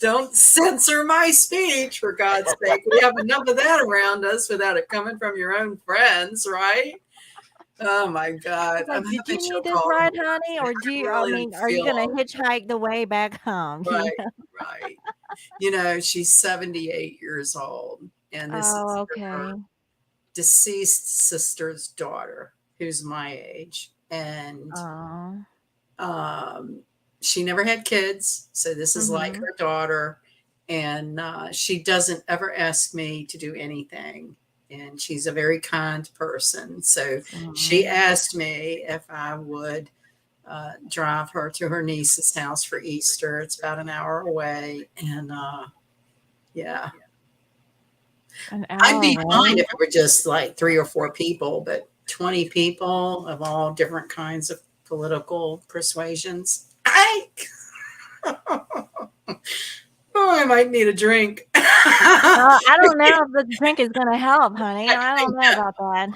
Don't censor my speech, for God's sake. We have enough of that around us without it coming from your own friends, right? Oh my God. It's I'm like, "Did hoping you she'll need this call ride, tomorrow. honey? Or do I you I really mean, are you feel gonna all hitchhike the way back home?" You right, know? right. You know, she's 78 years old, and this is Oh, her okay. deceased sister's daughter, who's my age. And Oh. um, she never had kids, so this is like Mhm. her daughter. And she doesn't ever ask me to do anything. And she's a very kind person. So she Mhm. asked me if I would drive her to her niece's house for Easter. It's about an hour away. And yeah, An I'd hour be fine away? if it were just like 3 or 4 people, but 20 people of all different kinds of political persuasions. Oh, I might need a drink. I don't know if the drink is gonna help, honey. I don't know about that.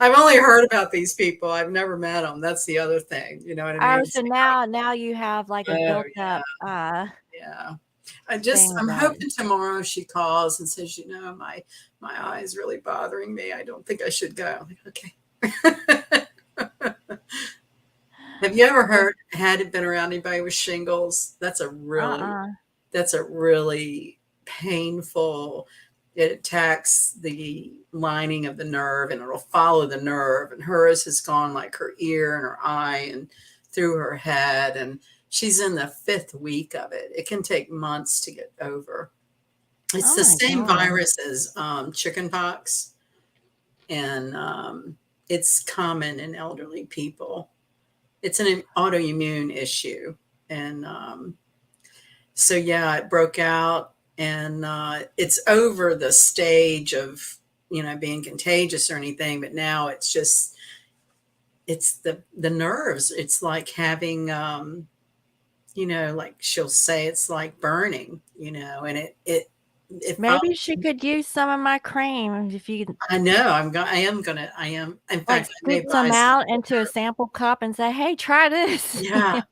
I've only heard about these people. I've never met them. That's the other thing. You know what I mean? Oh, It's so like, now you have, like, a oh, built up, yeah. thing I'm about it. hoping tomorrow she calls and says, you know, my eye is really bothering me. I don't think I should go. I'm like, okay. Have you ever Yeah. had been around anybody with shingles? Uh-uh. That's a really painful. It attacks the lining of the nerve and it'll follow the nerve. And hers has gone like her ear and her eye and through her head. And she's in the 5th week of it. It can take months to get over. It's Oh the my same god. virus as chickenpox, and it's common in elderly people. It's an autoimmune issue. And so, yeah, it broke out, and it's over the stage of, you know, being contagious or anything, but now it's just, it's the nerves. It's like having, you know, like she'll say it's like burning, you know, and it Maybe she could use some of my cream if you could, I know. I am. In like, fact, I may scoop buy some some out for into a her. sample cup and say, "Hey, try this." Yeah,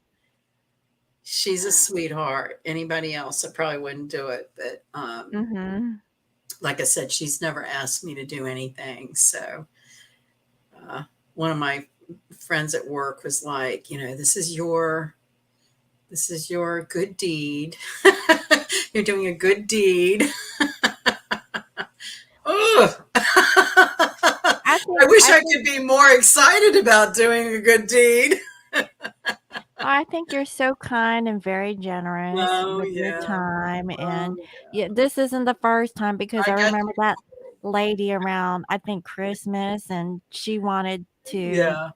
she's a sweetheart. Anybody else, I probably wouldn't do it. But Mhm. like I said, she's never asked me to do anything. So uh, one of my friends at work was like, you know, this is your good deed. You're doing a good deed. Ugh. I I think wish I I think could be more excited about doing a good deed. I think you're so kind and very generous Oh, with your yeah. time, Oh, and yeah, this isn't the first time because I I got remember that lady around, I think, Christmas, and she wanted you. to, Yeah,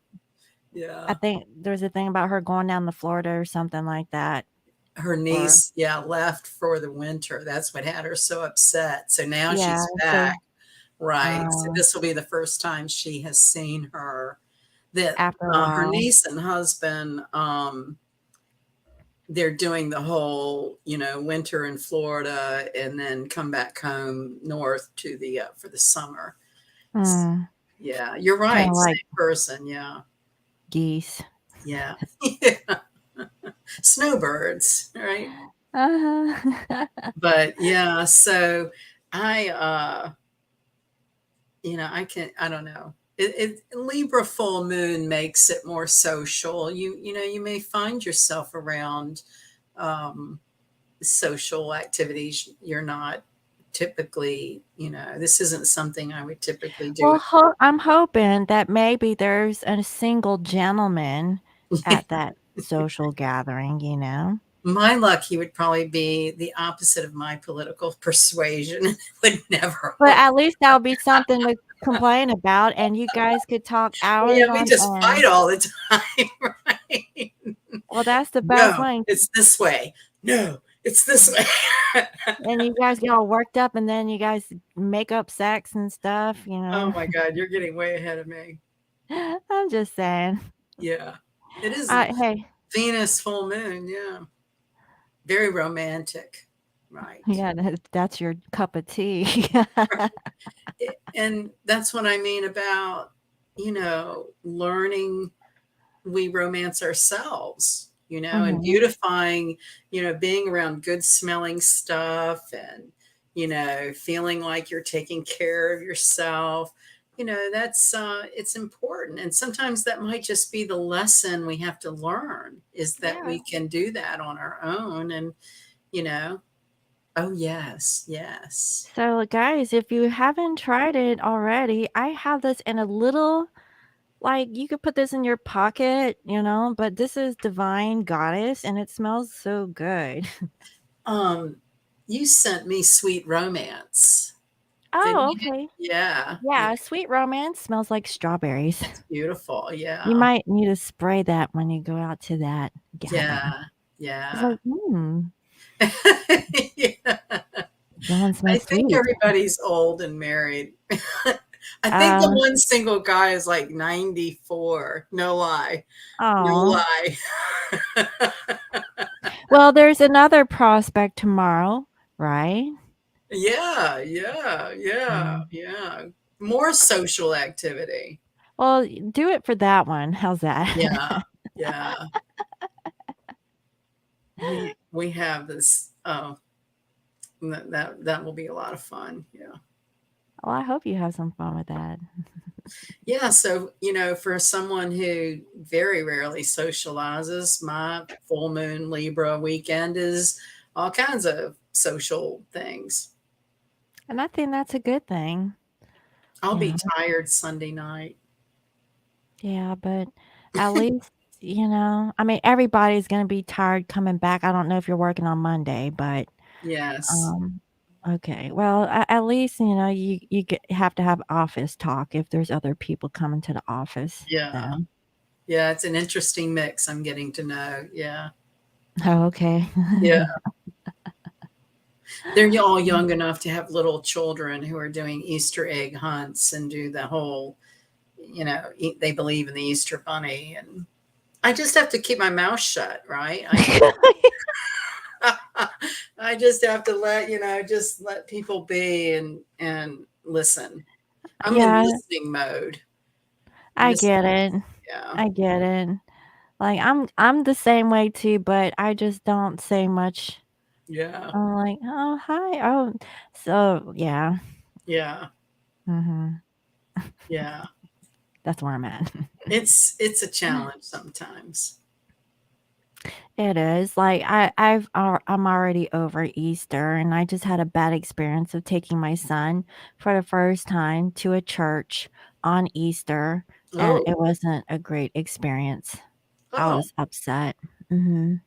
I yeah. think there was a thing about her going down to Florida or something like that, Her or niece, yeah, left for the winter. That's what had her so upset. So now yeah, she's so, back. Right. So um, this will be the first time she has seen her. That after a her while. niece and husband, they're doing the whole, you know, winter in Florida and then come back home north to the for the summer. Mm, Yeah, you're kinda right. like Same person. Yeah, geese. yeah, yeah. Snowbirds, right? Uh-huh. But yeah, so I, you know, I don't know. Libra full moon makes it more social. You know, you may find yourself around um, social activities you're not typically, you know, this isn't something I would typically do. Well, I'm hoping that maybe there's a single gentleman at that. social gathering, you know. My luck, he would probably be the opposite of my political persuasion. It would never But work. at least that'll be something to complain about, and you guys could talk Yeah, hours we on just fight end. all the time, right? Well, that's the best No, one. it's this way. No, it's this way. And you guys get all worked up, and then you guys make up sex and stuff, you Oh know. my God, you're getting way ahead of me. I'm just saying. Yeah, it is a Hey, Venus full moon. Yeah, very romantic, right? yeah, that's your cup of tea. And that's what I mean about, learning. We romance ourselves, and Mhm. beautifying, being around good smelling stuff, and, feeling like you're taking care of yourself. That's it's important. And sometimes that might just be the lesson we have to learn, is that Yeah. we can do that on our own. And, you know, oh, yes, yes. So, guys, if you haven't tried it already, I have this in a little, like, you could put this in your pocket, you know, but this is Divine Goddess and it smells so good. Um, you sent me Sweet Romance, didn't Oh, you? okay. Yeah, yeah, Yeah, Sweet Romance smells like strawberries. it's beautiful. You Yeah, might need to spray that when you go out to that gathering. yeah, It's yeah. like, Yeah. someone I smells think sweet. everybody's old and married. I think the Uh, one single guy is like 94. No lie. No oh. lie. Well, there's another prospect tomorrow, right? Yeah, yeah, yeah, Mm. yeah. More social activity. Well, do it for that one. How's that? Yeah, yeah. We have this. Oh, that will be a lot of fun. Yeah. Well, I hope you have some fun with that. Yeah, so, for someone who very rarely socializes, my full moon Libra weekend is all kinds of social things. And I think that's a good thing, I'll you be know. tired Sunday night. Yeah, but at least, I mean, everybody's gonna be tired coming back. I don't know if you're working on Monday, but Yes. um okay. Well, at least, have to have office talk if there's other people coming to the office Yeah. then. Yeah, it's an interesting mix I'm getting to know. Yeah. Oh, okay. Yeah. They're all young enough to have little children who are doing Easter egg hunts and do the whole, they believe in the Easter bunny. And I just have to keep my mouth shut, right? I just have to just let people be and listen. I'm in Yeah, listening mode. I Listen, get it. yeah, I get it. Like, I'm the same way too, but I just don't say much. yeah, I'm like, "Oh, hi." Oh, so yeah. yeah, Mhm. yeah. That's where I'm at. It's a challenge sometimes. It is. Like, I'm already over Easter, and I just had a bad experience of taking my son for the first time to a church on Easter, and Oh, it wasn't a great experience. I oh, was upset. Mhm.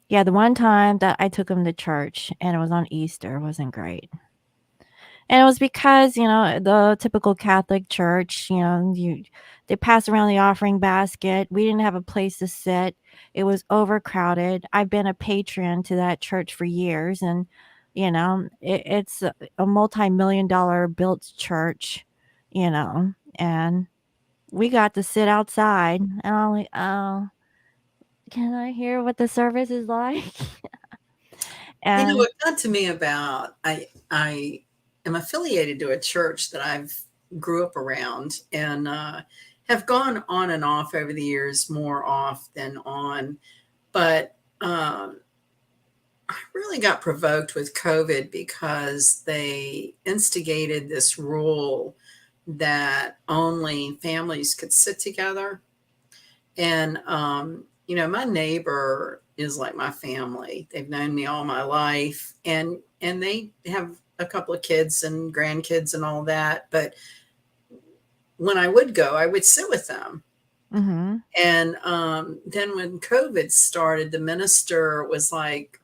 Yeah, the one time that I took him to church and it was on Easter wasn't great. And it was because, the typical Catholic church, they pass around the offering basket. We didn't have a place to sit. It was overcrowded. I've been a patron to that church for years, and it's a multi-million dollar built church, and we got to sit outside, and I'm like, "Oh, can I hear what the service is like?" And what got to me about I am affiliated to a church that I've grew up around, and have gone on and off over the years, more off than on. But I really got provoked with COVID because they instigated this rule that only families could sit together. And, my neighbor is like my family. They've known me all my life, and they have a couple of kids and grandkids and all that. But when I would go, I would sit with them. Mhm. And then when COVID started, the minister was like,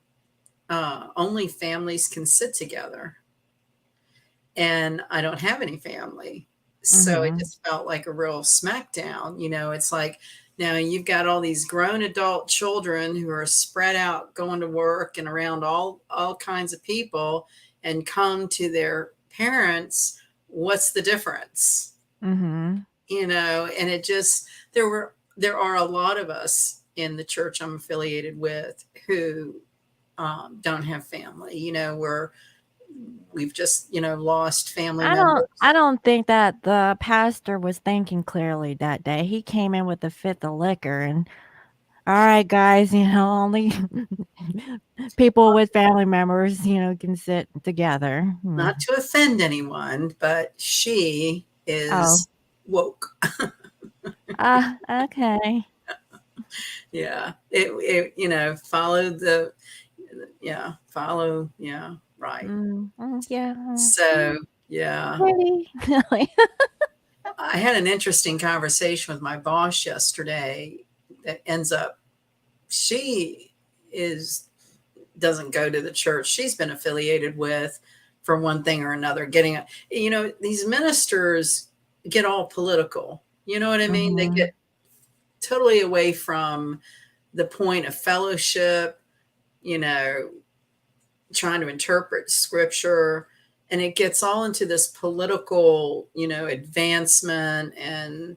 only families can sit together. And I don't have any family. So it Mhm. just felt like a real smackdown. It's like now you've got all these grown adult children who are spread out going to work and around all kinds of people and come to their parents. What's the difference? Mhm. And it just there are a lot of us in the church I'm affiliated with who don't have family. We've just lost family I members. don't think that the pastor was thinking clearly that day. He came in with a fifth of liquor and, "All right, guys, only people with family members, can sit together." Hmm. Not to offend anyone, but she Oh. is woke. Okay. Yeah, it followed the yeah follow yeah right. Yeah. So yeah, Pretty. I had an interesting conversation with my boss yesterday that ends up she is doesn't go to the church she's been affiliated with for one thing or another. These ministers get all political. You know what I mean? They Mhm. get totally away from the point of fellowship, you know, trying to interpret scripture. And it gets all into this political, advancement and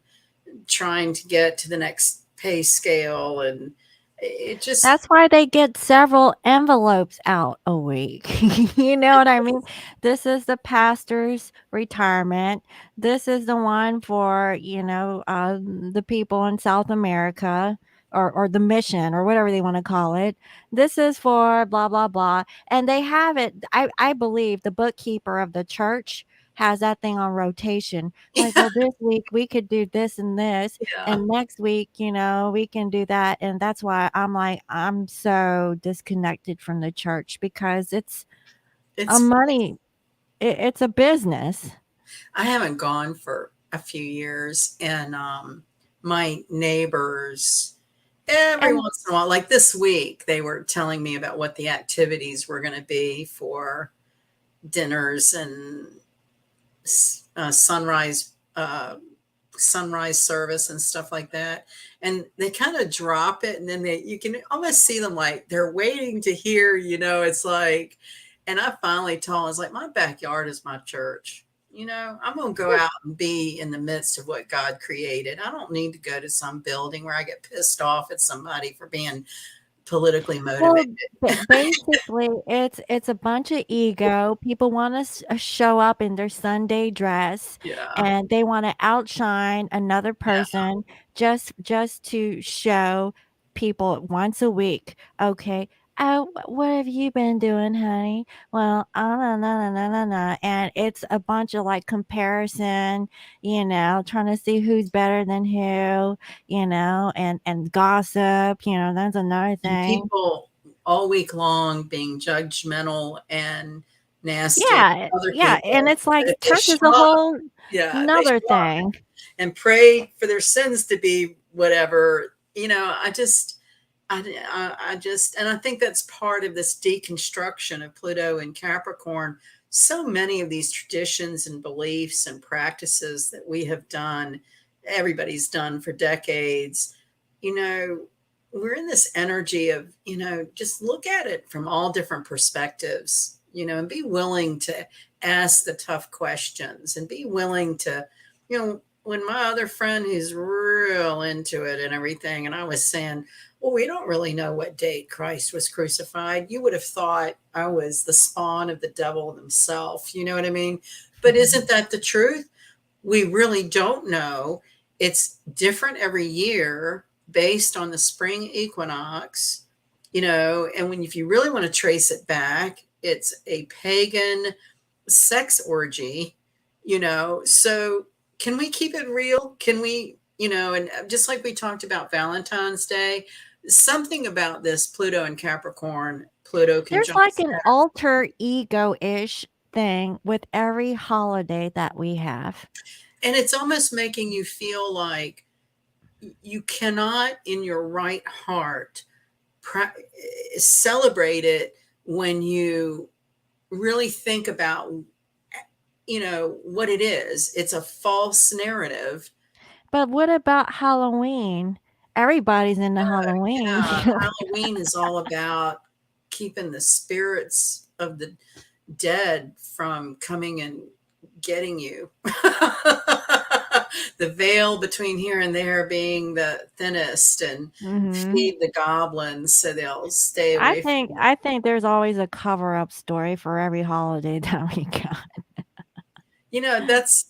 trying to get to the next pay scale. And it just, That's why they get several envelopes out a week. You know what I mean? This is the pastor's retirement. This is the one for, the people in South America or the mission or whatever they want to call it. This is for blah, blah, blah. And they have it. I believe the bookkeeper of the church has that thing on rotation. Like, well, this week we could do this and this, yeah, and next week, we can do that. And that's why I'm like, I'm so disconnected from the church because it's a it's, money, it's a business. I haven't gone for a few years. And my neighbors, every And once in a while, like this week, they were telling me about what the activities were going to be for dinners and sunrise sunrise service and stuff like that. And they kind of drop it, and then you can almost see them like they're waiting to hear. It's like, and I finally told them, I was like, my backyard is my church. I'm going to go out and be in the midst of what God created. I don't need to go to some building where I get pissed off at somebody for being politically well, motivated. basically, it's a bunch of ego. People want to show up in their Sunday dress, Yeah. and they want to outshine another Yeah. person just to show people once a week. Okay. Oh, what have you been doing, honey? Well, no, no, no, no, no, no. And it's a bunch of like comparison, trying to see who's better than who, and gossip, that's another And thing. people all week long being judgmental and nasty Yeah, to other yeah, and people. it's like But if they church is show a up, whole yeah, if they another show up thing. and pray for their sins to be whatever, I just, and I think that's part of this deconstruction of Pluto and Capricorn. So many of these traditions and beliefs and practices that we have done, everybody's done for decades, you know, we're in this energy of, just look at it from all different perspectives, and be willing to ask the tough questions and be willing to, when my other friend who's real into it and everything, and I was saying, well, we don't really know what date Christ was crucified. You would have thought I was the spawn of the devil himself. You know what I mean? But isn't that the truth? We really don't know. It's different every year based on the spring equinox, and if you really want to trace it back, it's a pagan sex orgy, so can we keep it real? Can we, and just like we talked about Valentine's Day, something about this Pluto and Capricorn, Pluto There's conjunct like an Saturn, alter ego-ish thing with every holiday that we have. and it's almost making you feel like you cannot in your right heart celebrate it when you really think about, what it is. It's a false narrative. But what about Halloween? Everybody's into Halloween. Yeah, Halloween is all about keeping the spirits of the dead from coming and getting you. The veil between here and there being the thinnest, and Mhm. feed the goblins so they'll stay I away think from I think there's always a cover-up story for every holiday that we got.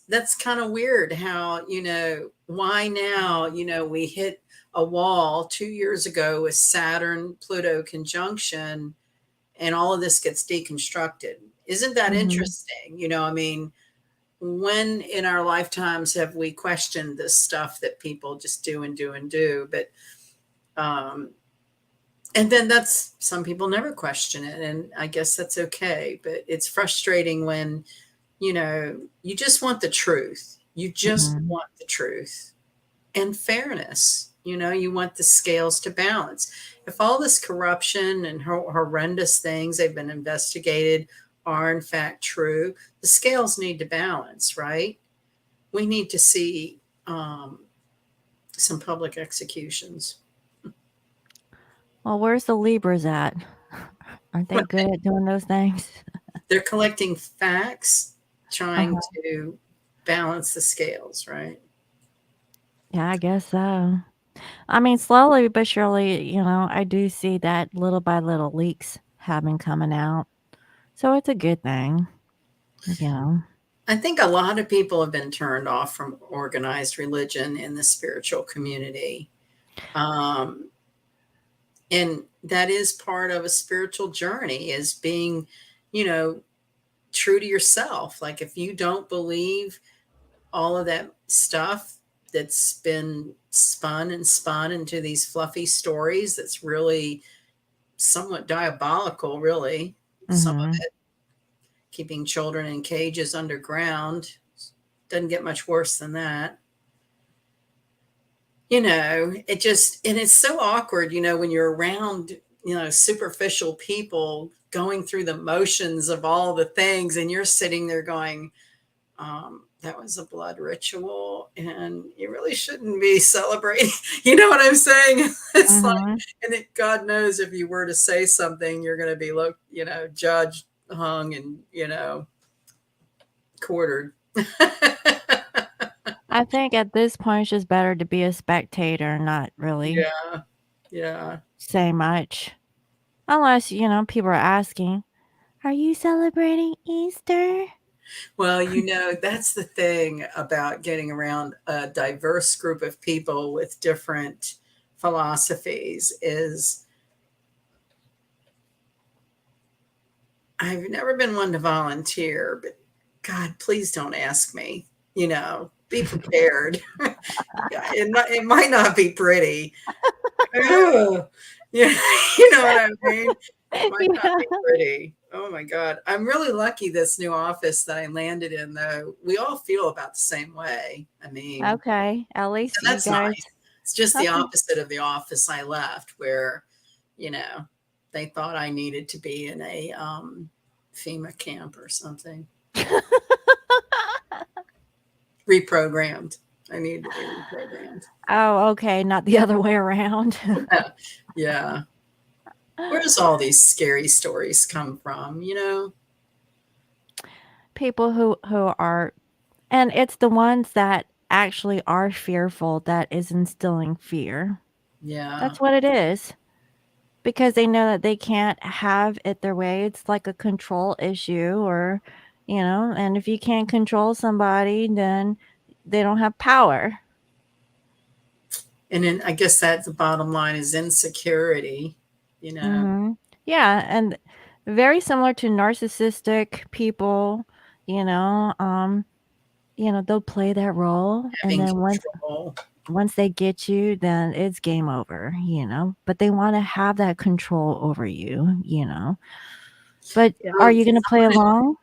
that's kind of weird how, why now, we hit a wall 2 years ago with Saturn Pluto conjunction, and all of this gets deconstructed. Isn't that Mhm. interesting? I mean, when in our lifetimes have we questioned this stuff that people just do and do and do? But um and then that's, some people never question it, and I guess that's okay. But it's frustrating when, you just want the truth. You just Mhm. want the truth and fairness. You want the scales to balance. If all this corruption and horrendous things they've been investigated are in fact true, the scales need to balance, right? We need to see some public executions. Well, where's the Libras at? Aren't they good at doing those things? They're collecting facts, trying Uh-huh. to balance the scales, right? Yeah, I guess so. I mean, slowly but surely, I do see that little by little leaks have been coming out. So it's a good thing, you know. I think a lot of people have been turned off from organized religion in the spiritual community. Um, and that is part of a spiritual journey, is being, you know, true to yourself. Like if you don't believe all of that stuff that's been spun and spun into these fluffy stories, that's really somewhat diabolical, really. Some of Mhm. it, keeping children in cages underground, doesn't get much worse than that. It just, and it's so awkward, when you're around, superficial people going through the motions of all the things, and you're sitting there going, that was a blood ritual and you really shouldn't be celebrating. You know what I'm saying? It's like, Mhm. and God knows if you were to say something, you're going to be looked, judged, hung, and, quartered. I think at this point it's just better to be a spectator and not really Yeah. Yeah. say much. Unless, people are asking, "Are you celebrating Easter?" Well, that's the thing about getting around a diverse group of people with different philosophies is I've never been one to volunteer, but God, please don't ask me. Be prepared. Yeah, it might not be pretty. Ugh. Yeah, you know what I mean? It might not Yeah. be pretty. Oh my God. I'm really lucky this new office that I landed in, though. We all feel about the same way. I mean, Okay. At so least you that's guys. nice. It's just the Okay. opposite of the office I left, where, you know, they thought I needed to be in a FEMA camp or something. Reprogrammed. I needed to be reprogrammed. Oh, okay, not the other way around. Yeah. Where does all these scary stories come from? People who are, and it's the ones that actually are fearful that is instilling fear. Yeah. That's what it is. Because they know that they can't have it their way. It's like a control issue, or, and if you can't control somebody, then they don't have power. And then I guess that's the bottom line, is insecurity, you know, Mhm. Yeah, and very similar to narcissistic people, you know, um, they'll play that role, and having then control. once they get you, then it's game over. But they wanna have that control over you. But are you gonna play Someone along?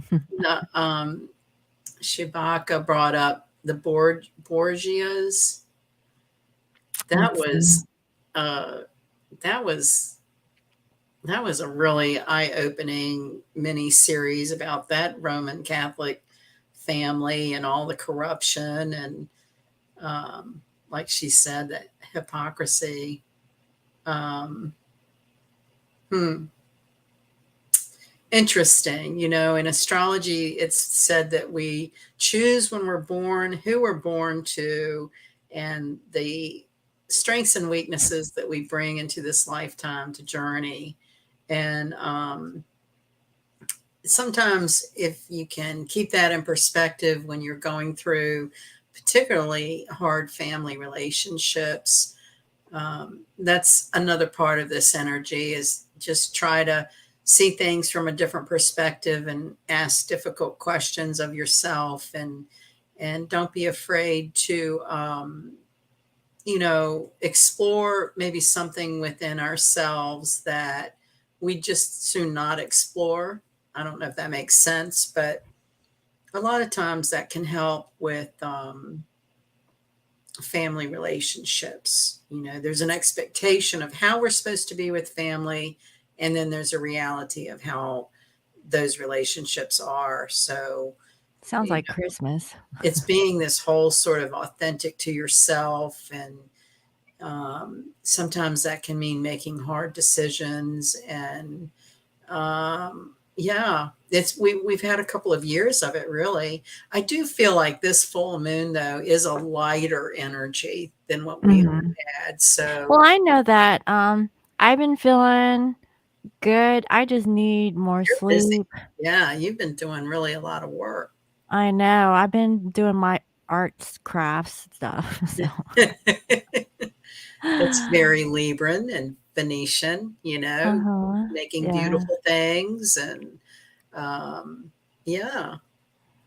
in the, Shibaka brought up the Borgias. that Let's see. was uh, that was that was a really eye-opening mini series about that Roman Catholic family and all the corruption and, like she said, that hypocrisy. Um, hmm. Interesting. In astrology, it's said that we choose when we're born, who we're born to, and the strengths and weaknesses that we bring into this lifetime to journey. And sometimes, if you can keep that in perspective when you're going through particularly hard family relationships, that's another part of this energy is just try to see things from a different perspective and ask difficult questions of yourself, and don't be afraid to explore maybe something within ourselves that we just soon not explore. I don't know if that makes sense, but a lot of times that can help with family relationships. There's an expectation of how we're supposed to be with family, and then there's a reality of how those relationships are. So, Sounds you like know, Christmas. it's being this whole sort of authentic to yourself, and sometimes that can mean making hard decisions. And yeah, we've had a couple of years of it, really. I do feel like this full moon, though, is a lighter energy than what we Mhm. had. So Well, I know that, I've been feeling good. I just need more you're busy. sleep. Yeah, you've been doing really a lot of work. I know. I've been doing my arts, crafts stuff, so It's very Libran and Venetian, Uh-huh. making Yeah. beautiful things. And um, yeah,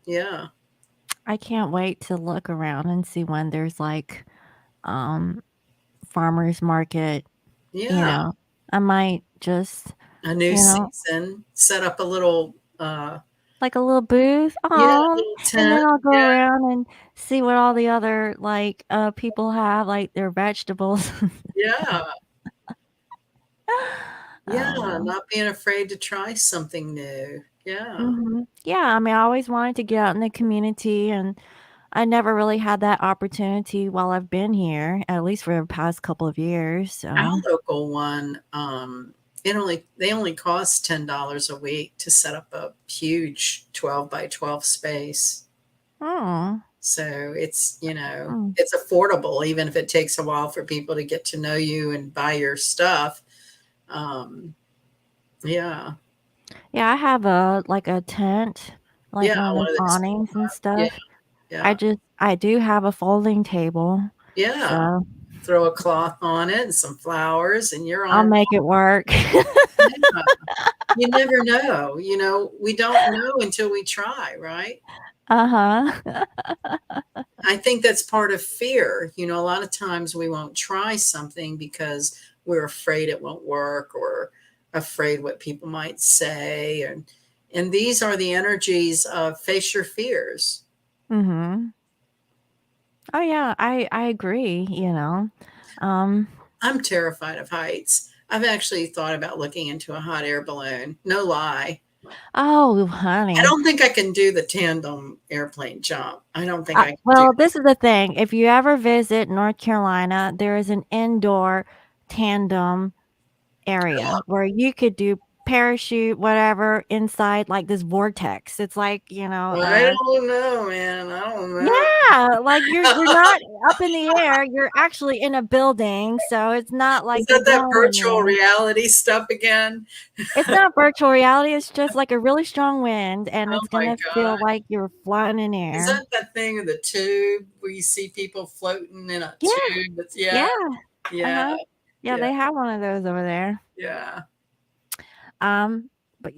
yeah, I can't wait to look around and see when there's, like, um, farmers market, you yeah. know? I might just, A new you know, season, set up a little, like a little booth. yeah, a Oh, little and tent. then I'll go Yeah, around and see what all the other, like, people have, like, their vegetables. yeah, I yeah, don't know. not being afraid to try something new. Yeah. Mhm. Yeah, I mean, I always wanted to get out in the community, and I never really had that opportunity while I've been here, at least for the past couple of years, Our so local one, they only cost $10 a week to set up a huge 12 by 12 space. Oh. So Mm. it's affordable, even if it takes a while for people to get to know you and buy your stuff. Um, yeah. Yeah, I have a tent, like Yeah, one of one those of those. awnings and Yeah, stuff. yeah, I do have a folding table, yeah. so Throw a cloth on it and some flowers, and you're on I'll a roll. make it work. Yeah. You never know. We don't know until we try, right? Uh-huh. I think that's part of fear. A lot of times we won't try something because we're afraid it won't work, or afraid what people might say. And these are the energies of face your fears. Mhm. Oh, yeah, I agree, Um, I'm terrified of heights. I've actually thought about looking into a hot air balloon. No lie. oh, I honey. don't think I can do the tandem airplane jump. I don't think I can do Well, this is the thing, if you ever visit North Carolina, there is an indoor tandem area where you could do parachute, whatever, inside, like, this vortex. It's like, I don't know, man. I don't know. yeah, like, you're not up in the air, you're actually in a building, so it's not Is like you're that that going virtual anywhere. reality stuff again? It's not virtual reality, it's just, like, a really strong wind, and Oh it's my gonna feel god. like you're flying in Is air. that thing in the tube where you see people floating in a Yeah, tube? That's yeah, yeah, yeah, uh-huh. Yeah, yeah, they have one of those over there. yeah. Um, but,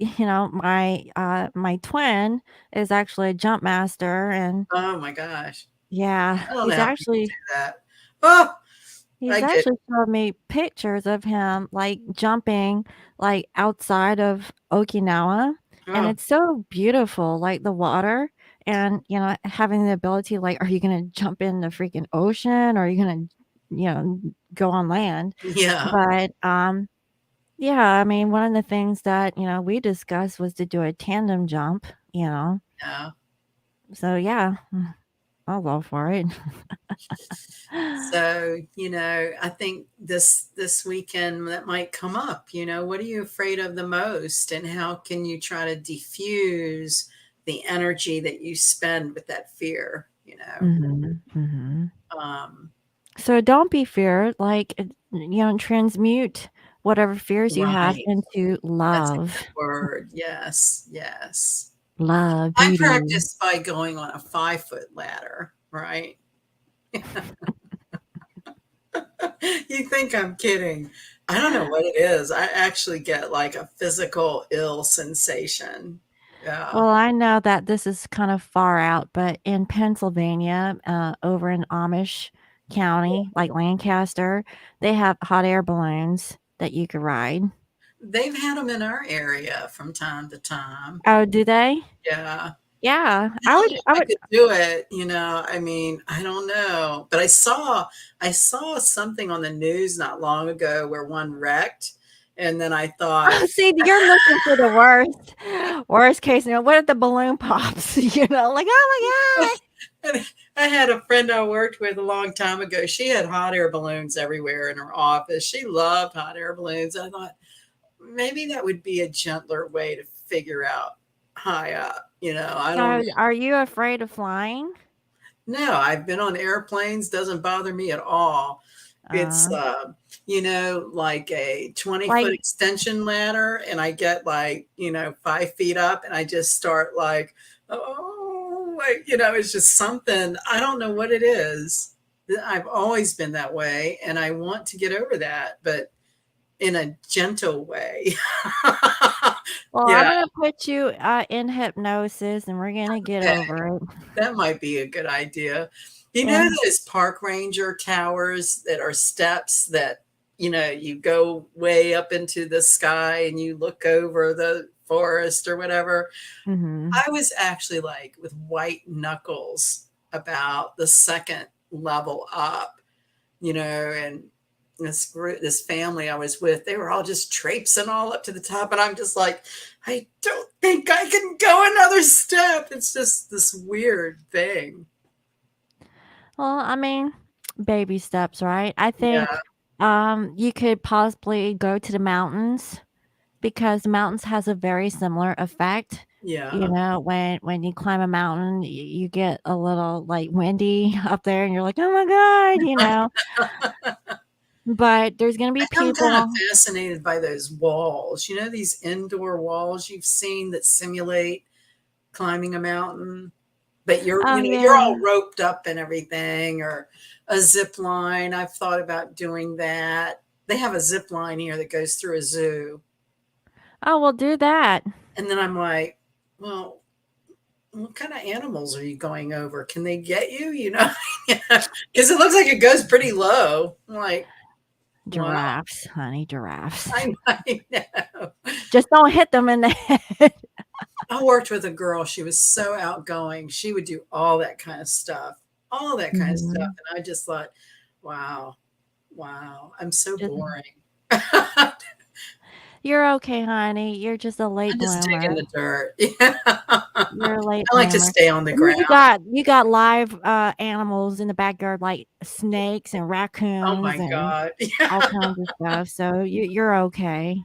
my twin is actually a jump master, and Oh my gosh. yeah, I don't know how people do that. Oh, he's I get actually showed me pictures of him, like, jumping, like, outside of Okinawa, and oh, it's so beautiful, like, the water and, having the ability, like, are you gonna jump in the freaking ocean, or are you gonna go on land. Yeah. But yeah, I mean, one of the things that we discussed was to do a tandem jump. You know, Yeah. so yeah, I'll go for it. So, I think this weekend that might come up, what are you afraid of the most and how can you try to diffuse the energy that you spend with that fear, Hmm. Um, So don't be feared. Like, transmute whatever fears you have right. into That's a love, good word. Yes. Yes. love, I beauty. practice by going on a 5-foot ladder, right? You think I'm kidding. I don't know what it is. I actually get like a physical ill sensation. Yeah. Well, I know that this is kind of far out, but in Pennsylvania, over in Amish County, like Lancaster, they have hot air balloons that you could ride. They've had them in our area from time to time. Oh, do they? Yeah. Yeah, I don't know if I could do it, I mean, I don't know. But I saw something on the news not long ago where one wrecked, and then I thought, Oh, see, you're looking for the worst case scenario. What if the balloon pops? Like, oh my god. and I had a friend I worked with a long time ago. She had hot air balloons everywhere in her office. She loved hot air balloons. I thought maybe that would be a gentler way to figure out high up. I don't So, are you afraid of flying? know. I've been on airplanes, doesn't bother me at all. It's, Uh, like a 20-foot like, extension ladder, and I get like, 5 feet up, and I just start like, oh, like, it's just something. I don't know what it is. I've always been that way, and I want to get over that, but in a gentle way. well, I'm Yeah. gonna put you in hypnosis, and we're gonna get Okay. over it. That might be a good idea. You know And those park ranger towers that are steps that, you go way up into the sky and you look over the forest or whatever? mhm. I was actually like with white knuckles about the second level up, and this family I was with, they were all just traipsing all up to the top, and I'm just like, I don't think I can go another step. It's just this weird thing. Well, I mean, baby steps, right? I Yeah, think you could possibly go to the mountains because the mountains has a very similar effect. yeah. When you climb a mountain, you get a little like windy up there, and you're like, "Oh my god." But there's gonna be I'm kind of people. fascinated by those walls. These indoor walls you've seen that simulate climbing a mountain, but you're Oh you're all yeah. roped up and everything, or a zip line. I've thought about doing that. They have a zip line here that goes through a zoo. Oh, well, do that. And then I'm like, well, what kind of animals are you going over? Can they get you? Because it looks like it goes pretty low. I'm like, wow, Giraffes, honey, giraffes. I know. Just don't hit them in the head. I worked with a girl. She was so outgoing. She would do all that kind of stuff, all that kind of stuff. Mhm. And I just thought, wow, wow, I'm so Just boring. I'm You're okay, honey. You're just a late just digging bloomer. the dirt. Yeah. You're a late I like to bloomer. stay on the ground. You got live, animals in the backyard, like snakes and Oh raccoons my and God. all Yeah. kinds of stuff, so you're okay.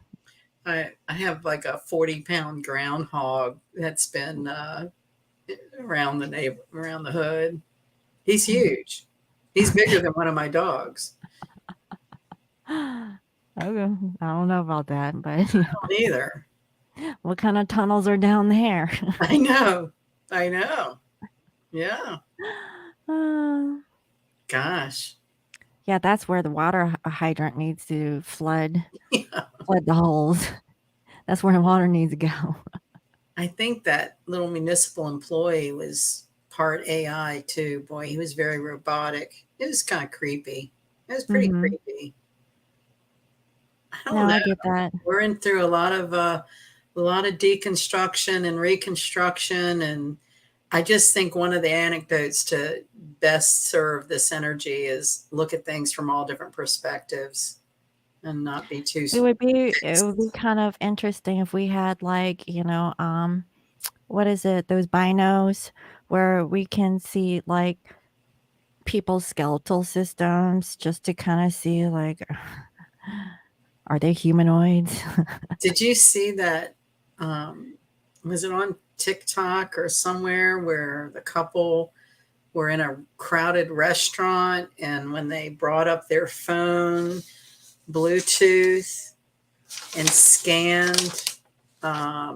I have like a 40-pound groundhog that's been around the hood. He's huge. He's bigger than one of my dogs. Okay, I don't know about that, but, I don't either. what kind of tunnels are down there? I know. I know. Yeah. Uh, Gosh. yeah, that's where the water hydrant needs to flood Yeah. flood the holes. That's where the water needs to go. I think that little municipal employee was part AI too. Boy, he was very robotic. It was kind of creepy. It was pretty Mhm. creepy. I don't No, know. I get that. We're in through a lot of deconstruction and reconstruction, and I just think one of the anecdotes to best serve this energy is look at things from all different perspectives and not be too It would be fixed. kind of interesting if we had like, what is it? Those binos where we can see like people's skeletal systems just to kind of see like are they humanoids? Did you see that? Um, was it on TikTok or somewhere where the couple were in a crowded restaurant and when they brought up their phone, Bluetooth, and scanned, I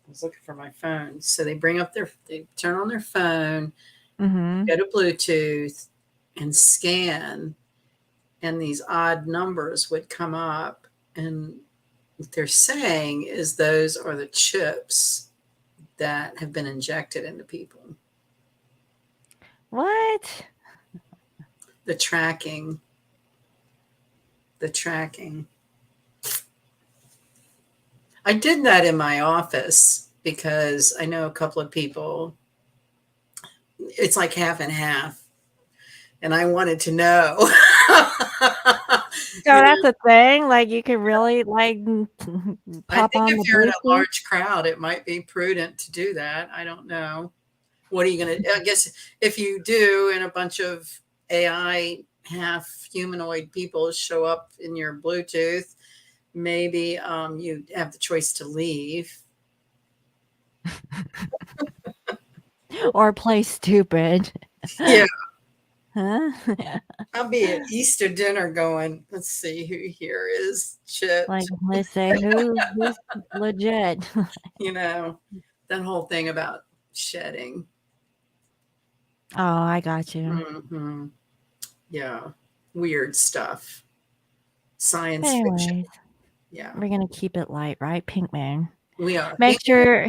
was looking for my phone. So they turn on their phone, Mhm. go to Bluetooth, and scan, and these odd numbers would come up. And what they're saying is those are the chips that have been injected into people. What? The tracking, the tracking. I did that in my office because I know a couple of people. It's like half and half, and I wanted to know. So You know, that's a thing? Like, you could really, like, I pop think on if the you're in a Bluetooth? large crowd, it might be prudent to do that. I don't know. What are you going to? I guess if you do, and a bunch of AI half humanoid people show up in your Bluetooth, maybe you have the choice to leave. Or play stupid? Yeah, Huh? I'll be at Easter dinner going, let's see who here is Like, chipped. let's say, who's legit? You know, that whole thing about shedding. Oh, I got you. Hmm. Yeah, weird stuff. But Science fiction. anyways, Yeah, we're gonna keep it light, right? Pink Moon. we are. Make sure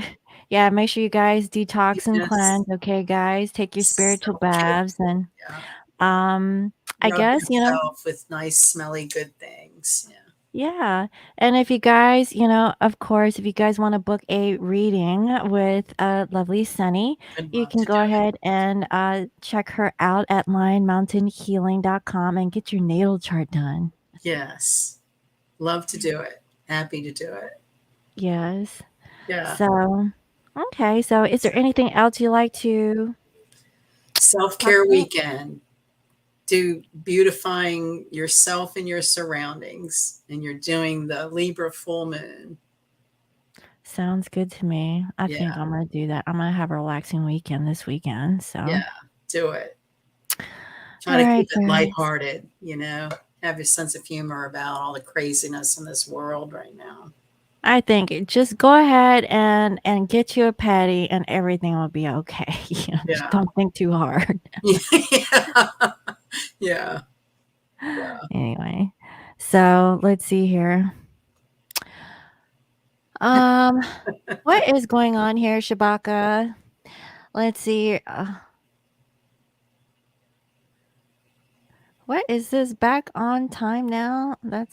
yeah, make sure you guys detox and Yes, cleanse, okay, guys? Take your spiritual self-care. baths and, Yeah. um, I Rub guess, yourself with nice, smelly, good things. Yeah. yeah. And if you guys, of course, if you guys want to book a reading with lovely Sunny, I'd you love can to go do it. ahead and check her out at lionmountainhealing.com and get your natal chart done. Yes. Love to do it. Happy to do it. Yes. Yeah. So, okay. So, is there anything else you like to Self talk care about? weekend. Do beautifying yourself and your surroundings. And you're doing the Libra full moon. Sounds good to me. I Yeah. think I'm gonna do that. I'm gonna have a relaxing weekend this weekend. So, Yeah. Do it. Try all to right, keep it guys. lighthearted, have your sense of humor about all the craziness in this world right now. I think just go ahead and get you a patty and everything will be okay. Just Yeah. don't think too hard. Yeah. Yeah. Anyway, so let's see here. Um, what is going on here, Shabaka? Let's see. What is this back on time now? Mm,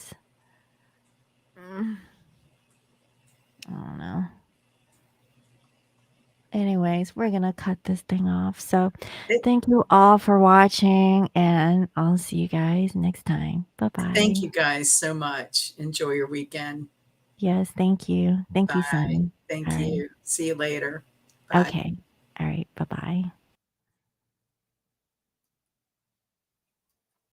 I don't know. Anyways, we're gonna cut this thing off. So, It, thank you all for watching, and I'll see you guys next time. Bye thank bye. you guys so much. Enjoy your weekend. Yes, thank you. Thank you, Bye. Sunny. All Thank right. you. See you later. Bye. Okay. All right. Bye bye.